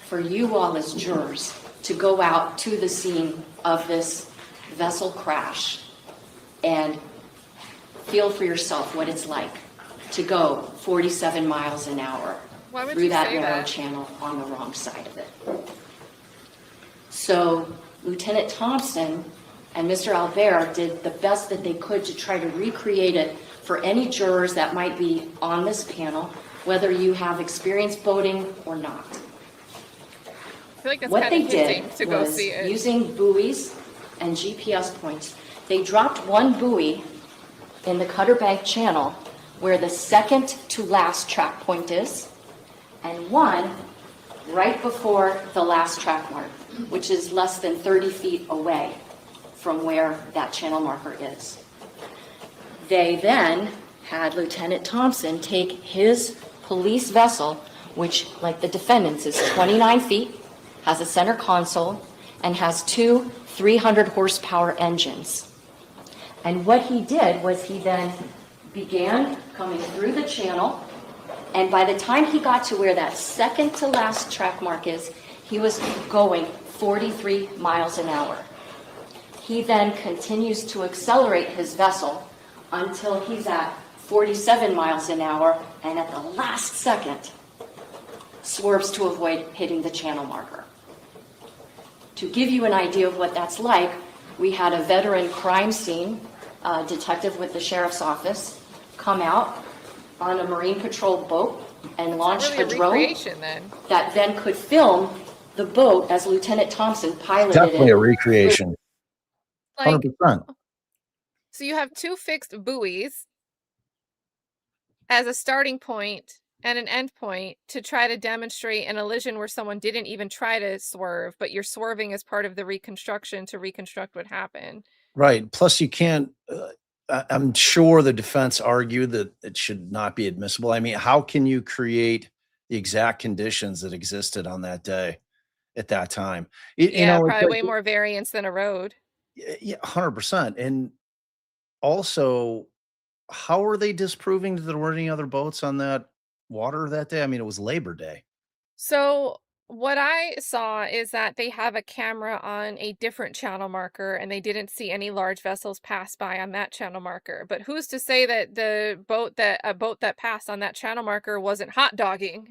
for you all as jurors to go out to the scene of this vessel crash and feel for yourself what it's like to go 47 miles an hour Why would through you that say narrow that? channel on the wrong side of it. So Lieutenant Thompson and Mr. Albert did the best that they could to try to recreate it for any jurors that might be on this panel, whether you have experience boating or not. I feel like that's What kind they of hinting did to go was, see it. using buoys and GPS points, they dropped one buoy in the Cutter Bank Channel where the second to last track point is, and one right before the last track mark, which is less than 30 feet away from where that channel marker is. They then had Lieutenant Thompson take his police vessel, which, like the defendant's, is 29 feet, has a center console, and has two 300 horsepower engines. And what he did was he then began coming through the channel, and by the time he got to where that second to last track mark is, he was going 43 miles an hour. He then continues to accelerate his vessel until he's at 47 miles an hour, and at the last second, swerves to avoid hitting the channel marker. To give you an idea of what that's like, we had a veteran crime scene detective with the sheriff's office come out on a Marine Patrol boat and launch Really a drone recreation, then. that then could film the boat as Lieutenant Thompson piloted Definitely it. a recreation. Like, 100%. so you have two fixed buoys as a starting point and an end point to try to demonstrate an elision where someone didn't even try to swerve, but you're swerving as part of the reconstruction to reconstruct what happened. Right. Plus, you can't. I'm sure the defense argued that it should not be admissible. I mean, how can you create the exact conditions that existed on that day at that time? Yeah, it's probably like- way more variance than a road. Yeah, 100%. And also, how are they disproving that there weren't any other boats on that water that day? I mean, it was Labor Day. So what I saw is that they have a camera on a different channel marker and they didn't see any large vessels pass by on that channel marker. But who's to say that a boat that passed on that channel marker wasn't hot dogging,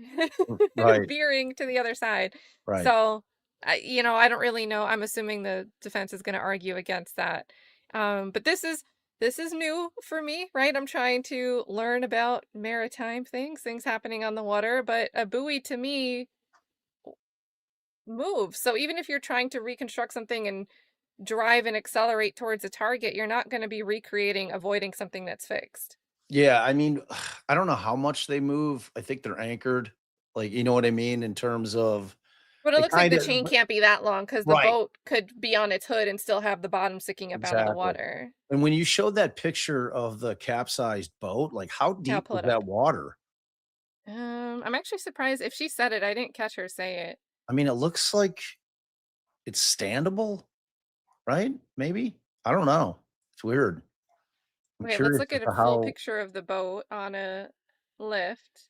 Right. veering to the other side. Right. So, I don't really know. I'm assuming the defense is going to argue against that. But this is new for me, right? I'm trying to learn about maritime things happening on the water, but a buoy to me moves. So even if you're trying to reconstruct something and drive and accelerate towards a target, you're not going to be recreating avoiding something that's fixed. Yeah. I mean, I don't know how much they move. I think they're anchored. Like, you know what I mean? In terms of. But it they looks like the kinda- chain can't be that long because the Right. boat could be on its hood and still have the bottom sticking up out of the Exactly. water. And when you showed that picture of the capsized boat, like how deep pull was it that up. water? I'm actually surprised if she said it. I didn't catch her say it. I mean, it looks like it's standable, right? Maybe. I don't know. It's weird. I'm Okay, let's curious look as at to a full how. picture of the boat on a lift.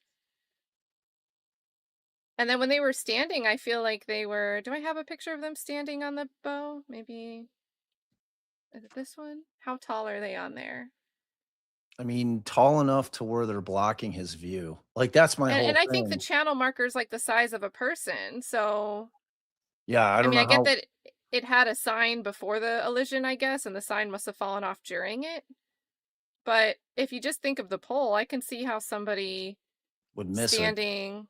And then when they were standing, I feel like they were. Do I have a picture of them standing on the bow? Maybe. Is it this one? How tall are they on there? I mean, tall enough to where they're blocking his view. Like that's my whole And I thing. think the channel marker's like the size of a person. So, Yeah, I don't mean, know I get how. that it had a sign before the elision, I guess, and the sign must have fallen off during it. But if you just think of the pole, I can see how somebody Would miss it. standing.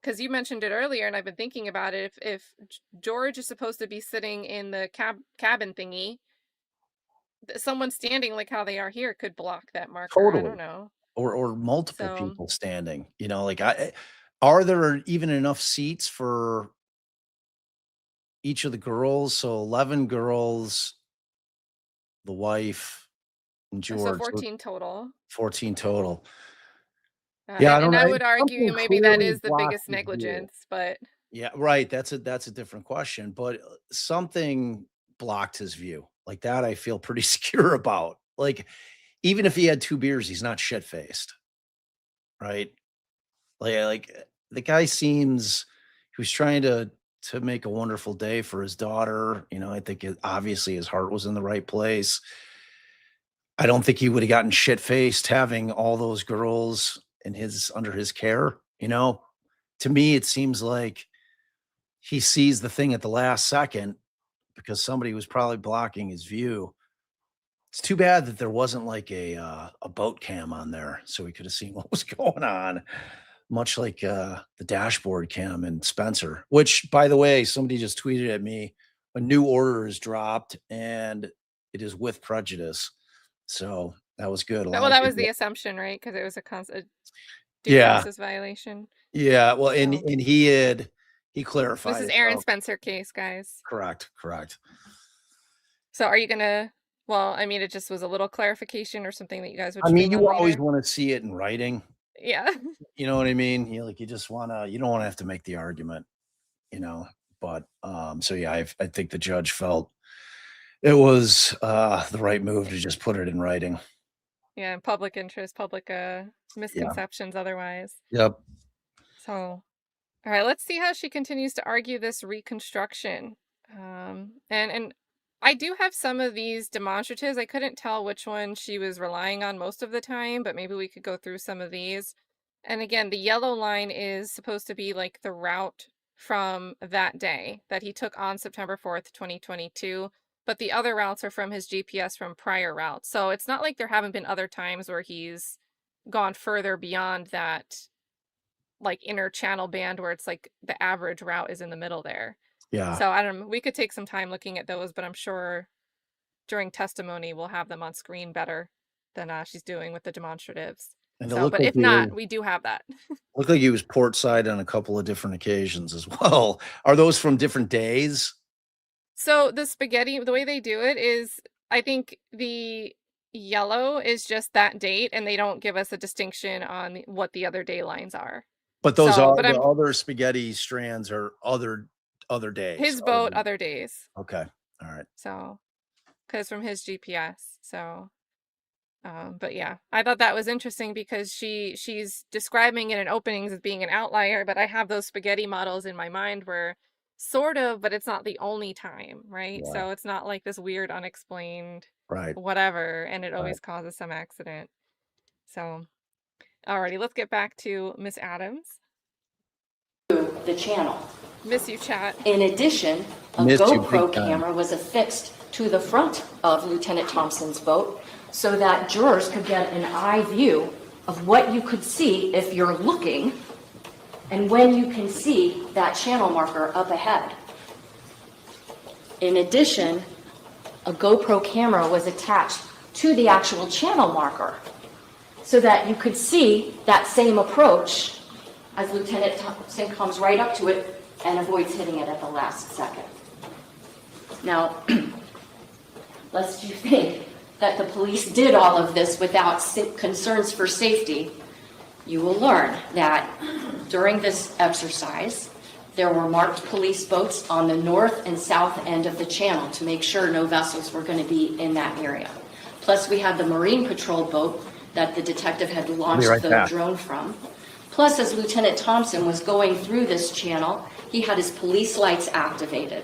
Because you mentioned it earlier, and I've been thinking about it. If George is supposed to be sitting in the cabin thingy, someone standing like how they are here could block that marker. I Totally. don't know. Or multiple So- people standing. Like are there even enough seats for each of the girls? So 11 girls, the wife, and So George. 14 total. 14 total. Yeah, Yeah, I and don't know. I would argue Something maybe that clearly is the blocks biggest his view. negligence, but Yeah, right. That's a different question, but something blocked his view. Like that I feel pretty secure about. Like even if he had 2 beers, he's not shit-faced. Right? Like the guy seems he was trying to make a wonderful day for his daughter. I think obviously his heart was in the right place. I don't think he would have gotten shit-faced having all those girls under his care. To me, it seems like he sees the thing at the last second because somebody was probably blocking his view. It's too bad that there wasn't like a boat cam on there so we could have seen what was going on, much like the dashboard cam in Spencer, which, by the way, somebody just tweeted at me, a new order is dropped and it is with prejudice. So that was good. Well, that was the assumption, right? Because it was a due Yeah. process violation. Yeah. Well, and So- and he clarified. This is it, Aaron so- Spencer case, guys. Correct. So are you gonna? Well, I mean, it just was a little clarification or something that you guys would. I mean, stream you on always later? want to see it in writing. Yeah. You know what I mean? You just want to, you don't want to have to make the argument, but, so yeah, I think the judge felt it was, the right move to just put it in writing. Yeah, and public interest, public misconceptions otherwise. Yep. So, all right, let's see how she continues to argue this reconstruction. And I do have some of these demonstratives. I couldn't tell which one she was relying on most of the time, but maybe we could go through some of these. And again, the yellow line is supposed to be like the route from that day that he took on September 4th, 2022. But the other routes are from his GPS from prior routes. So it's not like there haven't been other times where he's gone further beyond that like inner channel band where it's like the average route is in the middle there. Yeah. So I don't know, we could take some time looking at those, but I'm sure during testimony we'll have them on screen better than she's doing with the demonstratives. And it So, looked but like if he not, was- we do have that. Looked like he was port side on a couple of different occasions as well. Are those from different days? So the spaghetti, the way they do it is, I think the yellow is just that date, and they don't give us a distinction on what the other day lines are. But those So, are but the other spaghetti strands are other days. His boat, other days. Okay. All right. So, because from his GPS. So, but yeah, I thought that was interesting because she's describing it in openings as being an outlier, but I have those spaghetti models in my mind where sort of, but it's not the only time, right? Yeah. So it's not like this weird, unexplained, Right. whatever, and it always Right. causes some accident. So, alrighty, let's get back to Miss Adams. The channel. Miss you, chat. In addition, a Missed you GoPro big time. camera was affixed to the front of Lieutenant Thompson's boat so that jurors could get an eye view of what you could see if you're looking and when you can see that channel marker up ahead. In addition, a GoPro camera was attached to the actual channel marker so that you could see that same approach as Lieutenant Thompson comes right up to it and avoids hitting it at the last second. Now, lest you think that the police did all of this without concerns for safety, you will learn that during this exercise, there were marked police boats on the north and south end of the channel to make sure no vessels were going to be in that area. Plus, we had the Marine Patrol boat that the detective had launched right the back. drone from. Plus, as Lieutenant Thompson was going through this channel, he had his police lights activated.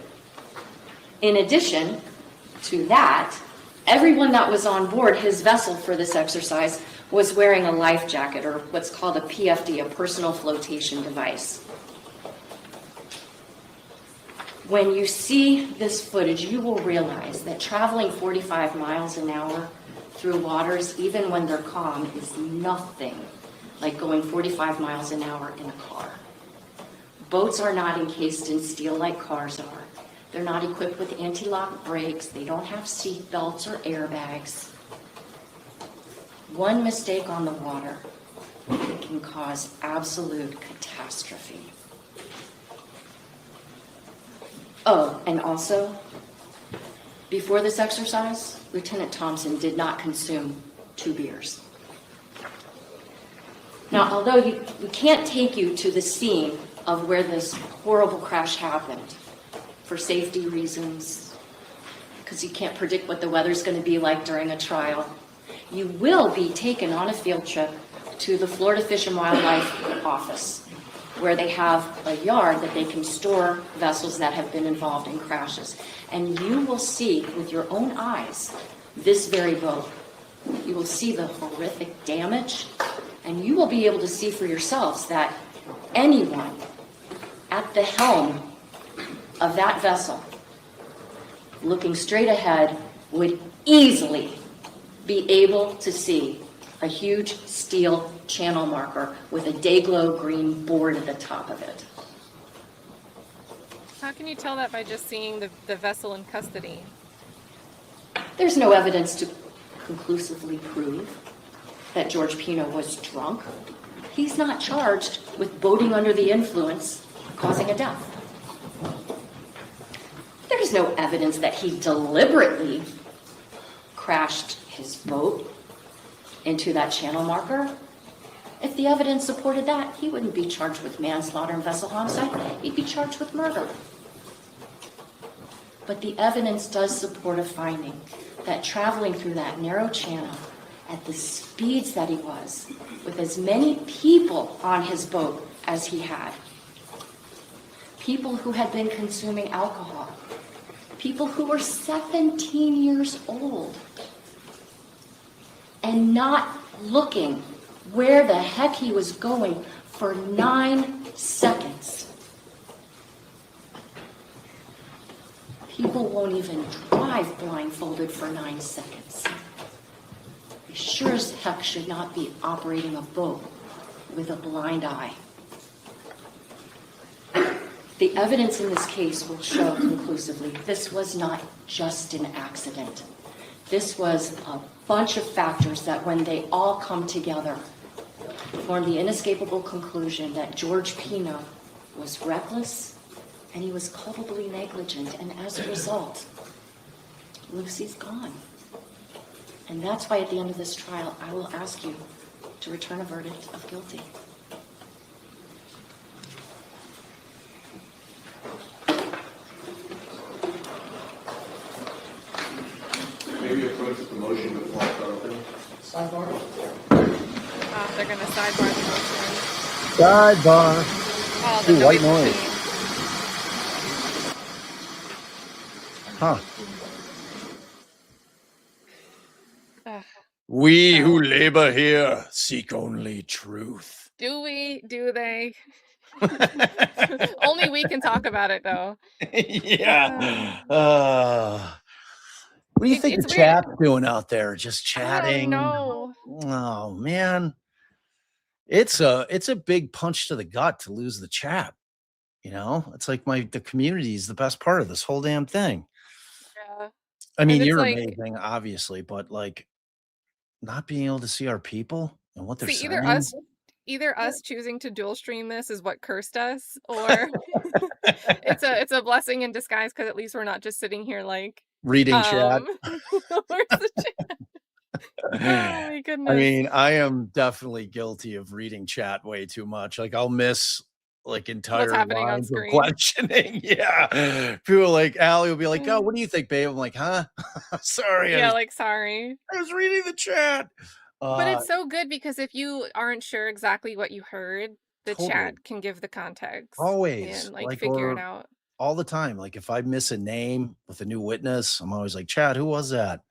In addition to that, everyone that was on board his vessel for this exercise was wearing a life jacket, or what's called a PFD, a personal flotation device. When you see this footage, you will realize that traveling 45 miles an hour through waters, even when they're calm, is nothing like going 45 miles an hour in a car. Boats are not encased in steel like cars are. They're not equipped with anti-lock brakes. They don't have seat belts or airbags. One mistake on the water can cause absolute catastrophe. Oh, and also, before this exercise, Lieutenant Thompson did not consume 2 beers. Now, although we can't take you to the scene of where this horrible crash happened for safety reasons, because you can't predict what the weather's going to be like during a trial, you will be taken on a field trip to the Florida Fish and Wildlife office, where they have a yard that they can store vessels that have been involved in crashes. And you will see with your own eyes this very boat. You will see the horrific damage, and you will be able to see for yourselves that anyone at the helm of that vessel, looking straight ahead, would easily be able to see a huge steel channel marker with a day-glow green board at the top of it. How can you tell that by just seeing the vessel in custody? There's no evidence to conclusively prove that George Pino was drunk. He's not charged with boating under the influence, causing a death. There's no evidence that he deliberately crashed his boat into that channel marker. If the evidence supported that, he wouldn't be charged with manslaughter and vessel homicide. He'd be charged with murder. But the evidence does support a finding that traveling through that narrow channel at the speeds that he was, with as many people on his boat as he had, people who had been consuming alcohol, people who were 17 years old, and not looking where the heck he was going for 9 seconds. People won't even drive blindfolded for 9 seconds. They sure as heck should not be operating a boat with a blind eye. The evidence in this case will show conclusively this was not just an accident. This was a bunch of factors that, when they all come together, form the inescapable conclusion that George Pino was reckless and he was culpably negligent, and as a result, Lucy's gone. And that's why at the end of this trial, I will ask you to return a verdict of guilty. Maybe approach the motion before I start opening. Sidebar? They're going to sidebar the motion. Sidebar. Oh, Ooh, white noise. Huh. We who labor here seek only truth. Do we? Do they? Only we can talk about it, though. Yeah. What do you think the chat's doing out there? Just chatting? No. Oh man. It's a big punch to the gut to lose the chat. You know, it's like the community is the best part of this whole damn thing. Yeah. I mean, you're amazing, obviously, but like not being able to see our people and what they're saying. Either us choosing to dual stream this is what cursed us, or it's a blessing in disguise, because at least we're not just sitting here like reading chat. Where's the chat? Oh my goodness. I mean, I am definitely guilty of reading chat way too much. Like I'll miss like entire lines of questioning. Yeah. People like Ali will be like, "Oh, what do you think, babe?" I'm like, "Huh?" Sorry. Yeah, sorry. I was reading the chat. But it's so good, because if you aren't sure exactly what you heard, the chat can give the context. Always. And figure it out. All the time. Like if I miss a name with a new witness, I'm always like, "Chat, who was that?"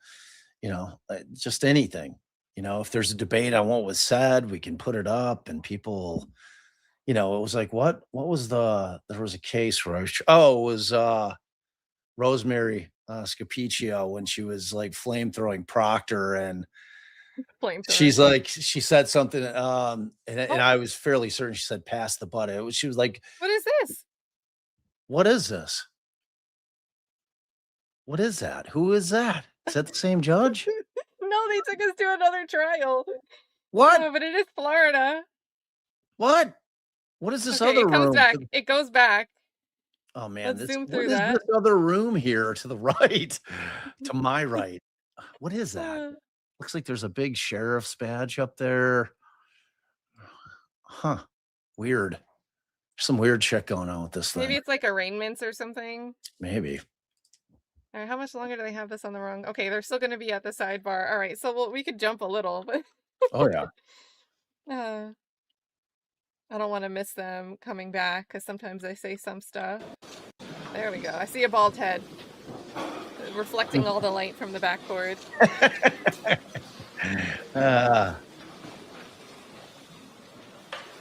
You know, just anything. You know, if there's a debate on what was said, we can put it up, and people, you know, it was like, what was there was a case where it was Rosemary Scapiccio, when she was like flamethrowing Proctor, and she's like, she said something, and I was fairly certain she said pass the butter. She was like, "What is this? What is this? What is that? Who is that? Is that the same judge?" No, they took us to another trial. What? No, but it is Florida. What? What is this other room? It goes back. Oh man, Let's zoom through what is this other room here to the right? To my right. What is that? Looks like there's a big sheriff's badge up there. Huh. Weird. There's some weird shit going on with this thing. Maybe it's like arraignments or something. Maybe. All right, how much longer do they have this on the rung? Okay, they're still going to be at the sidebar. All right, so we could jump a little, but oh yeah. I don't want to miss them coming back, because sometimes they say some stuff. There we go. I see a bald head reflecting all the light from the backboard. I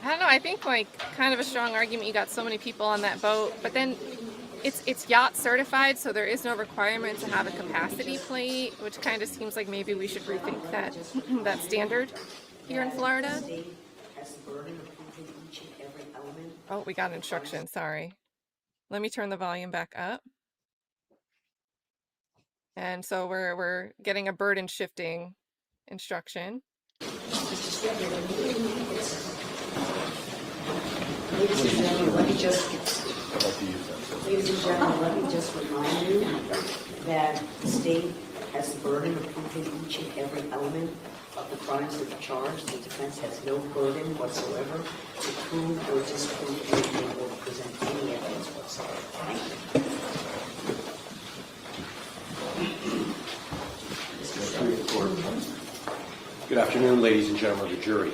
don't know. I think kind of a strong argument. You got so many people on that boat, but then It's yacht certified, so there is no requirement to have a capacity plate, which kind of seems like maybe we should rethink that that standard here in Florida. Oh, we got instruction, sorry. Let me turn the volume back up. And so we're getting a burden shifting instruction. Ladies and gentlemen, let me just remind you that the state has the burden of proving each and every element of the crimes that are charged. The defense has no burden whatsoever to prove or disprove anything or present any evidence whatsoever. Thank you. Good afternoon, ladies and gentlemen of the jury.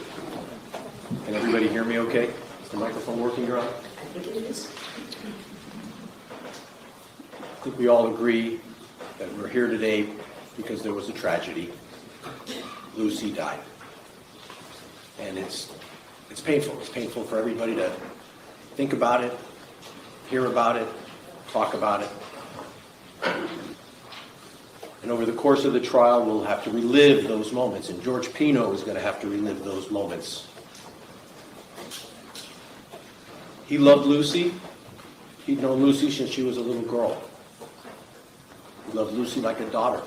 Can everybody hear me okay? Is the microphone working, Your Honor? I think it is. I think we all agree that we're here today because there was a tragedy. Lucy died. And it's painful. It's painful for everybody to think about it, hear about it, talk about it. And over the course of the trial, we'll have to relive those moments. And George Pino is going to have to relive those moments. He loved Lucy. He'd known Lucy since she was a little girl. He loved Lucy like a daughter,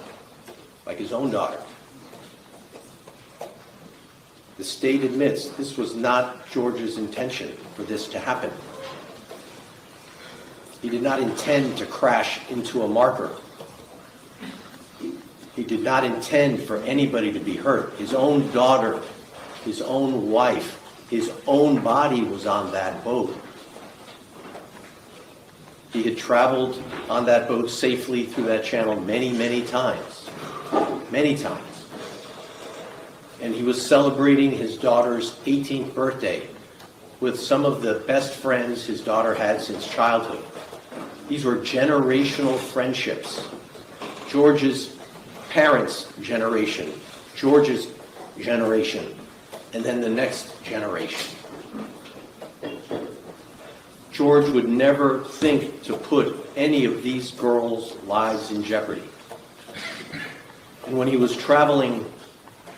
like his own daughter. The state admits this was not George's intention for this to happen. He did not intend to crash into a marker. He did not intend for anybody to be hurt. His own daughter, his own wife, his own body was on that boat. He had traveled on that boat safely through that channel many, many times. Many times. And he was celebrating his daughter's 18th birthday with some of the best friends his daughter had since childhood. These were generational friendships. George's parents' generation, George's generation, and then the next generation. George would never think to put any of these girls' lives in jeopardy. And when he was traveling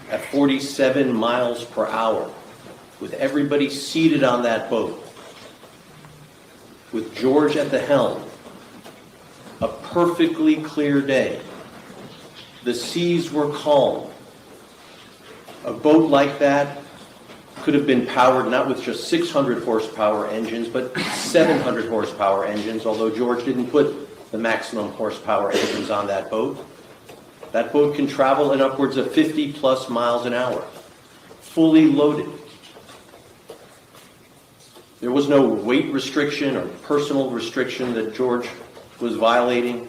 at 47 miles per hour, with everybody seated on that boat, with George at the helm, a perfectly clear day, the seas were calm. A boat like that could have been powered not with just 600 horsepower engines, but 700 horsepower engines, although George didn't put the maximum horsepower engines on that boat. That boat can travel in upwards of 50 plus miles an hour, fully loaded. There was no weight restriction or personal restriction that George was violating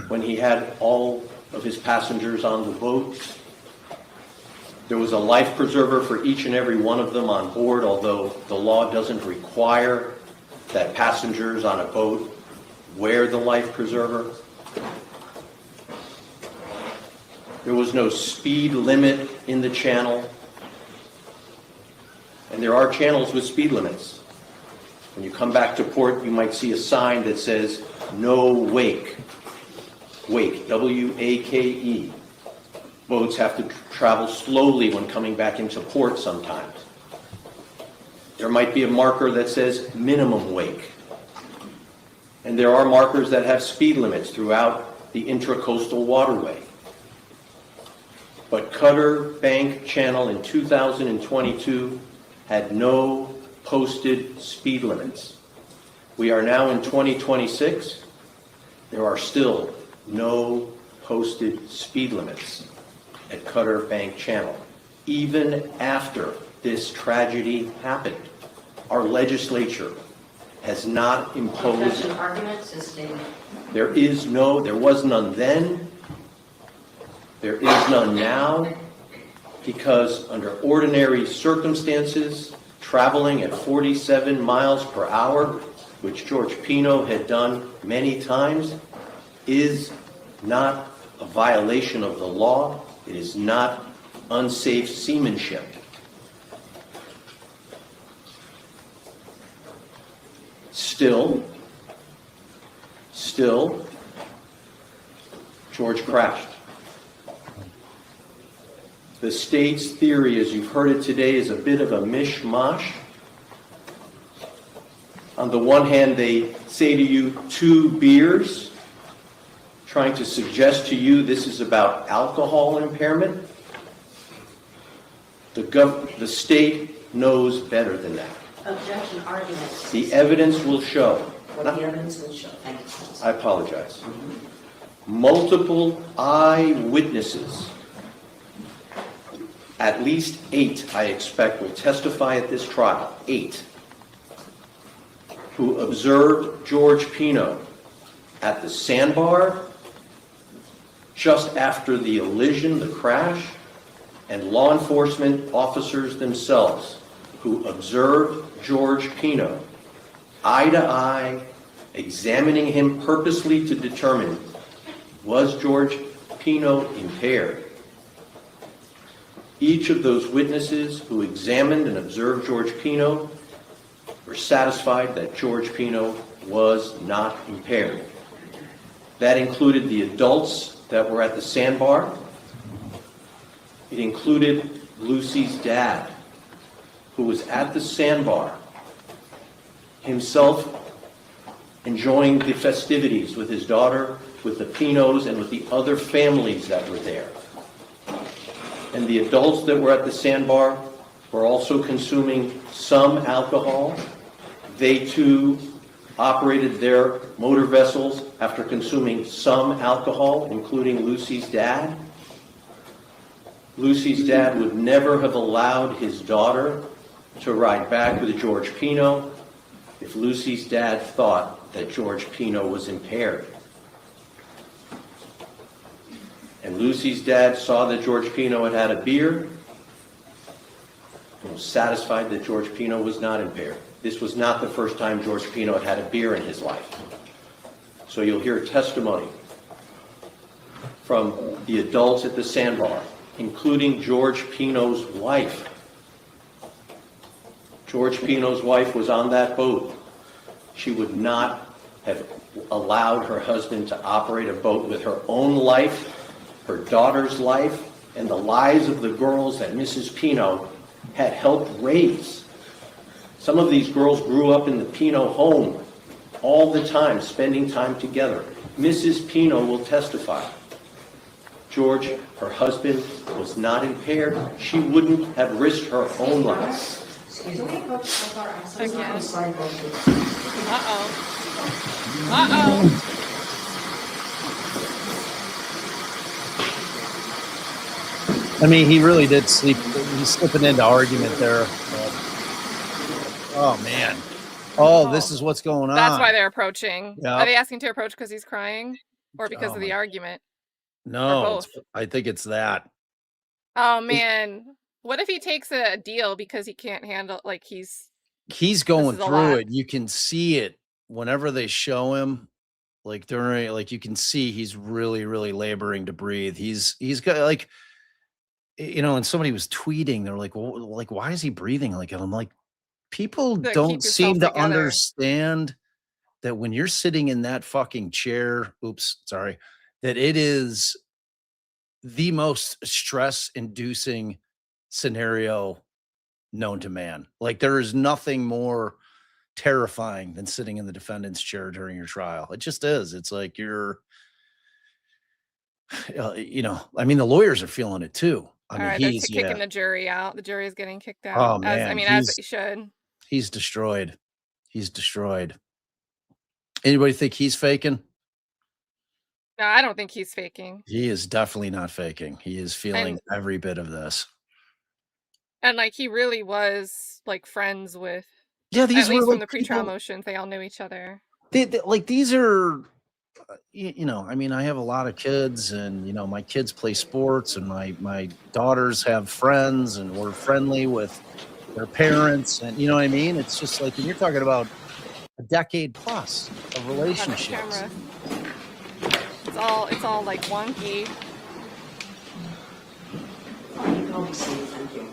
when he had all of his passengers on the boat. There was a life preserver for each and every one of them on board, although the law doesn't require that passengers on a boat wear the life preserver. There was no speed limit in the channel. And there are channels with speed limits. When you come back to port, you might see a sign that says, no wake. Wake, W-A-K-E. Boats have to travel slowly when coming back into port sometimes. There might be a marker that says minimum wake. And there are markers that have speed limits throughout the intracoastal waterway. But Cutter Bank Channel in 2022 had no posted speed limits. We are now in 2026. There are still no posted speed limits at Cutter Bank Channel. Even after this tragedy happened, our legislature has not imposed. There was none then. There is none now, because under ordinary circumstances, traveling at 47 miles per hour, which George Pino had done many times, is not a violation of the law. It is not unsafe seamanship. Still, still, George crashed. The state's theory, as you've heard it today, is a bit of a mishmash. On the one hand, they say to you 2 beers, trying to suggest to you this is about alcohol impairment. The state knows better than that. Objection arguments. The evidence will show. What the evidence will show. Thank you. I apologize. Multiple eyewitnesses, at least 8, I expect, will testify at this trial, 8, who observed George Pino at the sandbar just after the collision, the crash, and law enforcement officers themselves who observed George Pino eye to eye, examining him purposely to determine, was George Pino impaired? Each of those witnesses who examined and observed George Pino were satisfied that George Pino was not impaired. That included the adults that were at the sandbar. It included Lucy's dad, who was at the sandbar, himself enjoying the festivities with his daughter, with the Pinos, and with the other families that were there. And the adults that were at the sandbar were also consuming some alcohol. They too operated their motor vessels after consuming some alcohol, including Lucy's dad. Lucy's dad would never have allowed his daughter to ride back with George Pino if Lucy's dad thought that George Pino was impaired. And Lucy's dad saw that George Pino had had a beer and was satisfied that George Pino was not impaired. This was not the first time George Pino had had a beer in his life. So you'll hear testimony from the adults at the sandbar, including George Pino's wife. George Pino's wife was on that boat. She would not have allowed her husband to operate a boat with her own life, her daughter's life, and the lives of the girls that Mrs. Pino had helped raise. Some of these girls grew up in the Pino home all the time, spending time together. Mrs. Pino will testify. George, her husband, was not impaired. She wouldn't have risked her own life. Excuse me. Again. Uh-oh. I mean, he really did sleep. He's slipping into argument there. Oh, man. Oh, this is what's going on. That's why they're approaching. Yep. Are they asking to approach because he's crying or because of the argument? No, I think it's that. Oh, man. What if he takes a deal because he can't handle, like he's going through it. You can see it whenever they show him, like during, like you can see he's really, really laboring to breathe. He's got like, you know, and somebody was tweeting, they're like, well, like, why is he breathing like it? I'm like, people don't seem to understand that when you're sitting in that fucking chair, that it is the most stress-inducing scenario known to man. Like, there is nothing more terrifying than sitting in the defendant's chair during your trial. It just is. It's like you're, you know, I mean, the lawyers are feeling it too. I mean, right, he's they're kicking the jury out. The jury is getting kicked out. Oh, man. As it should. He's destroyed. He's destroyed. Anybody think he's faking? No, I don't think he's faking. He is definitely not faking. He is feeling every bit of this. And like he really was like friends with. Yeah, these at least were from like the pretrial motions, they all knew each other. They, like these are, you know, I mean, I have a lot of kids, and you know, my kids play sports, and my daughters have friends, and we're friendly with their parents, and you know what I mean. It's just like, and you're talking about a decade plus of relationships. It's all like wonky. Thank you.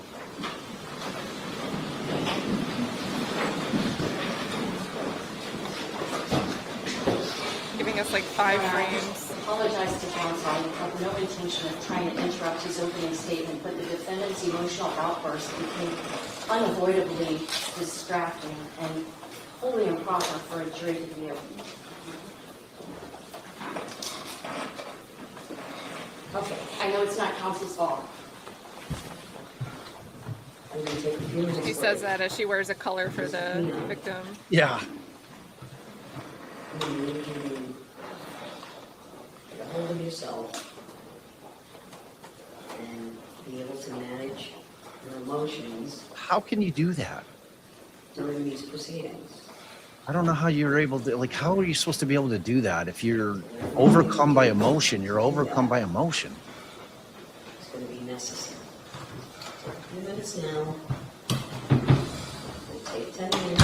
Giving us like 5 And I frames. apologize to counsel. I have no intention of trying to interrupt his opening statement, but the defendant's emotional outburst became unavoidably distracting and wholly improper for a jury to view. Okay, I know it's not counsel's fault. I'm going to take a few minutes. She says that as she wears a color for the victim. Yeah. You need to get a hold of yourself and be able to manage your emotions How can you do that? during these proceedings. I don't know how you're able to, like, how are you supposed to be able to do that? If you're overcome by emotion, you're overcome by emotion. It's going to be necessary. Take a few minutes now. It'll take 10 minutes.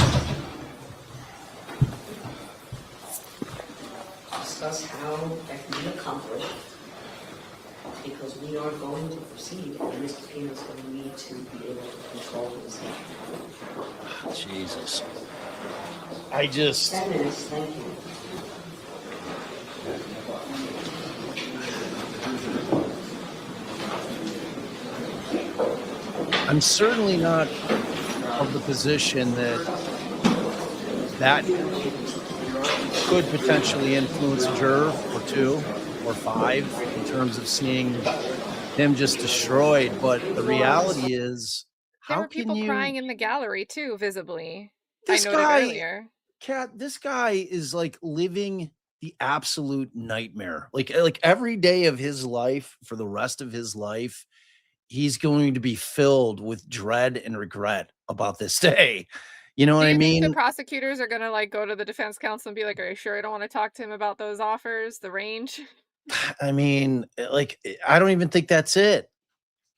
Discuss how that can be accomplished, because we are going to proceed, and Mr. Pino is going to need to be able to control himself. Jesus. I just... 10 minutes, thank you. I'm certainly not of the position that that could potentially influence a juror or 2 or 5 in terms of seeing him just destroyed. But the reality is, There how were people can you... crying in the gallery too, visibly. This I noted guy, earlier. Kat, this guy is like living the absolute nightmare. Like every day of his life, for the rest of his life, he's going to be filled with dread and regret about this day. You know what Do I you think the mean? prosecutors are gonna like go to the defense counsel and be like, "Are you sure I don't want to talk to him about those offers, the range?" I mean, like, I don't even think that's it.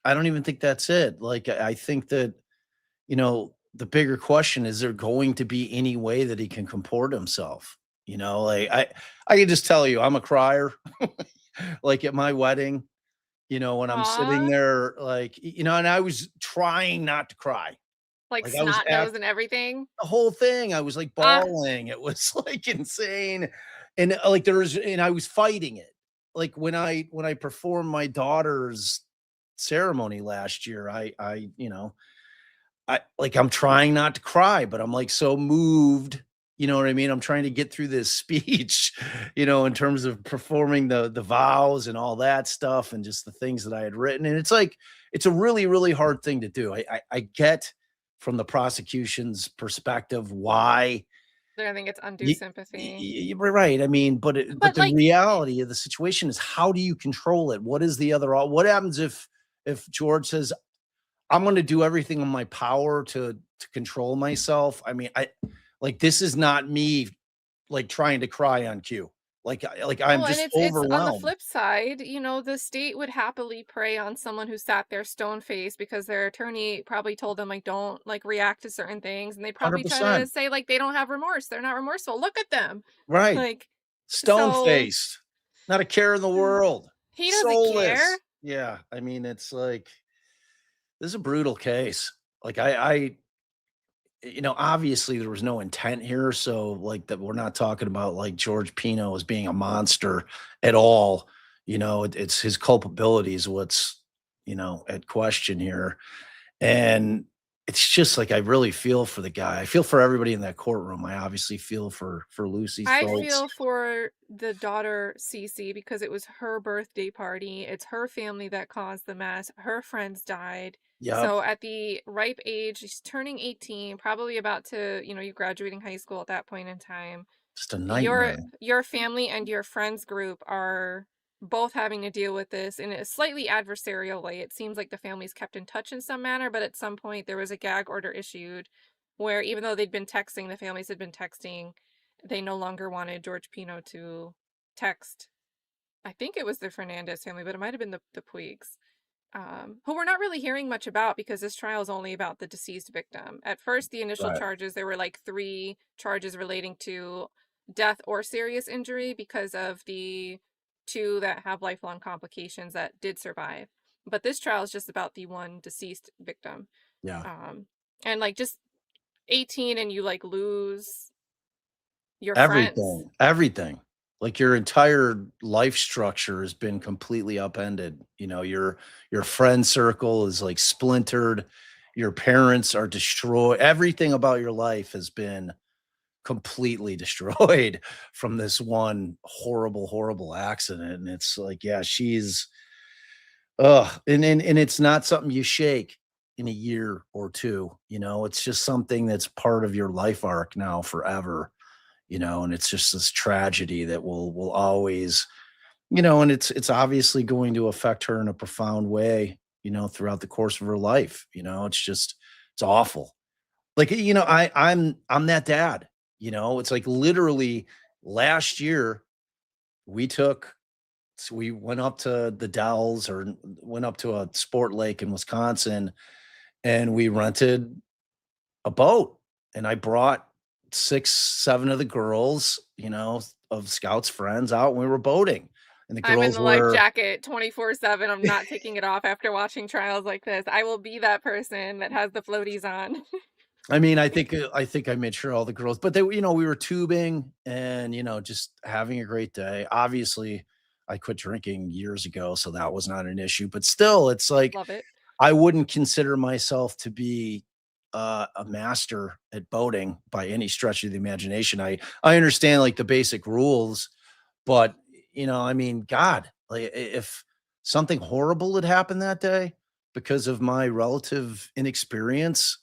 I don't even think that's it. Like, I think that, you know, the bigger question is there going to be any way that he can comport himself? You know, like I can just tell you, I'm a crier. Like at my wedding, you know, when I'm sitting Aw, there, like, you know, and I was trying not to cry. like Like I was snot nose after and everything. the whole thing. I was like Ah, bawling. It was like insane. And like and I was fighting it. Like when I performed my daughter's ceremony last year, you know, I'm trying not to cry, but I'm like so moved. You know what I mean? I'm trying to get through this speech, you know, in terms of performing the vows and all that stuff and just the things that I had written. And it's like it's a really, really hard thing to do. I get from the prosecution's perspective why I think it's undue you, sympathy. you're right. I mean, but But the like, reality of the situation is how do you control it? What is the other? What happens if George says, I'm going to do everything in my power to control myself? I mean, like this is not me like trying to cry on cue. Like I'm well, and just it's on the overwhelmed. flip side, you know, the state would happily prey on someone who sat there stone faced because their attorney probably told them like don't like react to certain things, and they probably try to 100%. say like they don't have remorse, they're not remorseful. Look at them, Right. like Stone so. faced. Not a care in the world. He doesn't care. Soulless. Yeah. I mean, it's like this is a brutal case. Like I you know, obviously there was no intent here. So like that we're not talking about like George Pino as being a monster at all. You know, it's his culpability is what's, you know, at question here. And it's just like I really feel for the guy. I feel for everybody in that courtroom. I obviously feel for Lucy's I folks. feel for the daughter Cece because it was her birthday party. It's her family that caused the mess. Her friends died. Yep. So at the ripe age, she's turning 18, probably about to, you know, you graduating high school at that point in time. Just a nightmare. Your family and your friends group are both having to deal with this in a slightly adversarial way. It seems like the families kept in touch in some manner, but at some point there was a gag order issued where even though they'd been texting, the families had been texting, they no longer wanted George Pino to text. I think it was the Fernandez family, but it might have been the Puigs, who we're not really hearing much about because this trial is only about the deceased victim. At first, the initial Right. charges, there were like 3 charges relating to death or serious injury because of the 2 that have lifelong complications that did survive. But this trial is just about the one deceased victim. Yeah. And like just 18 and you like lose your friends. Everything. Like your entire life structure has been completely upended. Your friend circle is like splintered. Your parents are destroyed. Everything about your life has been completely destroyed from this one horrible, horrible accident. And it's like, yeah, she's and it's not something you shake in a year or two. It's just something that's part of your life arc now forever. And it's just this tragedy that will always, and it's obviously going to affect her in a profound way, throughout the course of her life. It's awful. Like, I'm that dad. It's like literally last year we took so we went up to the Dells or went up to a sport lake in Wisconsin and we rented a boat. And I brought 6, 7 of the girls, of Scouts friends out and we were boating. And the I'm in girls the life were jacket 24/7. I'm not taking it off after watching trials like this. I will be that person that has the floaties on. I mean, I think I made sure all the girls, but we were tubing and, just having a great day. Obviously, I quit drinking years ago, so that was not an issue, but still, it's like Love it. I wouldn't consider myself to be a master at boating by any stretch of the imagination. I understand like the basic rules, but I mean, God, like if something horrible had happened that day because of my relative inexperience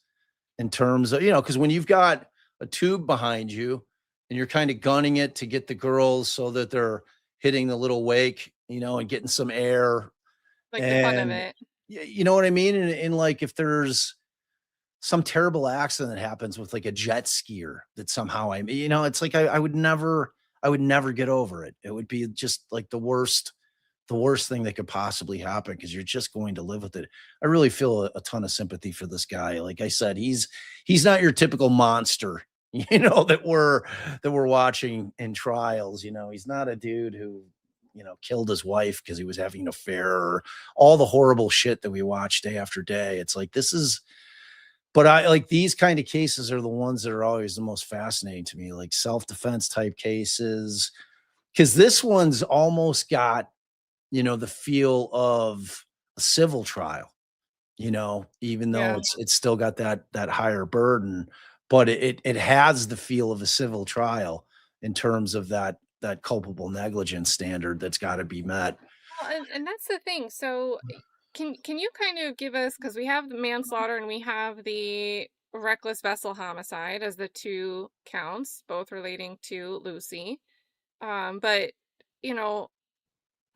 in terms of, because when you've got a tube behind you and you're kind of gunning it to get the girls so that they're hitting the little wake, and getting some air Like the fun of and it. you know what I mean? And like if there's some terrible accident that happens with like a jet skier that somehow it's like I would never get over it. It would be just like the worst thing that could possibly happen because you're just going to live with it. I really feel a ton of sympathy for this guy. Like I said, he's not your typical monster, that we're watching in trials. He's not a dude who, killed his wife because he was having an affair or all the horrible shit that we watch day after day. It's like but I like these kind of cases are the ones that are always the most fascinating to me, like self-defense type cases. Because this one's almost got the feel of a civil trial, even though Yeah. it's still got that higher burden, but it has the feel of a civil trial in terms of that culpable negligence standard that's got to be met. Well, and that's the thing. So can you kind of give us, because we have the manslaughter and we have the reckless vessel homicide as the two counts, both relating to Lucy. But you know,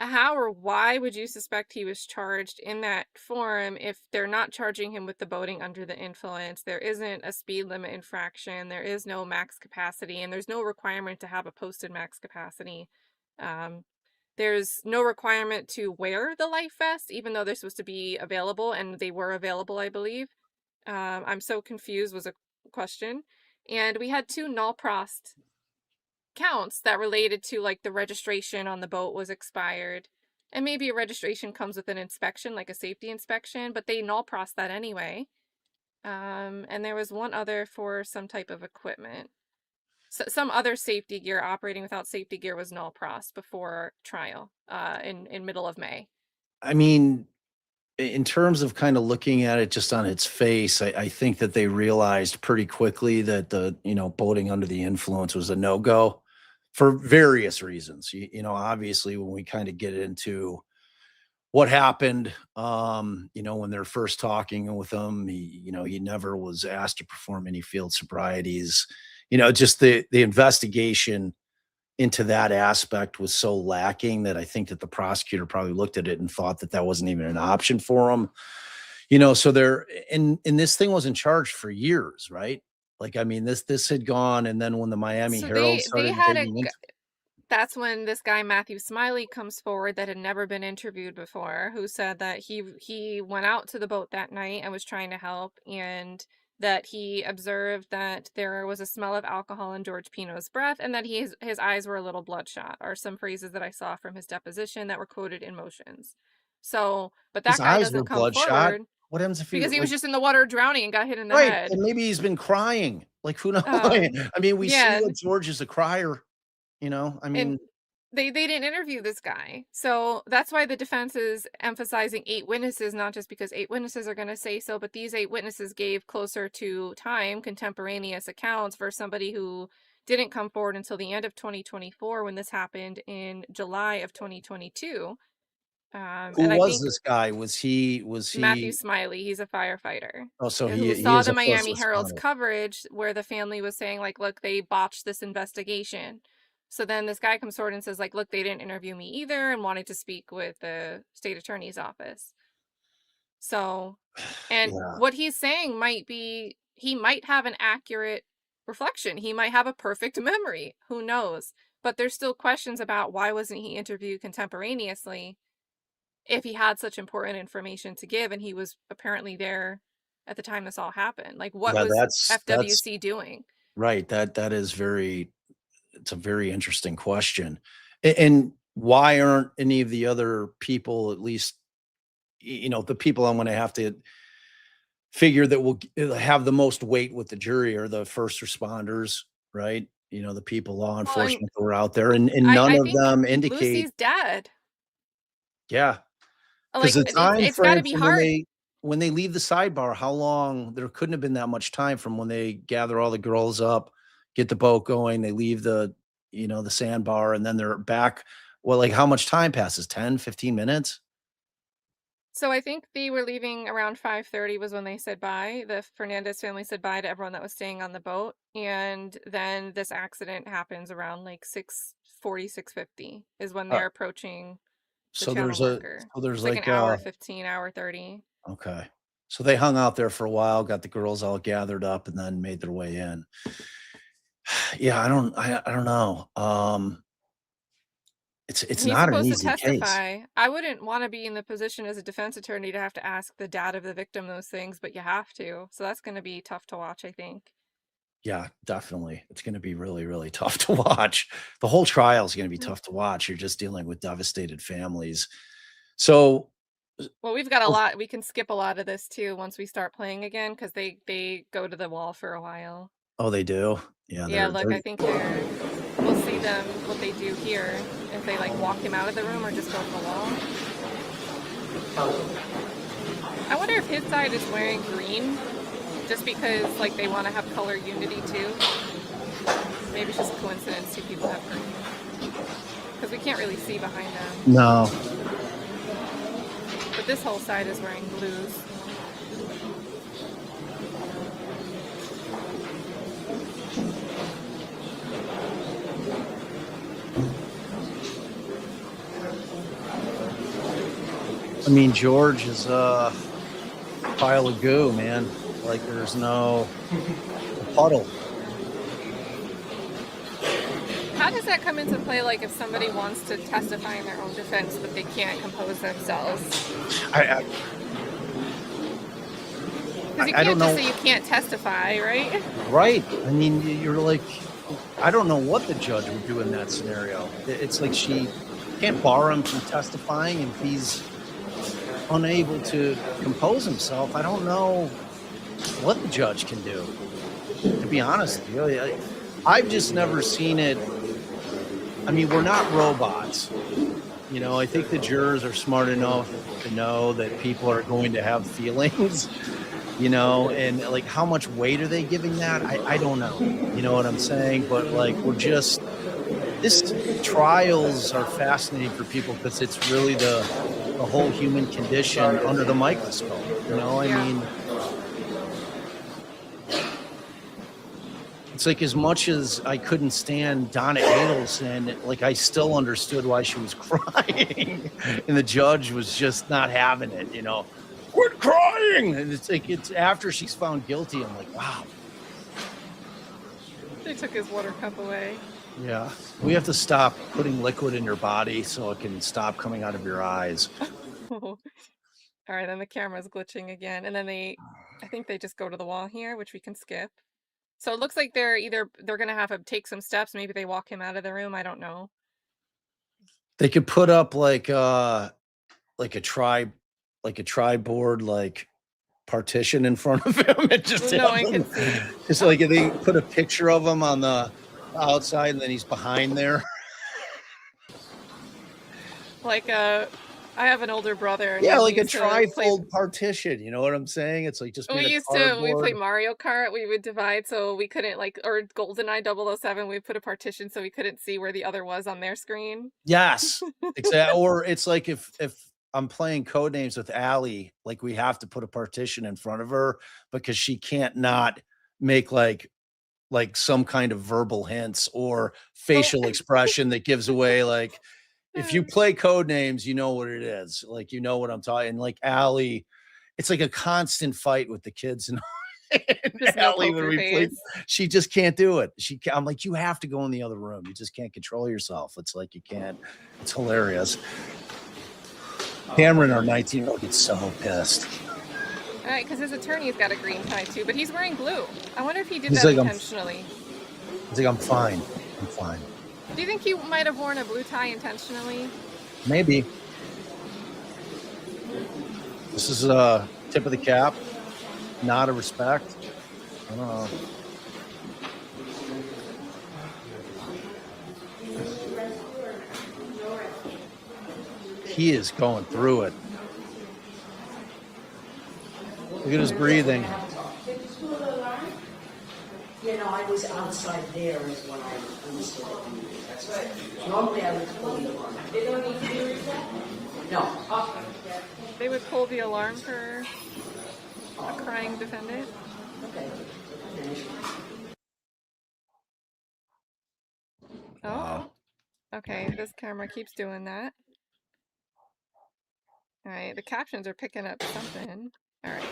how or why would you suspect he was charged in that form if they're not charging him with the boating under the influence? There isn't a speed limit infraction, there is no max capacity, and there's no requirement to have a posted max capacity. Um, there's no requirement to wear the life vest, even though they're supposed to be available, and they were available, I believe. I'm so confused was a question. And we had 2 null prost counts that related to like the registration on the boat was expired. And maybe a registration comes with an inspection, like a safety inspection, but they null prost that anyway. And there was one other for some type of equipment. So, some other safety gear operating without safety gear was null prost before trial in middle of May. I mean, in terms of kind of looking at it just on its face, I think that they realized pretty quickly that the boating under the influence was a no-go for various reasons. Obviously when we kind of get into what happened, when they're first talking with him, he never was asked to perform any field sobrieties. Just the investigation into that aspect was so lacking that I think that the prosecutor probably looked at it and thought that that wasn't even an option for him. So they're and this thing wasn't charged for years, right? Like, I mean, this had gone, and then when the Miami So Herald they started had digging into that's when this guy Matthew Smiley comes forward that had never been interviewed before, who said that he went out to the boat that night and was trying to help, and that he observed that there was a smell of alcohol in George Pino's breath, and that his eyes were a little bloodshot, are some phrases that I saw from his deposition that were quoted in motions. So, but his that guy eyes were doesn't come bloodshot. forward What happens if because he was like, just in the water drowning and got hit in the right? head. And maybe he's been crying. Like, who knows? Um, I mean, we see yeah, that George is a crier. I and mean, They didn't interview this guy. So that's why the defense is emphasizing 8 witnesses, not just because 8 witnesses are going to say so, but these 8 witnesses gave closer to time contemporaneous accounts for somebody who didn't come forward until the end of 2024 when this happened in July of 2022. Who And I was think this guy? Was he Matthew Smiley, he's a firefighter. Oh, so Who he saw is the a first Miami Herald's responder. coverage where the family was saying, like, look, they botched this investigation. So then this guy comes forward and says, like, look, they didn't interview me either, and wanted to speak with the state attorney's office. So, and Yeah. what he's saying might be, he might have an accurate reflection. He might have a perfect memory. Who knows? But there's still questions about why wasn't he interviewed contemporaneously if he had such important information to give, and he was apparently there at the time this all happened. Like, what Yeah, was that's FWC doing? right. That is it's a very interesting question. And why aren't any of the other people, at least, the people I'm going to have to figure that will have the most weight with the jury are the first responders, right? The people, law enforcement that were out there, and none I of think them indicate. Lucy's dead. Yeah. Like, Because the time it's got to frame be from hard. when they leave the sidebar, how long? There couldn't have been that much time from when they gather all the girls up, get the boat going, they leave the sandbar, and then they're back. Well, like, how much time passes? 10, 15 minutes? So I think they were leaving around 5:30 was when they said bye. The Fernandez family said bye to everyone that was staying on the boat. And then this accident happens around like 6:40, 6:50 is when they're approaching the So channel there's marker. there's It's like like an hour 15, hour 30. okay. So they hung out there for a while, got the girls all gathered up, and then made their way in. Yeah, I don't know. It's He's not an supposed to easy case. testify. I wouldn't want to be in the position as a defense attorney to have to ask the dad of the victim those things, but you have to. So that's going to be tough to watch, I think. Yeah, definitely. It's going to be really, really tough to watch. The whole trial is going to be tough to watch. You're just dealing with devastated families. So, well, we've got a lot. We can skip a lot of this too once we start playing again because they go to the wall for a while. Oh, they do? Yeah. Yeah, look, I think we'll see them, what they do here, if they like walk him out of the room or just go to the wall. I wonder if his side is wearing green just because like they want to have color unity too. Maybe it's just a coincidence two people have green. Because we can't really see behind them. No. But this whole side is wearing blues. I mean, George is a pile of goo, man. Like, there's no puddle. How does that come into play, like, if somebody wants to testify in their own defense, but they can't compose themselves? I Because you I can't don't just know. say you can't testify, right? Right. I mean, you're like, I don't know what the judge would do in that scenario. It's like she can't bar him from testifying if he's unable to compose himself. I don't know what the judge can do, to be honest with you. I've just never seen it. I mean, we're not robots. I think the jurors are smart enough to know that people are going to have feelings, and like, how much weight are they giving that? I don't know. You know what I'm saying? But like, this trials are fascinating for people because it's really the whole human condition under the microscope. I mean, it's like, as much as I couldn't stand Donna Adelson, like, I still understood why she was crying, and the judge was just not having it. Quit crying, and it's like, it's after she's found guilty. I'm like, wow. They took his water cup away. Yeah, we have to stop putting liquid in your body so it can stop coming out of your eyes. All right, then the camera's glitching again, and then I think they just go to the wall here, which we can skip. So it looks like they're gonna have to take some steps. Maybe they walk him out of the room. I don't know. They could put up like a tri-board like partition in front of him and just No one can see. Just like, if they put a picture of him on the outside and then he's behind there. Like I have an older brother. And Yeah, we like a used to play- trifold partition. You know what I'm saying? It's like just made We of used to, when we cardboard. played Mario Kart, we would divide so we couldn't like, or GoldenEye 007, we put a partition so we couldn't see where the other was on their screen. Yes, exactly. Or it's like if I'm playing Codenames with Allie, like we have to put a partition in front of her because she can't not make like some kind of verbal hints or facial expression that gives away like if you play Codenames, you know what it is. Like you know what I'm talking. Like Allie, it's like a constant fight with the kids and Just no Allie when poker we played, face. she just can't do it. I'm like, you have to go in the other room. You just can't control yourself. It's like you can't. It's hilarious. Cameron, our 19-year-old, gets so pissed. All right, because his attorney's got a green tie too, but he's wearing blue. I wonder if he did He's that like, intentionally. He's like, I'm fine. I'm fine. Do you think he might have worn a blue tie intentionally? Maybe. This is a tip of the cap. Nod of respect. I don't know. He is going through it. Look at his breathing. You know, I was outside there is when I understood it. That's right. Normally I would pull the alarm. They don't need to be reset? No. They would pull the alarm for a crying defendant. Okay. Oh. Okay, this camera keeps doing that. All right, the captions are picking up something. All right.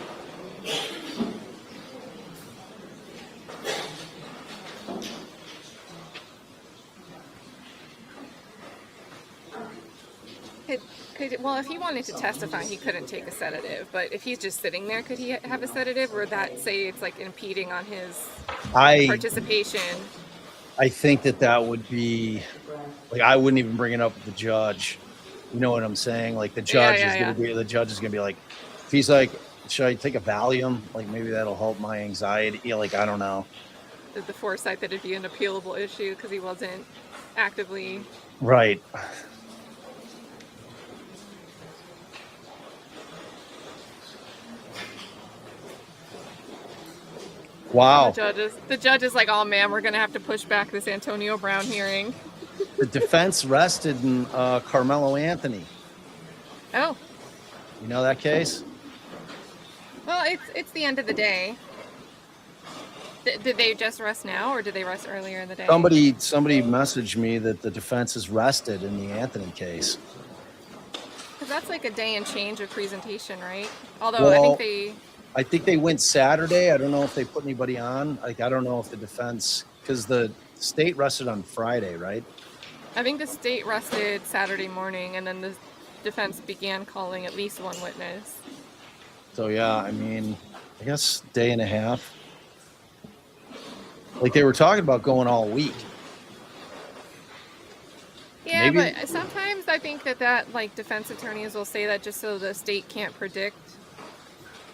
Well, if he wanted to testify, he couldn't take a sedative. But if he's just sitting there, could he have a sedative? Or would that say it's like impeding on his participation? I think that would be like I wouldn't even bring it up with the judge. You know what I'm saying? Like the judge is gonna be like, if he's like, should I take a Valium? Like maybe that'll help my anxiety. Like I don't know. The foresight that it'd be an appealable issue because he wasn't actively right. Wow. The judge is like, oh man, we're gonna have to push back this Antonio Brown hearing. The defense rested in Carmelo Anthony. Oh. You know that case? Well, it's the end of the day. Did they just rest now, or did they rest earlier in the day? Somebody messaged me that the defense is rested in the Anthony case. Because that's like a day and change of presentation, right? Although well, I think they went Saturday. I don't know if they put anybody on. Like I don't know if the defense, because the state rested on Friday, right? I think the state rested Saturday morning, and then the defense began calling at least one witness. So yeah, I mean, I guess day and a half. Like they were talking about going all week. Yeah, maybe. But sometimes I think that like defense attorneys will say that just so the state can't predict,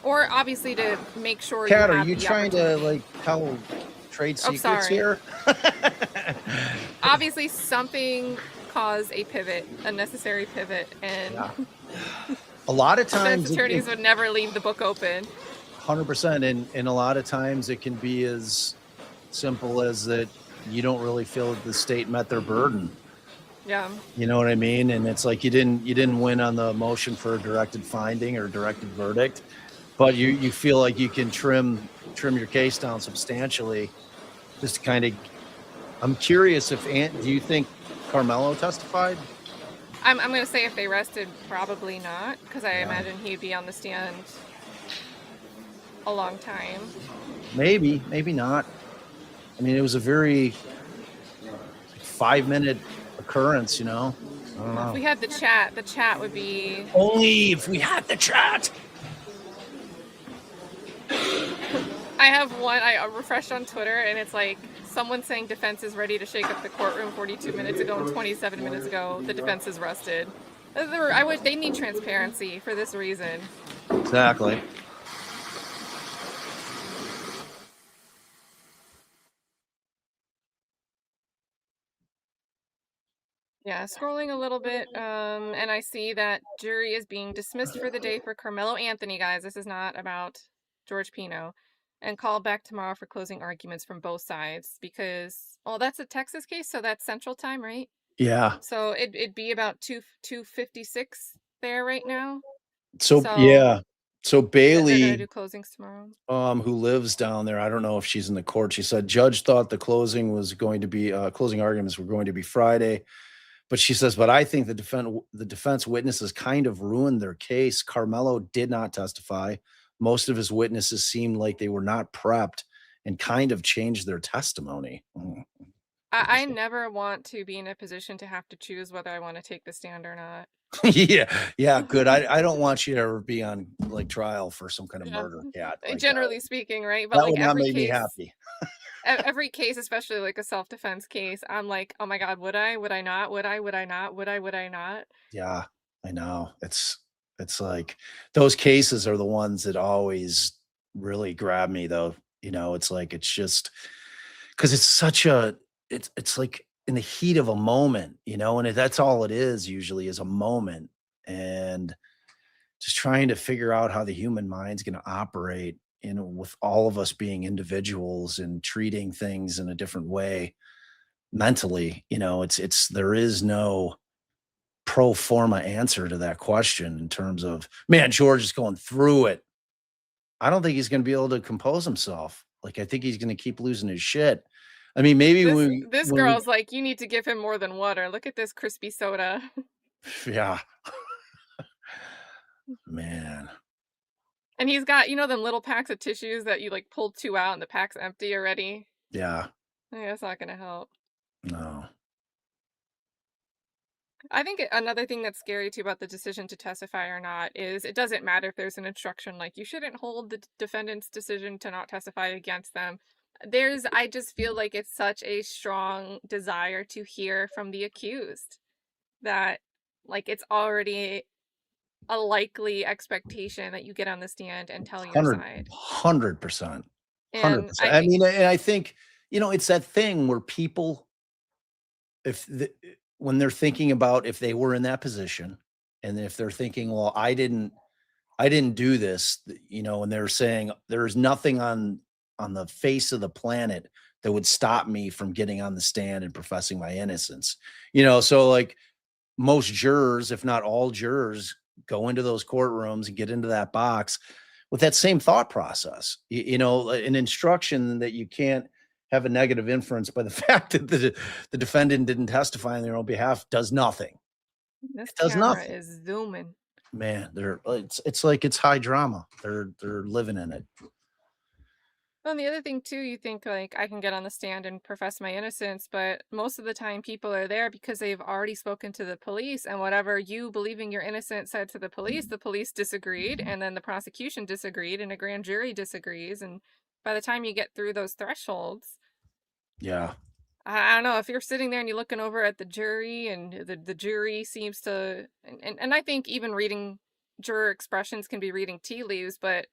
or obviously to make sure. Kat, are you trying to like tell trade secrets here? Obviously, something caused a pivot, a necessary pivot, and a lot of times defense attorneys would never leave the book open. 100%, and a lot of times it can be as simple as that you don't really feel that the state met their burden. Yeah. You know what I mean? And it's like you didn't win on the motion for a directed finding or directed verdict, but you feel like you can trim your case down substantially. Just to kind of, I'm curious if do you think Carmelo testified? I'm going to say if they rested, probably not, because I imagine he'd be on the stand a long time. Maybe not. I mean, it was a very 5-minute occurrence, you know? I don't know. If we had the chat would be... Only if we had the chat! I have one, I refreshed on Twitter, and it's like, someone saying defense is ready to shake up the courtroom 42 minutes ago, and 27 minutes ago, the defense is rested. They need transparency for this reason. Exactly. Yeah, scrolling a little bit, and I see that jury is being dismissed for the day for Carmelo Anthony, guys. This is not about George Pino. And called back tomorrow for closing arguments from both sides because, well, that's a Texas case, so that's Central Time, right? Yeah. So it'd be about 2:56 there right now. So So yeah. So they're gonna Bailey, do closings tomorrow. who lives down there, I don't know if she's in the court. She said judge thought the closing was going to be closing arguments were going to be Friday. But she says, but I think the defense witnesses kind of ruined their case. Carmelo did not testify. Most of his witnesses seemed like they were not prepped and kind of changed their testimony. I never want to be in a position to have to choose whether I want to take the stand or not. Yeah, good. I don't want you to ever be on like trial for some kind of murder. Yeah, like Generally speaking, right? But that like would not every make me case, happy. every case, especially like a self-defense case, I'm like, oh my God, would I? Would I not? Would I? Would I not? Would I? Would I not? Yeah, I know. It's like those cases are the ones that always really grab me though. It's like it's just because it's such a it's like in the heat of a moment, and that's all it is usually is a moment. And just trying to figure out how the human mind's going to operate, with all of us being individuals and treating things in a different way mentally. There is no pro forma answer to that question in terms of, man, George is going through it. I don't think he's going to be able to compose himself. Like, I think he's going to keep losing his shit. I mean, maybe this girl's like, you need to give him more than water. Look at this crispy soda. Yeah. Man. And he's got, them little packs of tissues that you like pulled 2 out and the pack's empty already. Yeah. That's not going to help. No. I think another thing that's scary too about the decision to testify or not is it doesn't matter if there's an instruction like you shouldn't hold the defendant's decision to not testify against them. I just feel like it's such a strong desire to hear from the accused that like it's already a likely expectation that you get on the stand and tell your side. 100%. 100%. And I mean, and I think, it's that thing where people, when they're thinking about if they were in that position and if they're thinking, well, I didn't do this, and they're saying there's nothing on the face of the planet that would stop me from getting on the stand and professing my innocence. So like most jurors, if not all jurors, go into those courtrooms and get into that box with that same thought process. An instruction that you can't have a negative inference by the fact that the defendant didn't testify on their own behalf does nothing. This It does camera nothing. is zooming. Man, it's like it's high drama. They're living in it. Well, and the other thing too, you think like I can get on the stand and profess my innocence, but most of the time people are there because they've already spoken to the police, and whatever you believing you're innocent said to the police disagreed, and then the prosecution disagreed, and a grand jury disagrees, and by the time you get through those thresholds, Yeah. I don't know if you're sitting there and you're looking over at the jury, and the jury seems to, and I think even reading juror expressions can be reading tea leaves, but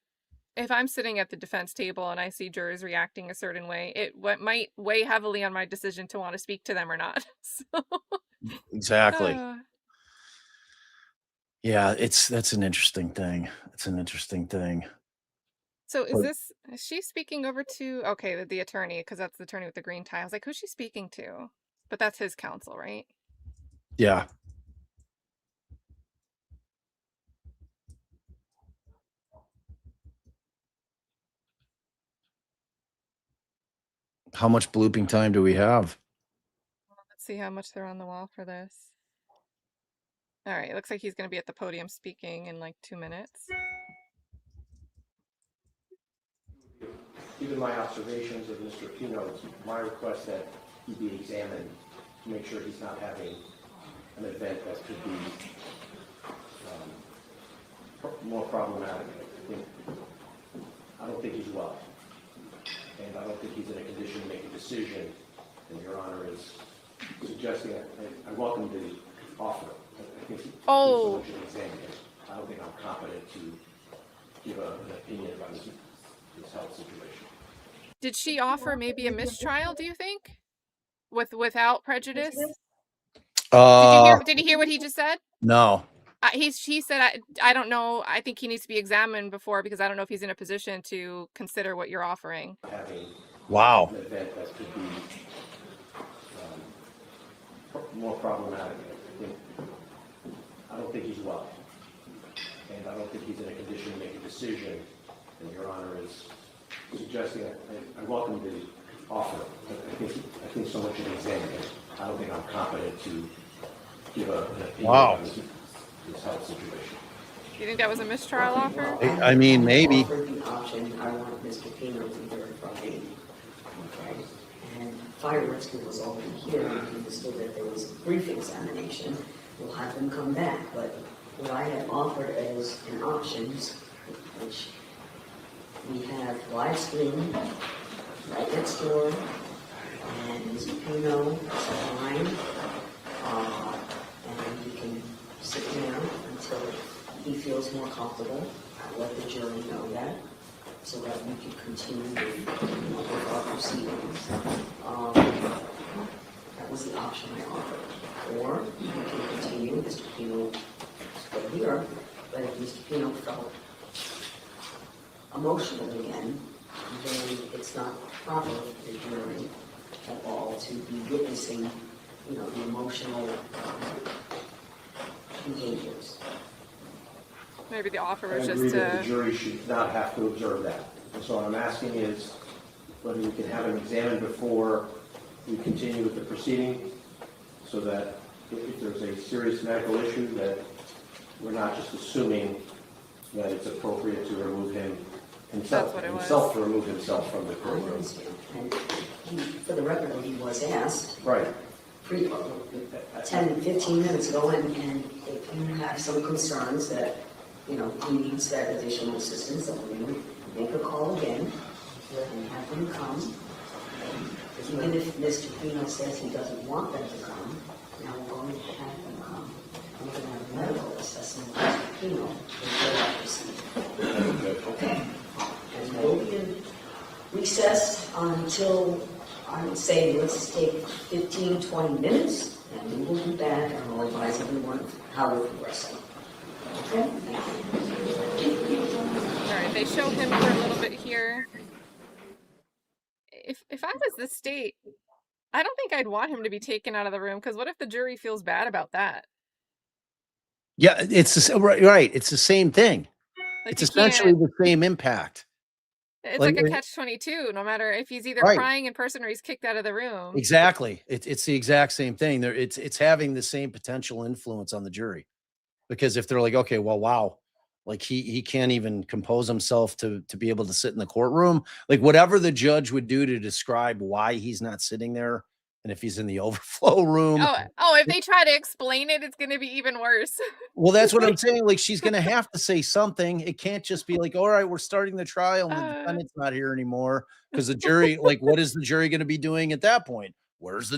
if I'm sitting at the defense table and I see jurors reacting a certain way, it might weigh heavily on my decision to want to speak to them or not. So, Exactly. Yeah, that's an interesting thing. It's an interesting thing. So But is she speaking over to, okay, the attorney, because that's the attorney with the green tie. I was like, who's she speaking to? But that's his counsel, right? yeah. How much blooping time do we have? Let's see how much they're on the wall for this. All right, it looks like he's going to be at the podium speaking in like 2 minutes. Given my observations of Mr. Pino, it's my request that he be examined to make sure he's not having an event that could be more problematic. I don't think he's well, and I don't think he's in a condition to make a decision. And Your Honor is suggesting that I welcome the offer. I think someone should examine it. I don't think I'm competent to give an opinion about his health situation. Did she offer maybe a mistrial, do you think? Without prejudice? Did you hear what he just said? No. He said, I don't know. I think he needs to be examined before, because I don't know if he's in a position to consider what you're offering. Wow. An event that could be more problematic. I don't think he's well. And I don't think he's in a condition to make a decision. And Your Honor is suggesting that I welcome the offer. But I think someone should examine it. I don't think I'm competent to give an opinion on this health situation. Do you think that was a mistrial offer? I mean, maybe. Offered the option, I want Mr. Pino to be verified. Okay. And fire rescue was already here, and he understood that there was a brief examination. We'll have them come back. But what I had offered as an options, which we have live stream right next door, and Mr. Pino is online, and he can sit down until he feels more comfortable. I'll let the jury know that, so that we can continue with our proceedings. That was the option I offered. Or we can continue, Mr. Pino is still here, but if Mr. Pino felt emotional again, then it's not proper for the jury at all to be witnessing, the emotional behaviors. Maybe the offer was I just agree to... that the jury should not have to observe that. And so what I'm asking is whether we can have him examined before we continue with the proceeding, so that if there's a serious medical issue, that we're not just assuming that it's appropriate to remove himself from the courtroom. And for the record, he was asked. Right. 10, 15 minutes ago, and if you have some concerns that, he needs that additional assistance, then we're going to make a call again and have them come. Even if Mr. Pino says he doesn't want them to come, now we're going to have them come. We're going to have a medical assessment of Mr. Pino before that proceeding. Okay. And we'll be in recess until, I would say, let's take 15, 20 minutes, and we will be back, and I'll advise everyone how we're progressing. Okay? All right, they show him for a little bit here. If I was the state, I don't think I'd want him to be taken out of the room, because what if the jury feels bad about that? Yeah, it's right. It's the same thing. Like, it's essentially the same impact. It's like a catch-22, no matter if he's either crying in person or he's kicked out of the room. Exactly. It's the exact same thing. It's having the same potential influence on the jury. Because if they're like, okay, well, wow, like he can't even compose himself to be able to sit in the courtroom, like whatever the judge would do to describe why he's not sitting there, and if he's in the overflow room. If they try to explain it, it's going to be even worse. Well, that's what I'm saying. Like, she's going to have to say something. It can't just be like, all right, we're starting the trial and the defendant's not here anymore, because the jury, like, what is the jury going to be doing at that point? Where's the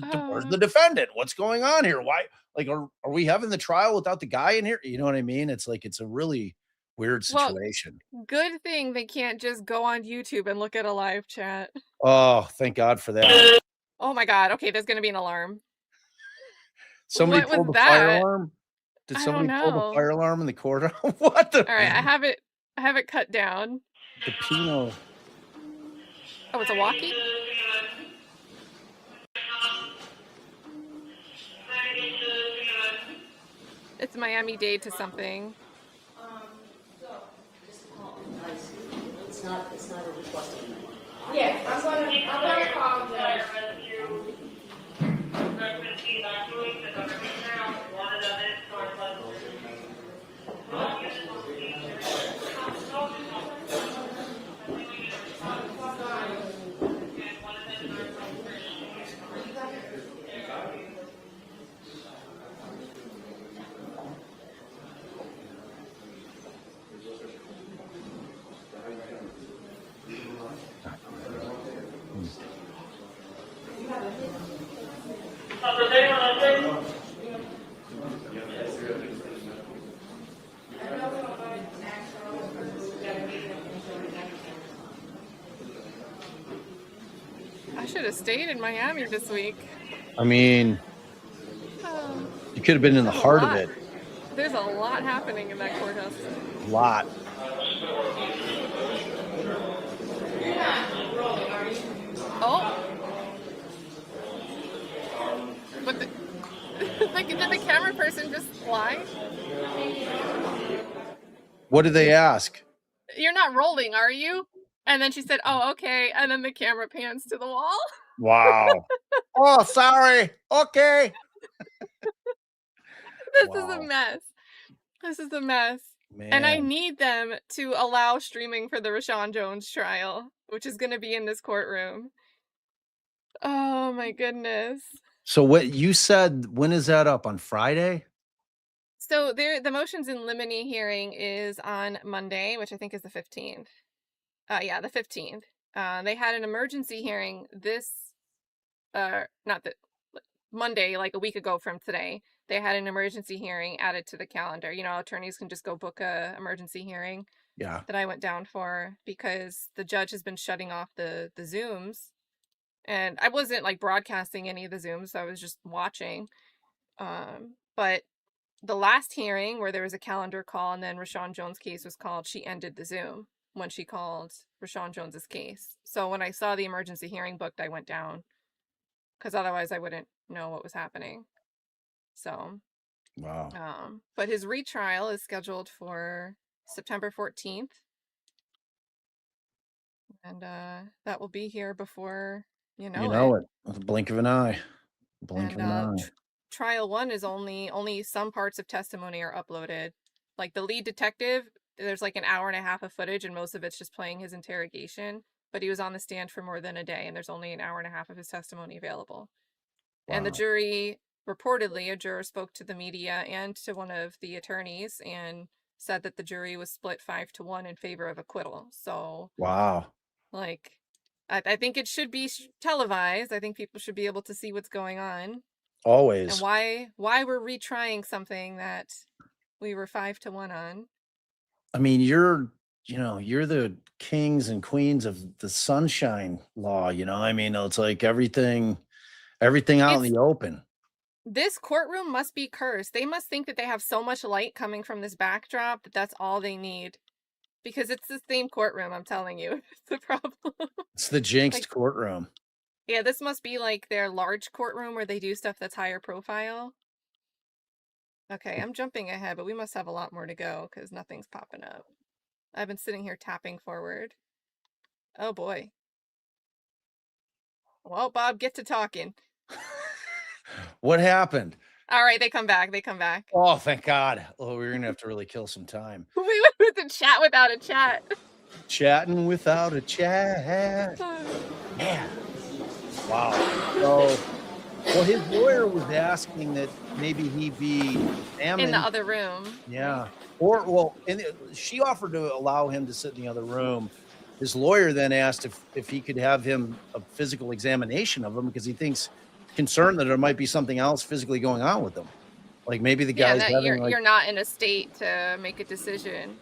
defendant? What's going on here? Why? Like, are we having the trial without the guy in here? You know what I mean? It's like, it's a really weird situation. Well, good thing they can't just go on YouTube and look at a live chat. Oh, thank God for that. Oh my God. Okay, there's going to be an alarm. Somebody pulled the fire alarm? Did somebody pull the fire alarm in the courtroom? What the? All right, I have it cut down. The Pino. Oh, it's a walkie? It's Miami-Dade to something. It's not a request anymore. Yeah, I'm gonna call the I should have stayed in Miami this week. I mean, You could have been in the heart of it. There's a lot happening in that courthouse. A lot. Oh. But did the camera person just lie? What did they ask? You're not rolling, are you? And then she said, oh, okay. And then the camera pans to the wall. Wow. Oh, sorry. Okay. This is a mess. This is a mess. Man. And I need them to allow streaming for the Rashawn Jones trial, which is going to be in this courtroom. Oh, my goodness. So what you said, when is that up? On Friday? So the motions in limine hearing is on Monday, which I think is the 15th. Yeah, the 15th. They had an emergency hearing Monday, like a week ago from today. They had an emergency hearing added to the calendar. You know, attorneys can just go book a emergency hearing. Yeah. That I went down for because the judge has been shutting off the Zooms. And I wasn't like broadcasting any of the Zooms. I was just watching. But the last hearing where there was a calendar call and then Rashawn Jones' case was called, she ended the Zoom when she called Rashawn Jones's case. So when I saw the emergency hearing booked, I went down because otherwise I wouldn't know what was happening. So, wow. But his retrial is scheduled for September 14th. And that will be here before you know it. With a blink of an eye. Blink of an eye. Trial 1 is only some parts of testimony are uploaded. Like the lead detective, there's like an hour and a half of footage and most of it's just playing his interrogation. But he was on the stand for more than a day and there's only an hour and a half of his testimony available. Wow. And the jury, reportedly, a juror spoke to the media and to one of the attorneys and said that the jury was split 5-1 in favor of acquittal. So, wow. Like, I think it should be televised. I think people should be able to see what's going on. Always. And why we're retrying something that we were 5-1 on. I mean, you're the kings and queens of the sunshine law, you know? I mean, it's like everything out in the open. This courtroom must be cursed. They must think that they have so much light coming from this backdrop that that's all they need. Because it's the same courtroom, I'm telling you. It's the problem. It's the jinxed courtroom. Yeah, this must be like their large courtroom where they do stuff that's higher profile. Okay, I'm jumping ahead, but we must have a lot more to go because nothing's popping up. I've been sitting here tapping forward. Oh boy. Well, Bob, get to talking. What happened? All right, they come back. Oh, thank God. Oh, we're going to have to really kill some time. We went to chat without a chat. Chatting without a chat. Yeah. Wow. So, well, his lawyer was asking that maybe he be examined in the other room. Yeah. She offered to allow him to sit in the other room. His lawyer then asked if he could have him a physical examination of him because he thinks concerned that there might be something else physically going on with them. Like maybe the guy's you're not in a state to make a decision.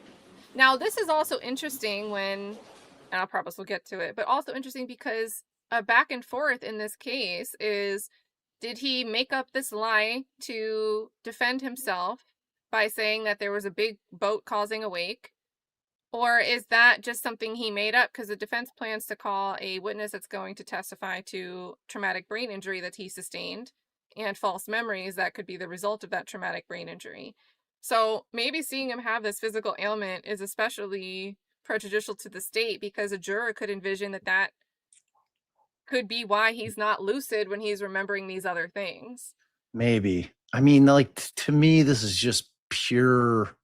Now, this is also interesting and I promise we'll get to it, but also interesting because a back and forth in this case is, did he make up this lie to defend himself by saying that there was a big boat causing a wake? Or is that just something he made up? Because the defense plans to call a witness that's going to testify to traumatic brain injury that he sustained and false memories that could be the result of that traumatic brain injury. So maybe seeing him have this physical ailment is especially prejudicial to the state because a juror could envision that could be why he's not lucid when he's remembering these other things. Maybe. I mean, like, to me, this is just pure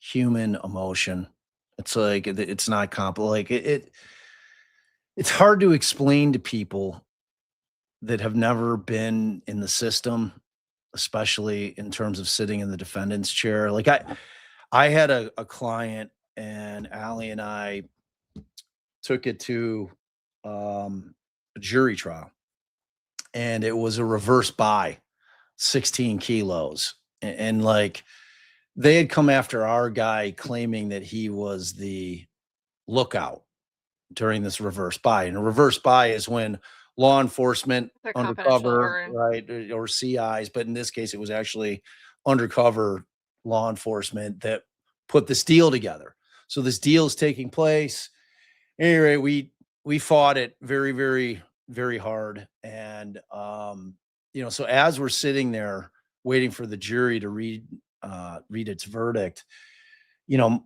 human emotion. It's like, it's not complicated. It's hard to explain to people that have never been in the system, especially in terms of sitting in the defendant's chair. Like I had a client and Ali and I took it to a jury trial and it was a reverse buy, 16 kilos. And like, they had come after our guy claiming that he was the lookout during this reverse buy. And a reverse buy is when law enforcement, The confidential undercover, or- right, or CIs, but in this case, it was actually undercover law enforcement that put this deal together. So this deal is taking place. Anyway, we fought it very, very, very hard, and so as we're sitting there waiting for the jury to read its verdict,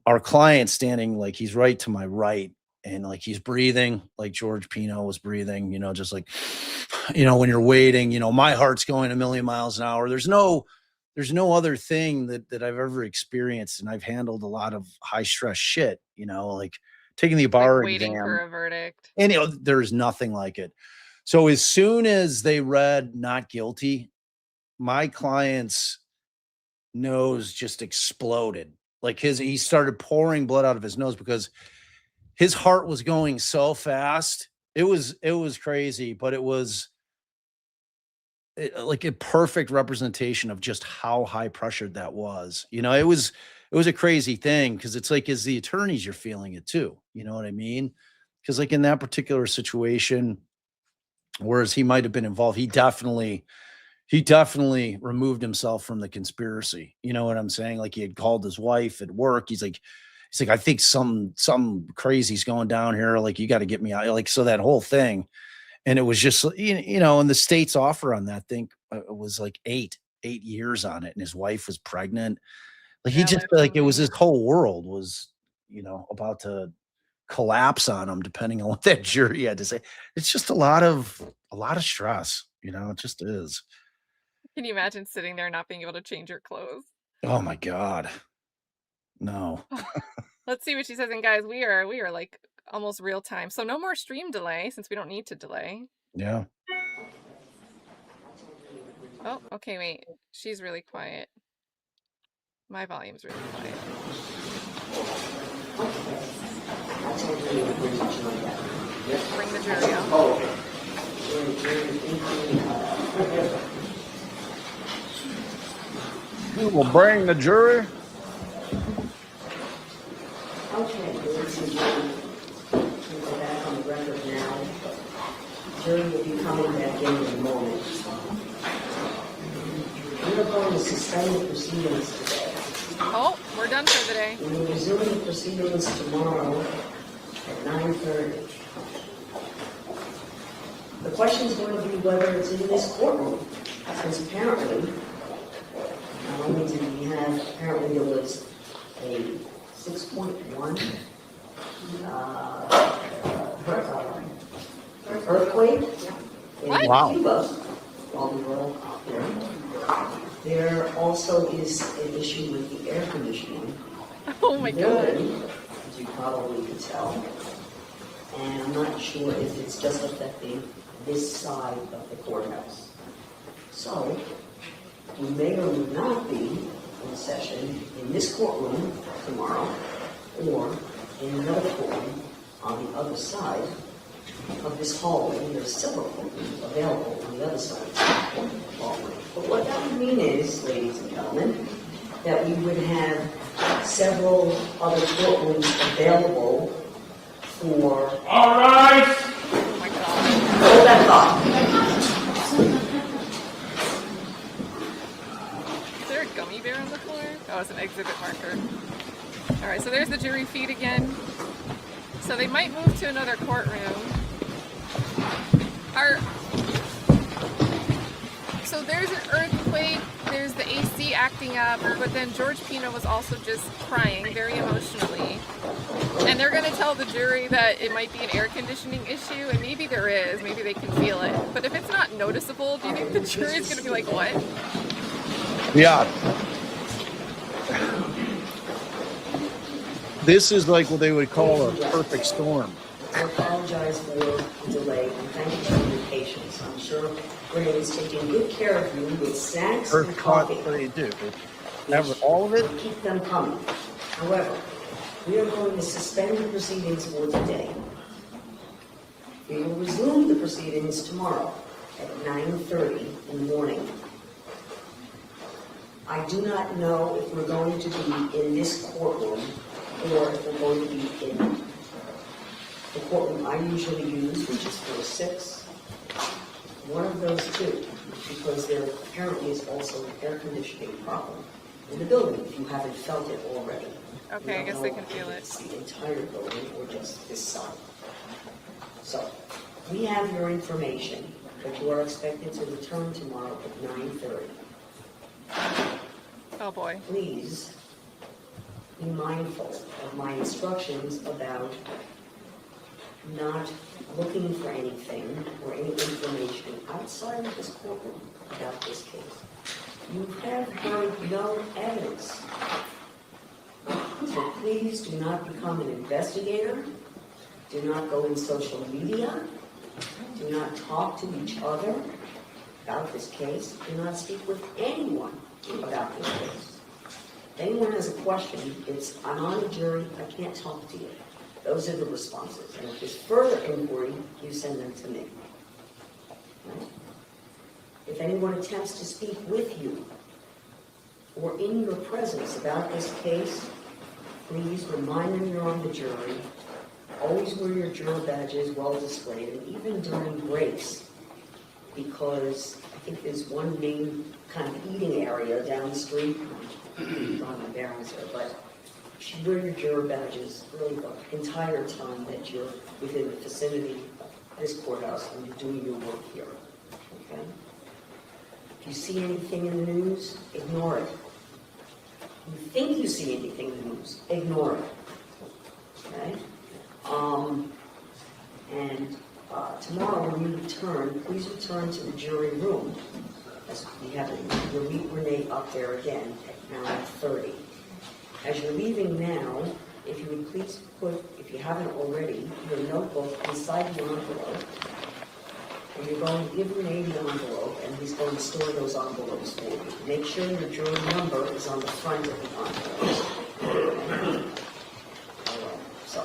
our client standing like he's right to my right, and like he's breathing like George Pino was breathing, just like, when you're waiting, my heart's going a million miles an hour. There's no other thing that I've ever experienced. And I've handled a lot of high stress shit, like taking the bar waiting exam. for a verdict. And there's nothing like it. So as soon as they read not guilty, my client's nose just exploded. Like he started pouring blood out of his nose because his heart was going so fast. It was crazy, but it was like a perfect representation of just how high pressured that was. It was a crazy thing because it's like, as the attorneys, you're feeling it too. You know what I mean? Because like in that particular situation, whereas he might have been involved, he definitely removed himself from the conspiracy. You know what I'm saying? Like he had called his wife at work. He's like, I think some crazy's going down here. Like, you got to get me out. Like, so that whole thing. And it was just, and the state's offer on that thing was like 8 years on it. And his wife was pregnant. Like he just like, it was his whole world was, about to collapse on him, depending on what that jury had to say. It's just a lot of stress, it just is. Can you imagine sitting there not being able to change your clothes? Oh my God. No. Let's see what she says. And guys, we are like almost real time. So no more stream delay since we don't need to delay. Yeah. Oh, okay, wait. She's really quiet. My volume's really quiet. Bring the jury out. We will bring the jury. Okay, this is we'll go back on the record now. Jury will be coming back in a moment. We are going to suspend the proceedings today. Oh, we're done for the day. We will resume the proceedings tomorrow at 9:30. The question is going to be whether it's in this courtroom, since apparently, not only did we have, apparently there was a 6.1 earthquake in Cuba while we were all out there. There also is an issue with the air conditioning. Oh my God. As you probably could tell. And I'm not sure if it's just affecting this side of the courthouse. So, we may or may not be in session in this courtroom tomorrow, or in another courtroom on the other side of this hallway. There's several courtrooms available on the other side of the hallway. But what that would mean is, ladies and gentlemen, that we would have several other courtrooms available for... All right! Oh my God. Hold that thought. Is there a gummy bear on the floor? Oh, it's an exhibit marker. All right, so there's the jury feed again. So they might move to another courtroom. So there's an earthquake, there's the AC acting up, but then George Pino was also just crying very emotionally. And they're going to tell the jury that it might be an air conditioning issue, and maybe there is, maybe they can feel it. But if it's not noticeable, do you think the jury is going to be like, what? Yeah. This is like what they would call a perfect storm. I apologize for the delay, and thank you for your patience. I'm sure Renee is taking good care of you with snacks and coffee. What do you do? Never all of it? Keep them coming. However, we are going to suspend the proceedings for today. We will resume the proceedings tomorrow at 9:30 in the morning. I do not know if we're going to be in this courtroom or if we're going to be in the courtroom I usually use, which is 4-6. one of those two, because there apparently is also an air conditioning problem in the building, if you haven't felt it already. Okay, I guess they can feel it. It's the entire building or just this side. So, we have your information, but you are expected to return tomorrow at 9:30. Oh boy. Please be mindful of my instructions about not looking for anything or any information outside of this courtroom about this case. You have heard no evidence. So please do not become an investigator. Do not go in social media. Do not talk to each other about this case. Do not speak with anyone about this case. If anyone has a question, it's, I'm on the jury, I can't talk to you. Those are the responses. And if there's further inquiry, you send them to me. Right? If anyone attempts to speak with you or in your presence about this case, please remind them you're on the jury. Always wear your juror badges well displayed, and even during breaks, because I think there's one main kind of eating area down the street. I don't have my bearings here, but you should wear your juror badges really the entire time that you're within the vicinity of this courthouse and you're doing your work here. Okay? If you see anything in the news, ignore it. If you think you see anything in the news, ignore it. Okay? Tomorrow when you return, please return to the jury room, as we have it. You'll meet Renee up there again at 9:30. As you're leaving now, if you would please put, if you haven't already, your notebook inside your envelope, and you're going to give Renee the envelope, and he's going to store those envelopes for you. Make sure your jury number is on the front of the envelope. So,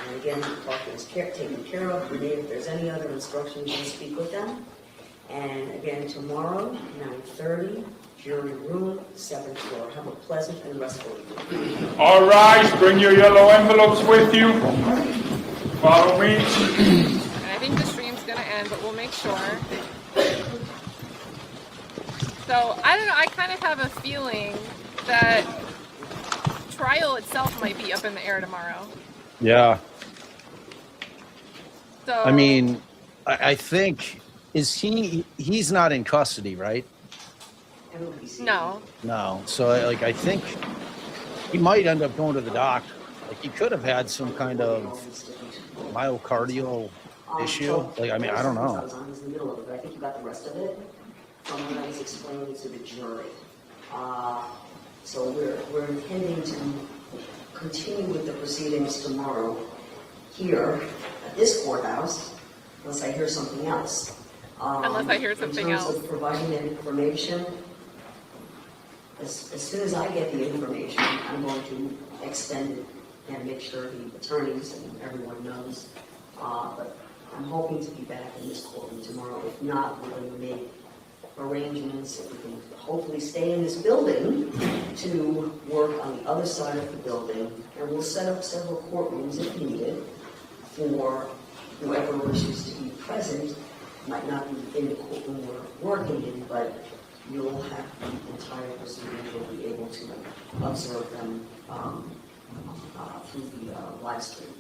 and again, the parking is taken care of. Renee, if there's any other instructions, you speak with them. And again, tomorrow, 9:30, jury room, 7th floor. Have a pleasant and restful evening. All right, bring your yellow envelopes with you. Follow me. And I think the stream's gonna end, but we'll make sure. So, I don't know, I kind of have a feeling that trial itself might be up in the air tomorrow. Yeah. So I mean, I think, he's not in custody, right? no. No. So I think he might end up going to the doctor. Like he could have had some kind of myocardial issue. Like, I mean, I don't know. I was in the middle of it, but I think you got the rest of it from what I was explaining to the jury. So we're intending to continue with the proceedings tomorrow here at this courthouse, unless I hear something else. Unless I hear something else. In terms of providing that information, as soon as I get the information, I'm going to extend it and make sure the attorneys and everyone knows. But I'm hoping to be back in this courtroom tomorrow. If not, we're going to make arrangements if we can hopefully stay in this building to work on the other side of the building. And we'll set up several courtrooms if needed for whoever wishes to be present. Might not be in the courtroom we're working in, but you'll have the entire proceedings. You'll be able to observe them through the live stream.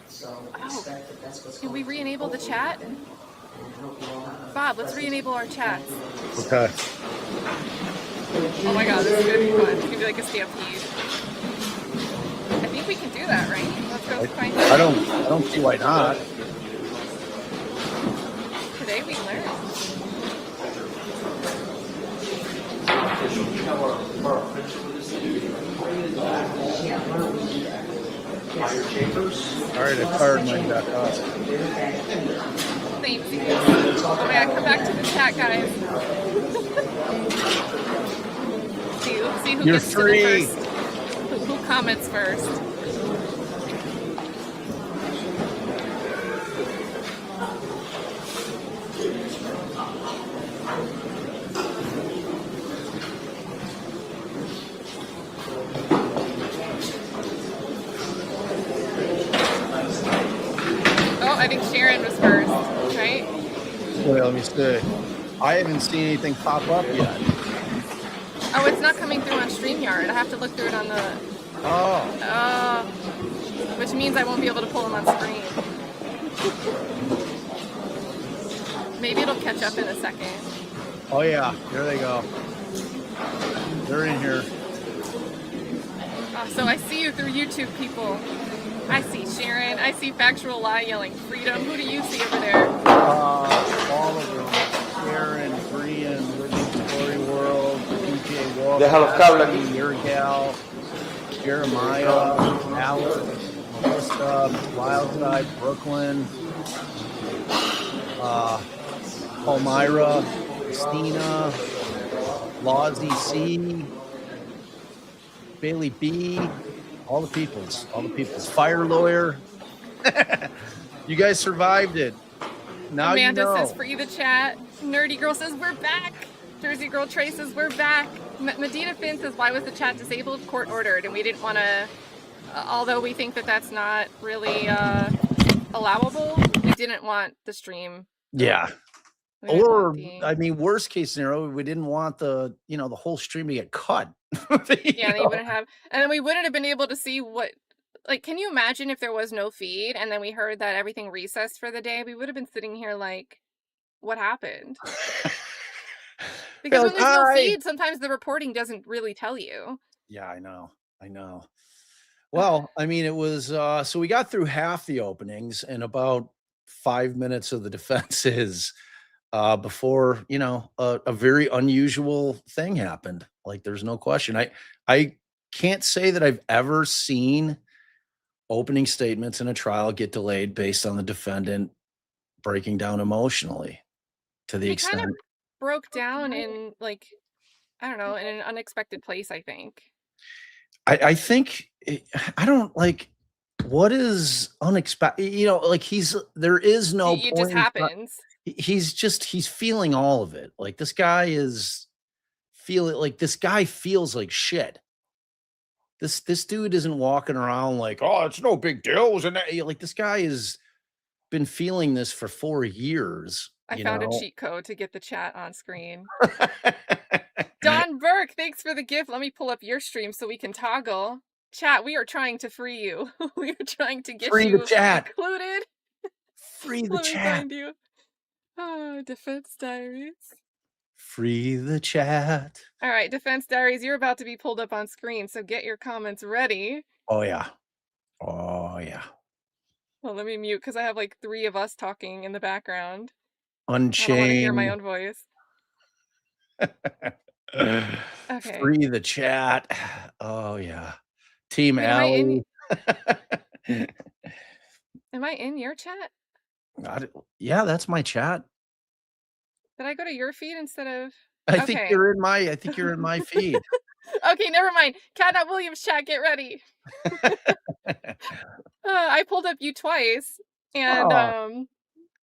So I expect that that's what's going Can we re-enable the chat? Bob, let's re-enable our chats. Okay. Oh my god, this is gonna be fun. It's gonna be like a stampede. I think we can do that, right? Let's go find I don't see why not. Today we learned. Fire chambers. All right, I fired mine back up. Thanks. Oh my god, come back to the chat, guys. see who You're gets free. to the first. Who comments first? Oh, I think Sharon was first, right? Wait, let me see. I haven't seen anything pop up yet. Oh, it's not coming through on StreamYard. I have to look through it on the... Oh. Which means I won't be able to pull them on screen. Maybe it'll catch up in a second. Oh, yeah. There they go. They're in here. Oh, so I see you through YouTube, people. I see Sharon. I see Factual Lie yelling freedom. Who do you see over there? All of them. Sharon, Brian, Living Story World, DJ Walker, your gal, Jeremiah, Alex, Melissa, Wildside, Brooklyn, Palmyra, Christina, Lawsy C, Bailey B, all the peoples, Fire Lawyer. You guys survived it. Now Amanda you know. says free the chat. Nerdy Girl says we're back. Jersey Girl Trey says we're back. Medina Finn says why was the chat disabled? Court ordered, and we didn't want to. Although we think that that's not really allowable, we didn't want the stream. Yeah. Or I mean, worst case scenario, we didn't want the the whole stream to get cut. Yeah, they wouldn't have, and then we wouldn't have been able to see what. Like, can you imagine if there was no feed and then we heard that everything recessed for the day? We would have been sitting here like, what happened? Because when there's no feed, sometimes the reporting doesn't really tell you. Yeah, I know. Well, I mean, it was so we got through half the openings in about 5 minutes of the defenses before a very unusual thing happened. Like, there's no question. I can't say that I've ever seen opening statements in a trial get delayed based on the defendant breaking down emotionally to the extent kind of broke down in, like, I don't know, in an unexpected place, I think. I think I don't like what is unexpected, like there is no it just happens. He's feeling all of it. Like, this guy feels like shit. This dude isn't walking around like, oh, it's no big deal. Like, this guy has been feeling this for 4 years. I found a cheat code to get the chat on screen. Don Burke, thanks for the gift. Let me pull up your stream so we can toggle. Chat, we are trying to free you. We are trying to get you the chat. included. Free the Let chat. me find you. Oh, Defense Diaries. Free the chat. All right, Defense Diaries, you're about to be pulled up on screen, so get your comments ready. Oh, yeah. Well, let me mute because I have like 3 of us talking in the background. Unchained. I don't want to hear my own voice. Okay. Free the chat. Oh, yeah. Team Ali. Am I in your chat? Yeah, that's my chat. Did I go to your feed instead of? I think you're in my feed. Okay, never mind. Cat Williams chat, get ready. I pulled up you twice, and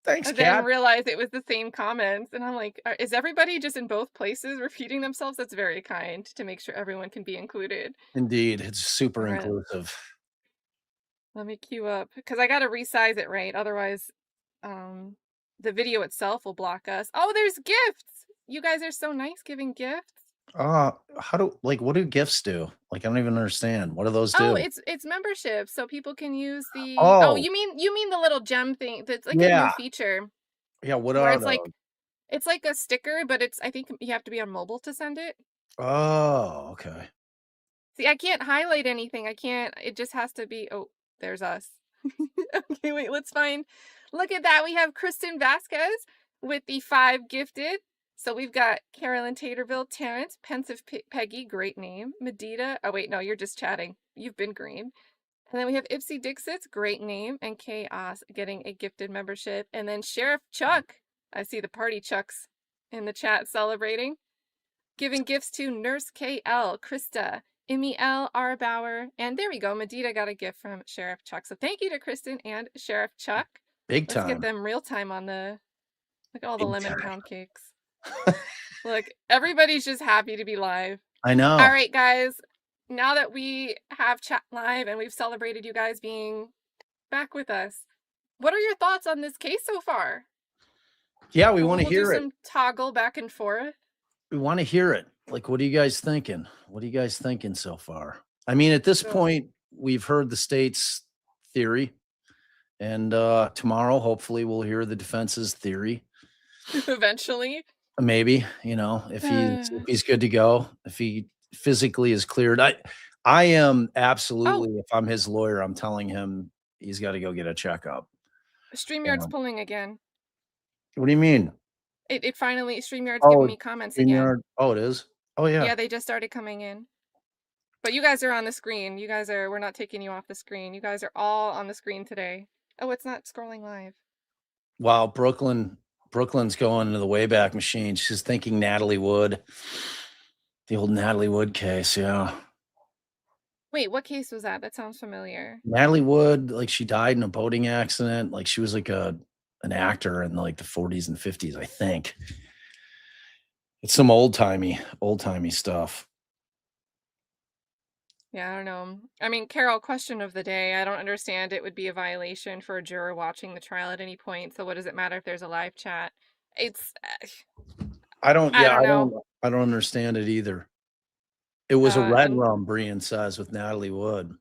thanks, I Cat. then realized it was the same comments, and I'm like, is everybody just in both places repeating themselves? That's very kind to make sure everyone can be included. Indeed, it's super inclusive. Let me queue up because I got to resize it right, otherwise, the video itself will block us. Oh, there's gifts. You guys are so nice giving gifts. What do gifts do? Like, I don't even understand. What do those do? Oh, it's membership, so people can use the. Oh, you mean the little gem thing? That's like a new feature. Yeah, what are those? It's like a sticker, but I think you have to be on mobile to send it. Oh, okay. See, I can't highlight anything. I can't. It just has to be. Oh, there's us. Okay, wait. Let's find. Look at that. We have Kristen Vasquez with the 5 gifted. So we've got Carolyn Taterville, Terrence, Pensive Peggy, great name. Medita, oh wait, no, you're just chatting. You've been green. And then we have Ipsy Dixits, great name, and Chaos getting a gifted membership. And then Sheriff Chuck, I see the party Chucks in the chat celebrating. Giving gifts to Nurse KL, Krista, Emmy L, R. Bauer, and there we go, Medita got a gift from Sheriff Chuck. So thank you to Kristen and Sheriff Chuck. Big time. Let's get them real time on the, look at all the lemon pound cakes. Look, everybody's just happy to be live. I know. All right, guys. Now that we have chat live and we've celebrated you guys being back with us, what are your thoughts on this case so far? Yeah, we want to We'll do hear it. some toggle back and forth. We want to hear it. Like, what are you guys thinking? What are you guys thinking so far? I mean, at this So- point, we've heard the state's theory, and tomorrow, hopefully, we'll hear the defense's theory. Eventually. Maybe, if he's good to go, if he physically is cleared. I am absolutely, if I'm his lawyer, I'm telling him he's got to go get a checkup. StreamYard's pulling again. What do you mean? It finally, StreamYard's giving me comments again. StreamYard. Oh, it is? Oh, yeah. Yeah, they just started coming in. But you guys are on the screen. We're not taking you off the screen. You guys are all on the screen today. Oh, it's not scrolling live. Wow, Brooklyn's going into the Wayback Machine. She's thinking Natalie Wood. The old Natalie Wood case, yeah. Wait, what case was that? That sounds familiar. Natalie Wood, like she died in a boating accident. Like she was like an actor in like the 40s and 50s, I think. It's some old-timey stuff. Yeah, I don't know. I mean, Carol, question of the day. I don't understand. It would be a violation for a juror watching the trial at any point. So what does it matter if there's a live chat? It's I don't know. I don't understand it either. It was a red and- rum, Brian says, with Natalie Wood.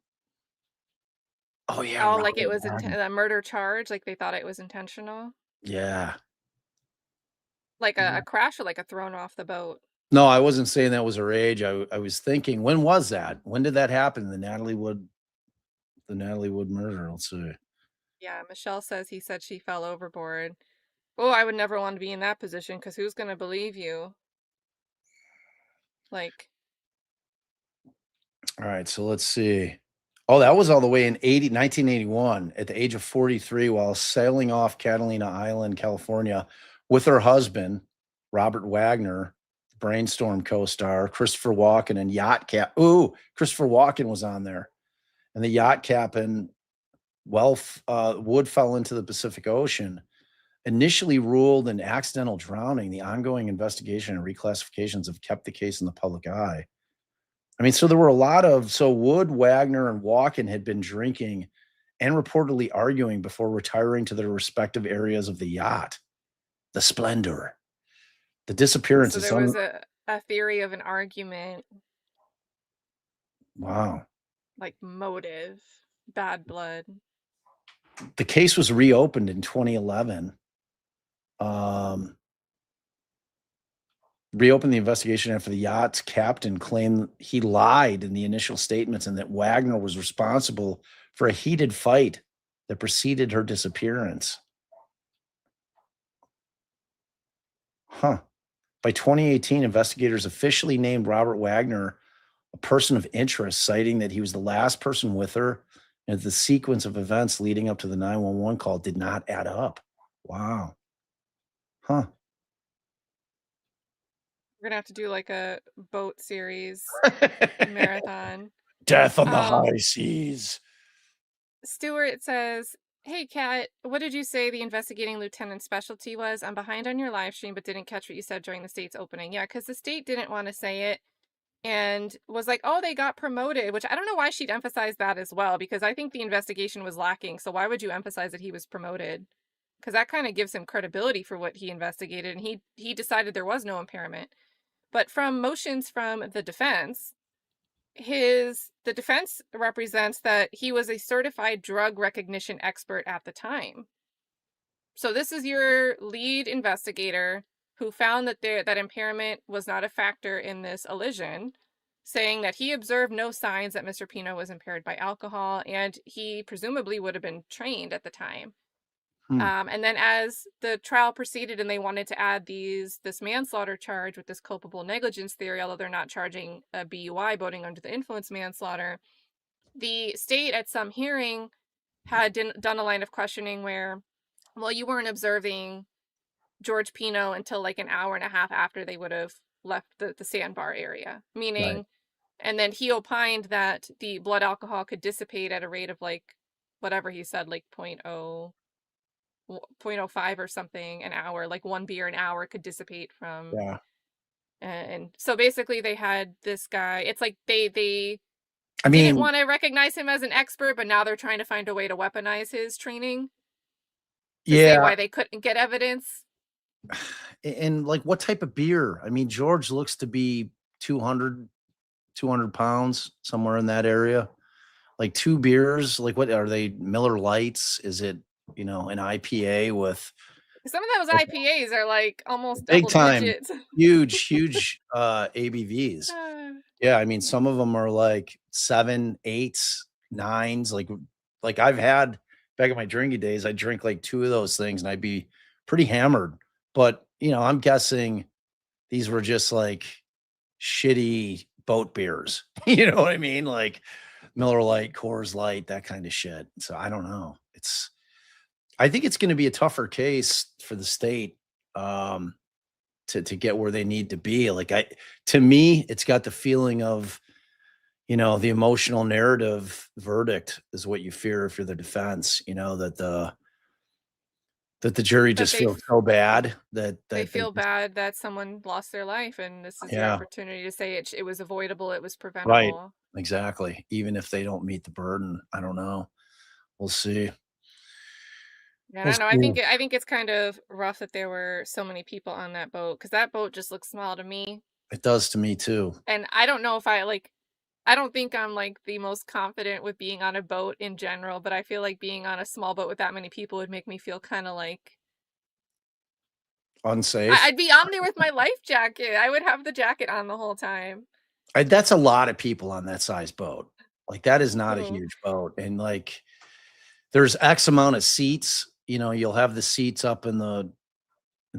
Oh yeah. Oh, like it Robert was a murder charge, like they thought it was intentional. Yeah. Like a crash or like a thrown off the boat. No, I wasn't saying that was her age. I was thinking, when was that? When did that happen? The Natalie Wood murder. Let's see. Yeah, Michelle says he said she fell overboard. Oh, I would never want to be in that position because who's going to believe you? Like, all right, so let's see. Oh, that was all the way in 1981 at the age of 43 while sailing off Catalina Island, California with her husband, Robert Wagner, Brainstorm co-star, Christopher Walken, and yacht cap. Ooh, Christopher Walken was on there. And the yacht captain, Wood fell into the Pacific Ocean. Initially ruled an accidental drowning, the ongoing investigation and reclassifications have kept the case in the public eye. I mean, so there were Wood, Wagner, and Walken had been drinking and reportedly arguing before retiring to their respective areas of the yacht. The Splendor. The disappearance so is there was a theory of an argument. Wow. Like motive, bad blood. The case was reopened in 2011. Reopened the investigation after the yacht's captain claimed he lied in the initial statements and that Wagner was responsible for a heated fight that preceded her disappearance. Huh. By 2018, investigators officially named Robert Wagner a person of interest, citing that he was the last person with her and the sequence of events leading up to the 911 call did not add up. Wow. Huh. We're gonna have to do like a boat series marathon. Death on the high seas. Stuart says, "Hey Kat, what did you say the investigating lieutenant's specialty was? I'm behind on your live stream, but didn't catch what you said during the state's opening." Yeah, because the state didn't want to say it and was like, "Oh, they got promoted," which I don't know why she'd emphasize that as well, because I think the investigation was lacking. So why would you emphasize that he was promoted? Because that kind of gives him credibility for what he investigated, and he decided there was no impairment. But from motions from the defense, the defense represents that he was a certified drug recognition expert at the time. So this is your lead investigator who found that that impairment was not a factor in this elision, saying that he observed no signs that Mr. Pino was impaired by alcohol, and he presumably would have been trained at the time. And then as the trial proceeded and they wanted to add this manslaughter charge with this culpable negligence theory, although they're not charging a BUI, boating under the influence manslaughter, the state at some hearing had done a line of questioning where, well, you weren't observing George Pino until like an hour and a half after they would have left the sandbar area, meaning, right. And then he opined that the blood alcohol could dissipate at a rate of like, whatever he said, like 0.05 or something an hour, like one beer an hour could dissipate from. Yeah. And so basically they had this guy, it's like they didn't want to recognize him as an expert, but now they're trying to find a way to weaponize his training to say why they couldn't get evidence. And like, what type of beer? I mean, George looks to be 200 pounds, somewhere in that area. Like 2 beers, like what are they? Miller Lights? Is it, an IPA with Some of those IPAs are like almost big double time, digits. huge ABVs? Yeah, I mean, some of them are like 7, 8s, 9s. Like I've had back in my drinking days, I drink like 2 of those things and I'd be pretty hammered. But I'm guessing these were just like shitty boat beers. You know what I mean? Like Miller Lite, Coors Light, that kind of shit. So I don't know. I think it's going to be a tougher case for the state to get where they need to be. To me, it's got the feeling of, the emotional narrative verdict is what you fear if you're the defense, that the jury just feels so bad that they feel bad that someone lost their life, and this is the Yeah. opportunity to say it was avoidable, it was Right. preventable. Exactly. Even if they don't meet the burden, I don't know. We'll see. Yeah, I We'll don't know. see. I think it's kind of rough that there were so many people on that boat, because that boat just looks small to me. It does to me too. And I don't know if I don't think I'm like the most confident with being on a boat in general, but I feel like being on a small boat with that many people would make me feel kind of like Unsafe. I'd be on there with my life jacket. I would have the jacket on the whole time. That's a lot of people on that size boat. Like that is not a Mhm. huge boat. And like there's X amount of seats, you'll have the seats up in the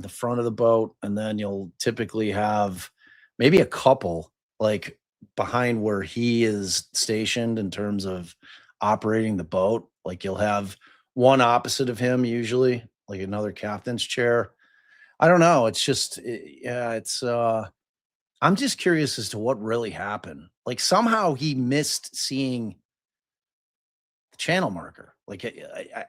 front of the boat, and then you'll typically have maybe a couple like behind where he is stationed in terms of operating the boat. Like you'll have one opposite of him, usually, like another captain's chair. I don't know. It's just, yeah, I'm just curious as to what really happened. Like somehow he missed seeing the channel marker. Like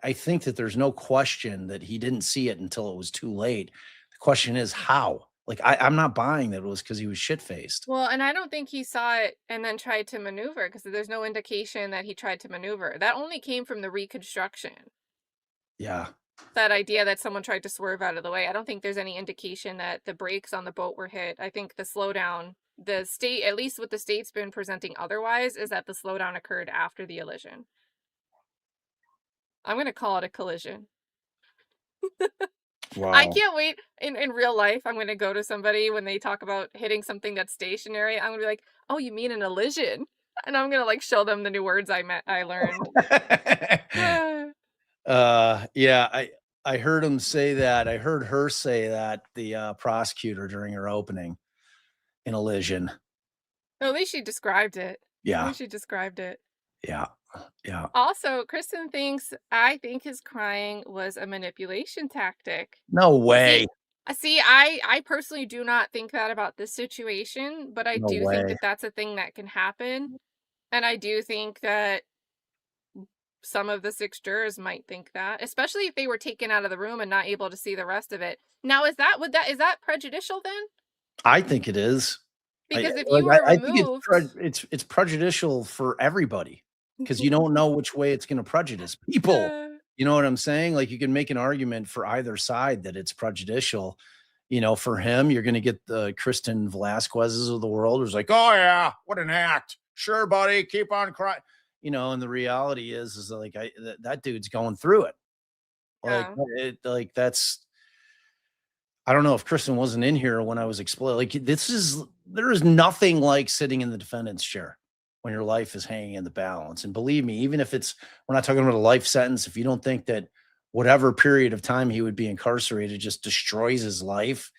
I think that there's no question that he didn't see it until it was too late. The question is how. Like I'm not buying that it was because he was shit faced. Well, and I don't think he saw it and then tried to maneuver, because there's no indication that he tried to maneuver. That only came from the reconstruction. Yeah. That idea that someone tried to swerve out of the way. I don't think there's any indication that the brakes on the boat were hit. I think the slowdown, the state, at least what the state's been presenting otherwise, is that the slowdown occurred after the collision. I'm going to call it a collision. Wow. I can't wait. In real life, I'm going to go to somebody when they talk about hitting something that's stationary. I'm going to be like, oh, you mean an elision? And I'm going to like show them the new words I learned. Yeah, I heard him say that. I heard her say that, the prosecutor, during her opening, in elision. At least she described it. At Yeah. least she described it. Yeah. Yeah. Also, Kristen thinks I think his crying was a manipulation tactic. No way. I personally do not think that about this situation, but I No do think way. that that's a thing that can happen. And I do think that some of the 6 jurors might think that, especially if they were taken out of the room and not able to see the rest of it. Now, is that prejudicial then? I think it is. Because if you were I think removed, it's prejudicial for everybody, because you don't know which way it's going to prejudice people. You know what I'm saying? Like you can make an argument for either side that it's prejudicial. For him, you're going to get the Kristen Velasquez's of the world who's like, oh yeah, what an act. Sure, buddy, keep on crying. And the reality is like that dude's going through it. Like that's. I don't know if Kristen wasn't in here when I was explaining. Like there is nothing like sitting in the defendant's chair when your life is hanging in the balance. And believe me, even if we're not talking about a life sentence, if you don't think that whatever period of time he would be incarcerated just destroys his life,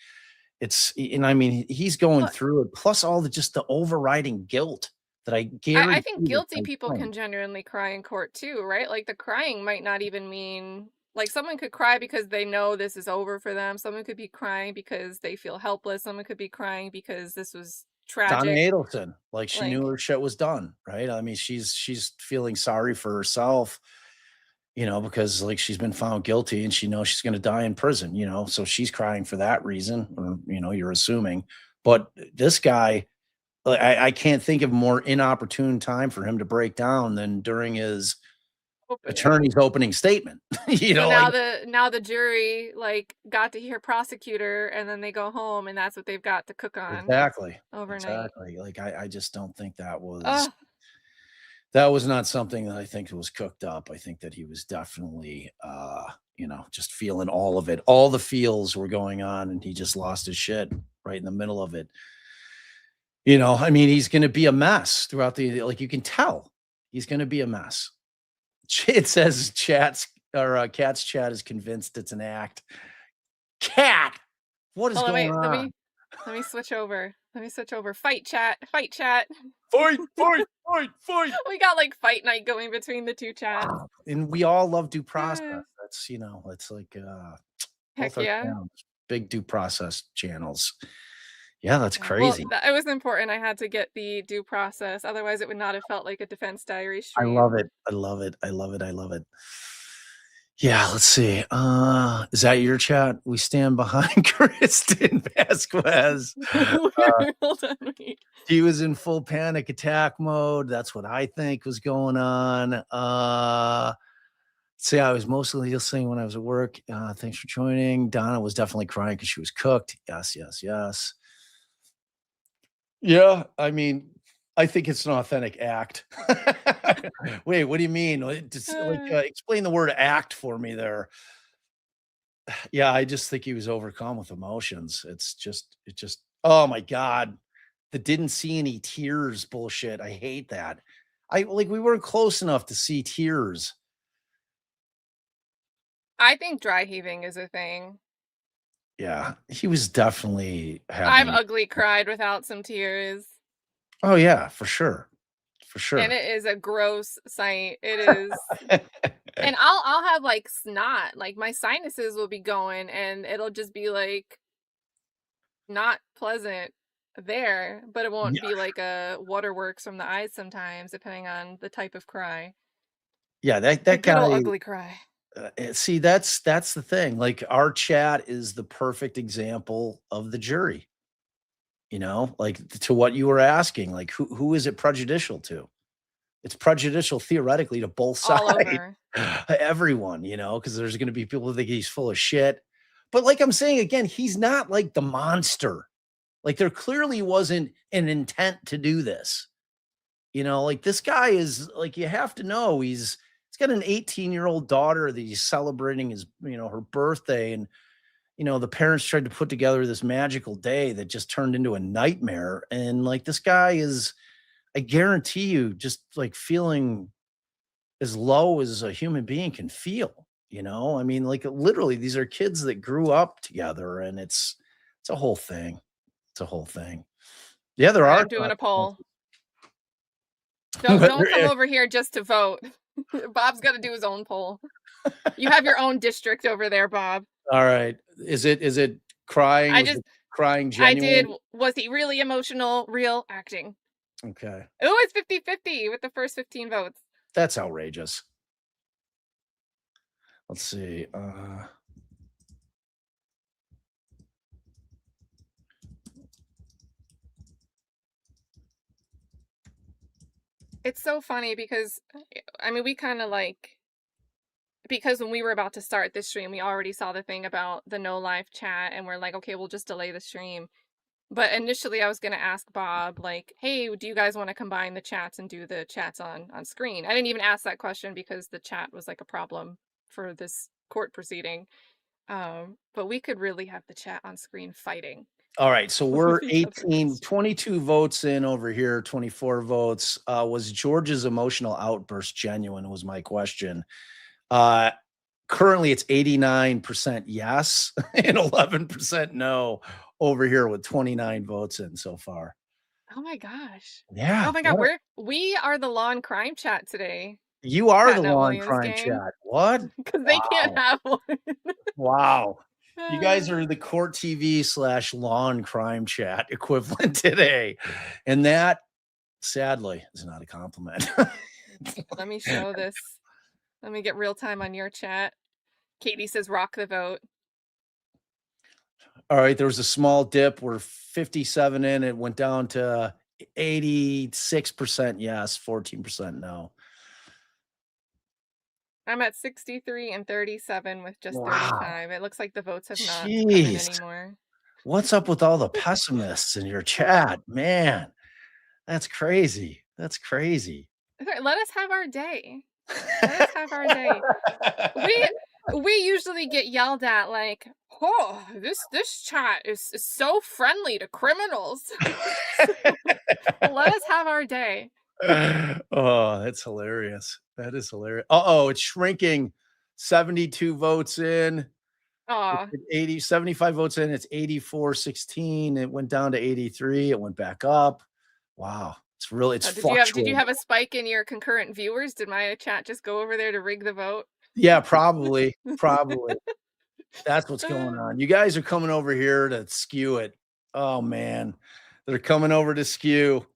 and I mean, he's going through it. Plus all the overriding guilt that I guarantee. I think guilty people can genuinely cry in court too, right? Like the crying might not even mean, like someone could cry because they know this is over for them. Someone could be crying because they feel helpless. Someone could be crying because this was tragic. Donna Adelson, like she knew her shit was done, right? I mean, she's feeling sorry for herself, because like she's been found guilty and she knows she's going to die in prison, so she's crying for that reason, or you're assuming. But this guy, I can't think of a more inopportune time for him to break down than during his attorney's opening statement. You know, now like, the jury like got to hear prosecutor, and then they go home, and that's what they've got to cook on exactly. overnight. Exactly. Like I just don't think that was Ugh. not something that I think was cooked up. I think that he was definitely just feeling all of it. All the feels were going on, and he just lost his shit right in the middle of it. You know, I mean, he's going to be a mess throughout like you can tell he's going to be a mess. It says Cat's chat is convinced it's an act. Cat, what is going on? Let me switch over. Fight chat. Fight chat. Fight, fight, fight, fight. We got like fight night going between the two chats. And we all love due process. That's, it's like heck yeah. Channels, big due process channels. Yeah, that's crazy. Well, it was important. I had to get the due process. Otherwise, it would not have felt like a defense diary stream. I love it. I love it. I love it. I love it. Yeah, let's see. Is that your chat? We stand behind Kristen Vasquez. Hold on, wait. He was in full panic attack mode. That's what I think was going on. See, I was mostly listening when I was at work. Thanks for joining. Donna was definitely crying because she was cooked. Yes, yes, yes. Yeah, I mean, I think it's an authentic act. Wait, what do you mean? Explain the word act for me there. Yeah, I just think he was overcome with emotions. It just, oh my God. The didn't see any tears bullshit. I hate that. We weren't close enough to see tears. I think dry heaving is a thing. Yeah, he was definitely I've ugly cried without some tears. Oh yeah, for sure. For sure. And it is a gross sight. It is. And I'll have like snot, like my sinuses will be going, and it'll just be like not pleasant there, but it won't be like a waterworks from the eyes sometimes, depending on the type of cry. Yeah, that guy, ugly cry. See, that's the thing. Like our chat is the perfect example of the jury. You know, like to what you were asking, like who is it prejudicial to? It's prejudicial theoretically to both sides, everyone, because there's going to be people who think he's full of shit. But like I'm saying again, he's not like the monster. Like there clearly wasn't an intent to do this. Like this guy is like, you have to know he's got an 18-year-old daughter that he's celebrating his, her birthday. And, the parents tried to put together this magical day that just turned into a nightmare. And like, this guy is, I guarantee you, just like feeling as low as a human being can feel, I mean, like literally these are kids that grew up together, and it's a whole thing. It's a whole thing. Yeah, there are. I'm doing a poll. Don't come over here just to vote. Bob's got to do his own poll. You have your own district over there, Bob. All right. Is it crying? Crying genuine? I did. Was he really emotional? Real acting? Okay. Oh, it's 50-50 with the first 15 votes. That's outrageous. Let's see. It's so funny because, I mean, we kind of because when we were about to start this stream, we already saw the thing about the no live chat, and we're like, okay, we'll just delay the stream. But initially I was going to ask Bob, like, hey, do you guys want to combine the chats and do the chats on screen? I didn't even ask that question because the chat was like a problem for this court proceeding. But we could really have the chat on screen fighting. All right, so we're 22 votes in over here, 24 votes. Was George's emotional outburst genuine was my question. Currently it's 89% yes and 11% no over here with 29 votes in so far. Oh my gosh. Yeah. Oh my God. We are the law and crime chat today. You are the law and crime chat. What? Because they can't have one. Wow. You guys are the court TV / law and crime chat equivalent today. And that, sadly, is not a compliment. Let me show this. Let me get real time on your chat. Katie says rock the vote. All right, there was a small dip. We're 57 in. It went down to 86% yes, 14% no. I'm at 63 and 37 with just Wow. 35. It looks like the votes have not come in Jeez. anymore. What's up with all the pessimists in your chat? Man, that's crazy. That's crazy. Let us have our day. Let us have our day. We usually get yelled at like, oh, this chat is so friendly to criminals. Let us have our day. Oh, that's hilarious. That is hilarious. Uh-oh, it's shrinking. 72 votes in. Aw. It's 80, 75 votes in. It's 84-16. It went down to 83. It went back up. Wow. It's really, it's Did you fluctuating. have a spike in your concurrent viewers? Did my chat just go over there to rig the vote? Yeah, probably. Probably. That's what's going on. You guys are coming over here to skew it. Oh, man. They're coming over to skew.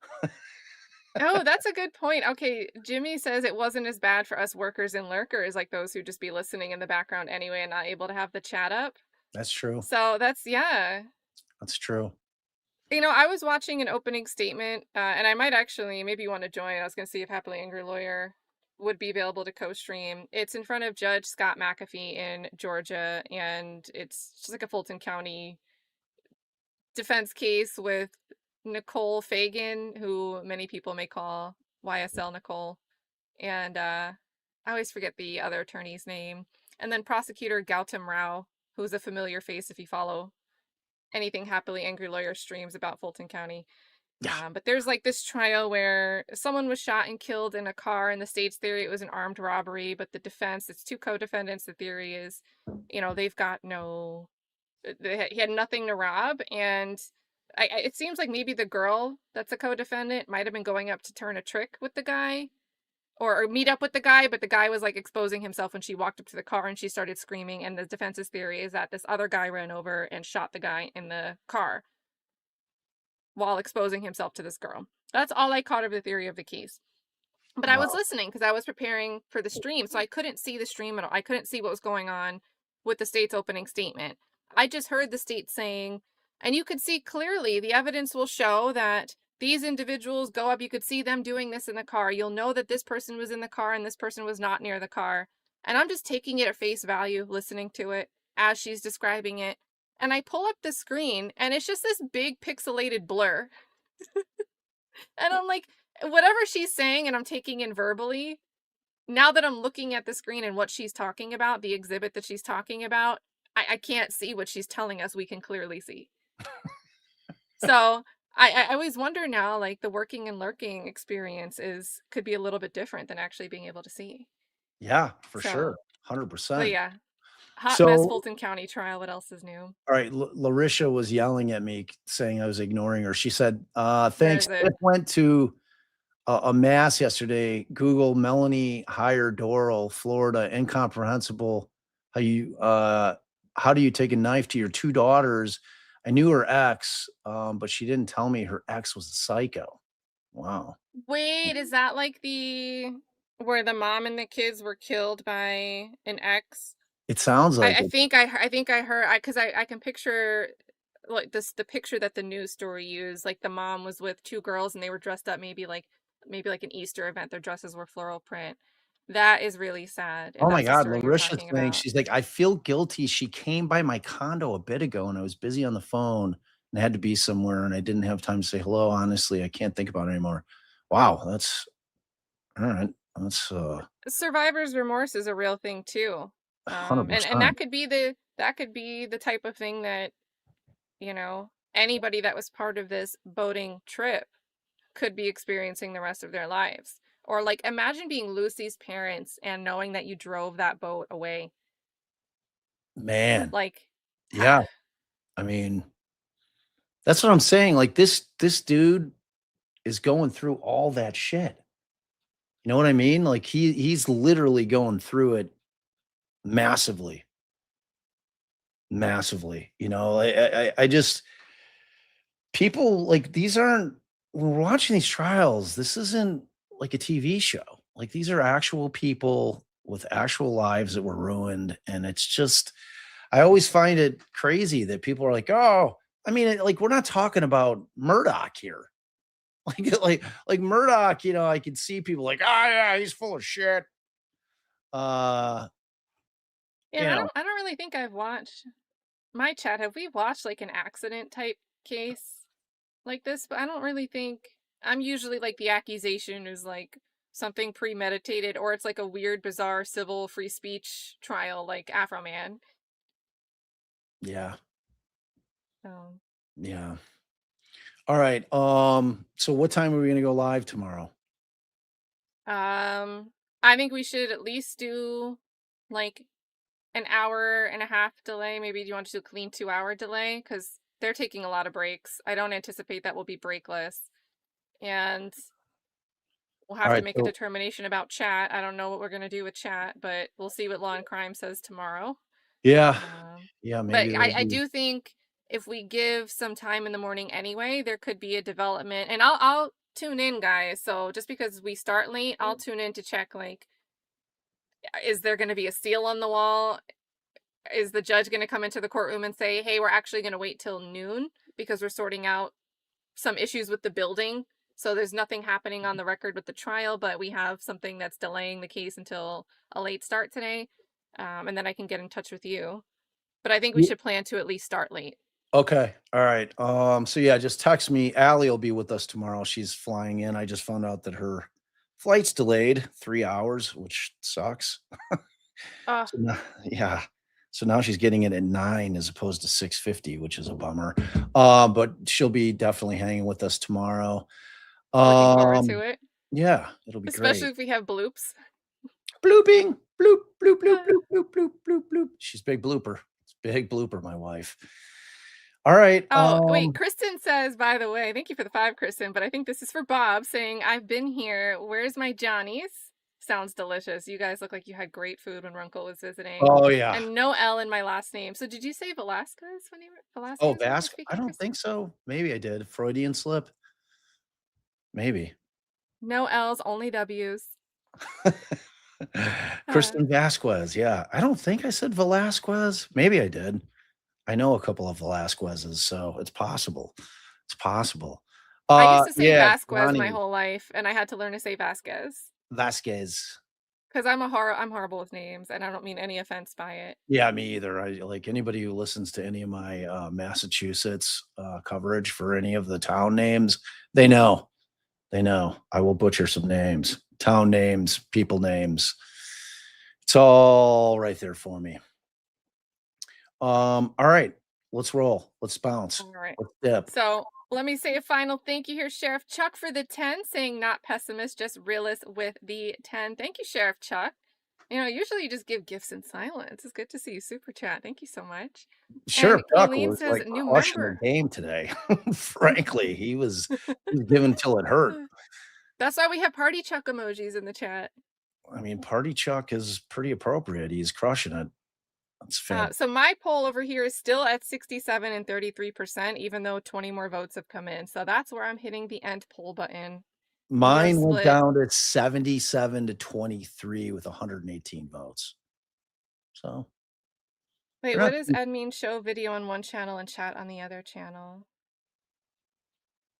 Oh, that's a good point. Okay, Jimmy says it wasn't as bad for us workers and lurkers, like those who just be listening in the background anyway and not able to have the chat up. That's true. So yeah. That's true. You know, I was watching an opening statement, and I might actually maybe want to join. I was going to see if Happily Angry Lawyer would be available to co-stream. It's in front of Judge Scott McAfee in Georgia, and it's just like a Fulton County defense case with Nicole Fagan, who many people may call YSL Nicole, and I always forget the other attorney's name, and then prosecutor Gautam Rao, who's a familiar face if you follow anything Happily Angry Lawyer streams about Fulton County. But there's like this trial where someone was shot and killed in a car. In the state's theory, it was an armed robbery, but the defense, it's two co-defendants. The theory is, you know, they've got he had nothing to rob. And it seems like maybe the girl that's a co-defendant might have been going up to turn a trick with the guy or meet up with the guy, but the guy was like exposing himself when she walked up to the car and she started screaming. And the defense's theory is that this other guy ran over and shot the guy in the car while exposing himself to this girl. That's all I caught of the theory of the case. But I was listening because I was preparing for the stream, so I couldn't see the stream at all. I couldn't see what was going on with the state's opening statement. I just heard the state saying, and you could see clearly the evidence will show that these individuals go up. You could see them doing this in the car. You'll know that this person was in the car and this person was not near the car. And I'm just taking it at face value, listening to it as she's describing it. And I pull up the screen and it's just this big pixelated blur. And I'm like, whatever she's saying and I'm taking in verbally, now that I'm looking at the screen and what she's talking about, the exhibit that she's talking about, I can't see what she's telling us we can clearly see. So I always wonder now, like the working and lurking experience could be a little bit different than actually being able to see. Yeah, for sure. 100%. But yeah. Hot mess Fulton County trial. What else is new? All right. Larisha was yelling at me saying I was ignoring her. She said, thanks. I went to a mass yesterday. Google Melanie Higher Doral, Florida. Incomprehensible. How do you take a knife to your two daughters? I knew her ex, but she didn't tell me her ex was a psycho. Wow. Wait, is that like where the mom and the kids were killed by an ex? It sounds like I think I heard, because I can picture like the picture that the news story used, like the mom was with two girls and they were dressed up maybe like an Easter event. Their dresses were floral print. That is really sad. Oh my God, Larisha's saying, she's like, I feel guilty. She came by my condo a bit ago and I was busy on the phone and had to be somewhere and I didn't have time to say hello. Honestly, I can't think about it anymore. Wow, that's all right. That's survivor's remorse is a real thing too. 100%. And that could be the type of thing that, you know, anybody that was part of this boating trip could be experiencing the rest of their lives. Or like, imagine being Lucy's parents and knowing that you drove that boat away. Man. Like, yeah. I mean, that's what I'm saying. Like this dude is going through all that shit. You know what I mean? Like he's literally going through it massively. You know, I just, people like these aren't, when we're watching these trials, this isn't like a TV show. Like these are actual people with actual lives that were ruined. And it's just, I always find it crazy that people are like, oh, I mean, like we're not talking about Murdoch here. Like Murdoch, you know, I can see people like, oh yeah, he's full of shit. Yeah, You I know, don't really think I've watched my chat. Have we watched like an accident type case like this? But I don't really think I'm usually like the accusation is like something premeditated or it's like a weird, bizarre civil free speech trial like Afro Man. yeah, So yeah. All right. So what time are we gonna go live tomorrow? I think we should at least do like an hour and a half delay. Maybe do you want to do a clean 2 hour delay? Because they're taking a lot of breaks. I don't anticipate that will be breakless. And we'll All have to right. make a So determination about chat. I don't know what we're going to do with chat, but we'll see what Law and Crime says tomorrow. yeah, Um, yeah. but Maybe there'll I be. do think if we give some time in the morning anyway, there could be a development. And I'll tune in, guys. So just because we start late, I'll tune in to check, like, is there going to be a seal on the wall? Is the judge going to come into the courtroom and say, hey, we're actually going to wait till noon because we're sorting out some issues with the building? So there's nothing happening on the record with the trial, but we have something that's delaying the case until a late start today. And then I can get in touch with you. But I think we should plan to at least start late. Okay. All right. So yeah, just text me. Allie will be with us tomorrow. She's flying in. I just found out that her flight's delayed 3 hours, which sucks. Uh, So now, yeah. So now she's getting it at 9 as opposed to 6:50, which is a bummer. But she'll be definitely hanging with us tomorrow. Looking forward to it. Yeah, it'll be Especially great. if we have bloops. Blooping, bloop, bloop, bloop, bloop, bloop, bloop, bloop, bloop. She's big blooper. It's big blooper, my wife. All right. Oh, wait, Kristen says, by the way, thank you for the 5, Kristen, but I think this is for Bob saying, I've been here. Where's my Johnny's? Sounds delicious. You guys look like you had great food when Runkle was visiting. Oh yeah. And no L in my last name. So did you say Velasquez when you were Velasquez? Oh, when you were Vasco. I speaking, don't Kristen? think so. Maybe I did. Freudian slip. Maybe. No L's, only W's. Kristen Vasquez. Yeah. I don't think I said Velasquez. Maybe I did. I know a couple of Velasquez's, so it's possible. It's possible. I used to say Yeah, Vasquez my Johnny whole life, and I had to learn to say Vasquez. Vasquez. Because I'm horrible with names, and I don't mean any offense by it. Yeah, me either. I like anybody who listens to any of my Massachusetts coverage for any of the town names, they know. They know. I will butcher some names, town names, people names. It's all right there for me. All right, let's roll. Let's bounce. All right. Let's dip. So let me say a final thank you here, Sheriff Chuck, for the 10, saying not pessimist, just realist with the 10. Thank you, Sheriff Chuck. You know, usually you just give gifts in silence. It's good to see you super chat. Thank you so much. Sheriff And Chuck Kayleen was says like new crushing member. the game today. Frankly, he was giving till it hurt. That's why we have party Chuck emojis in the chat. I mean, Party Chuck is pretty appropriate. He's crushing it. That's fantastic. So my poll over here is still at 67 and 33%, even though 20 more votes have come in. So that's where I'm hitting the end poll button. Mine went down to 77 to 23 with 118 votes. So wait, what does admin show video on one channel and chat on the other channel?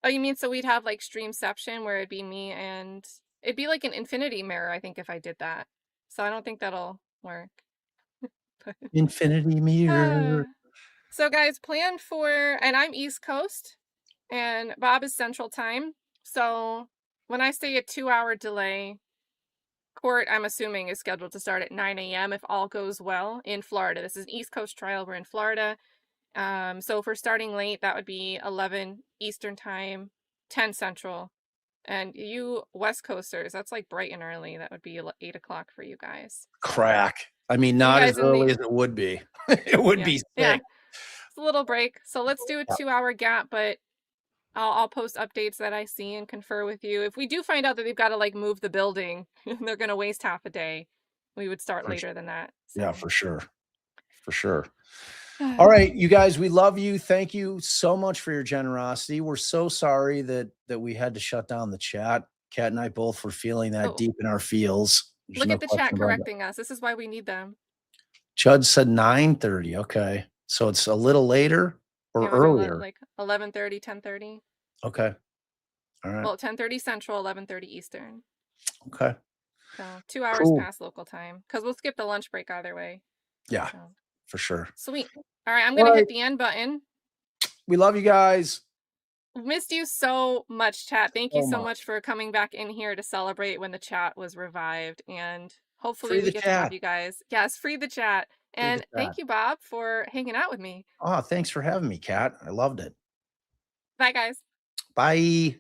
Oh, you mean so we'd have like Streamception where it'd be me and it'd be like an infinity mirror, I think, if I did that. So I don't think that'll work. Infinity mirror. So guys, plan for, and I'm East Coast and Bob is Central Time. So when I say a 2-hour delay, court, I'm assuming, is scheduled to start at 9 a.m. if all goes well in Florida. This is an East Coast trial. We're in Florida. So if we're starting late, that would be 11 Eastern Time, 10 Central. And you West Coasters, that's like bright and early. That would be 8 o'clock for you guys. Crack. I mean, not as early as it would be. It would be sick. Yeah. It's a little break. So let's do a 2-hour gap, but I'll post updates that I see and confer with you. If we do find out that they've got to like move the building and they're going to waste half a day, we would start later than that. So. Yeah, for sure. For sure. All right, you guys, we love you. Thank you so much for your generosity. We're so sorry that we had to shut down the chat. Kat and I both were feeling that deep in our feels. There's Look no at the chat question about correcting us. This is why we need them. Judd said 9:30. Okay. So it's a little later or earlier. Like 11:30, 10:30. Okay. All right. Well, 10:30 Central, 11:30 Eastern. Okay. So 2 hours Cool. past local time because we'll skip the lunch break either way. Yeah, So for sure. sweet. All right, I'm gonna hit the end button. We love you guys. Missed you so much, chat. Thank you So so much. much for coming back in here to celebrate when the chat was revived, and hopefully Free we the get to have chat. you guys. Yes, free the chat. Free the And chat. thank you, Bob, for hanging out with me. Oh, thanks for having me, Kat. I loved it. Bye, guys. Bye.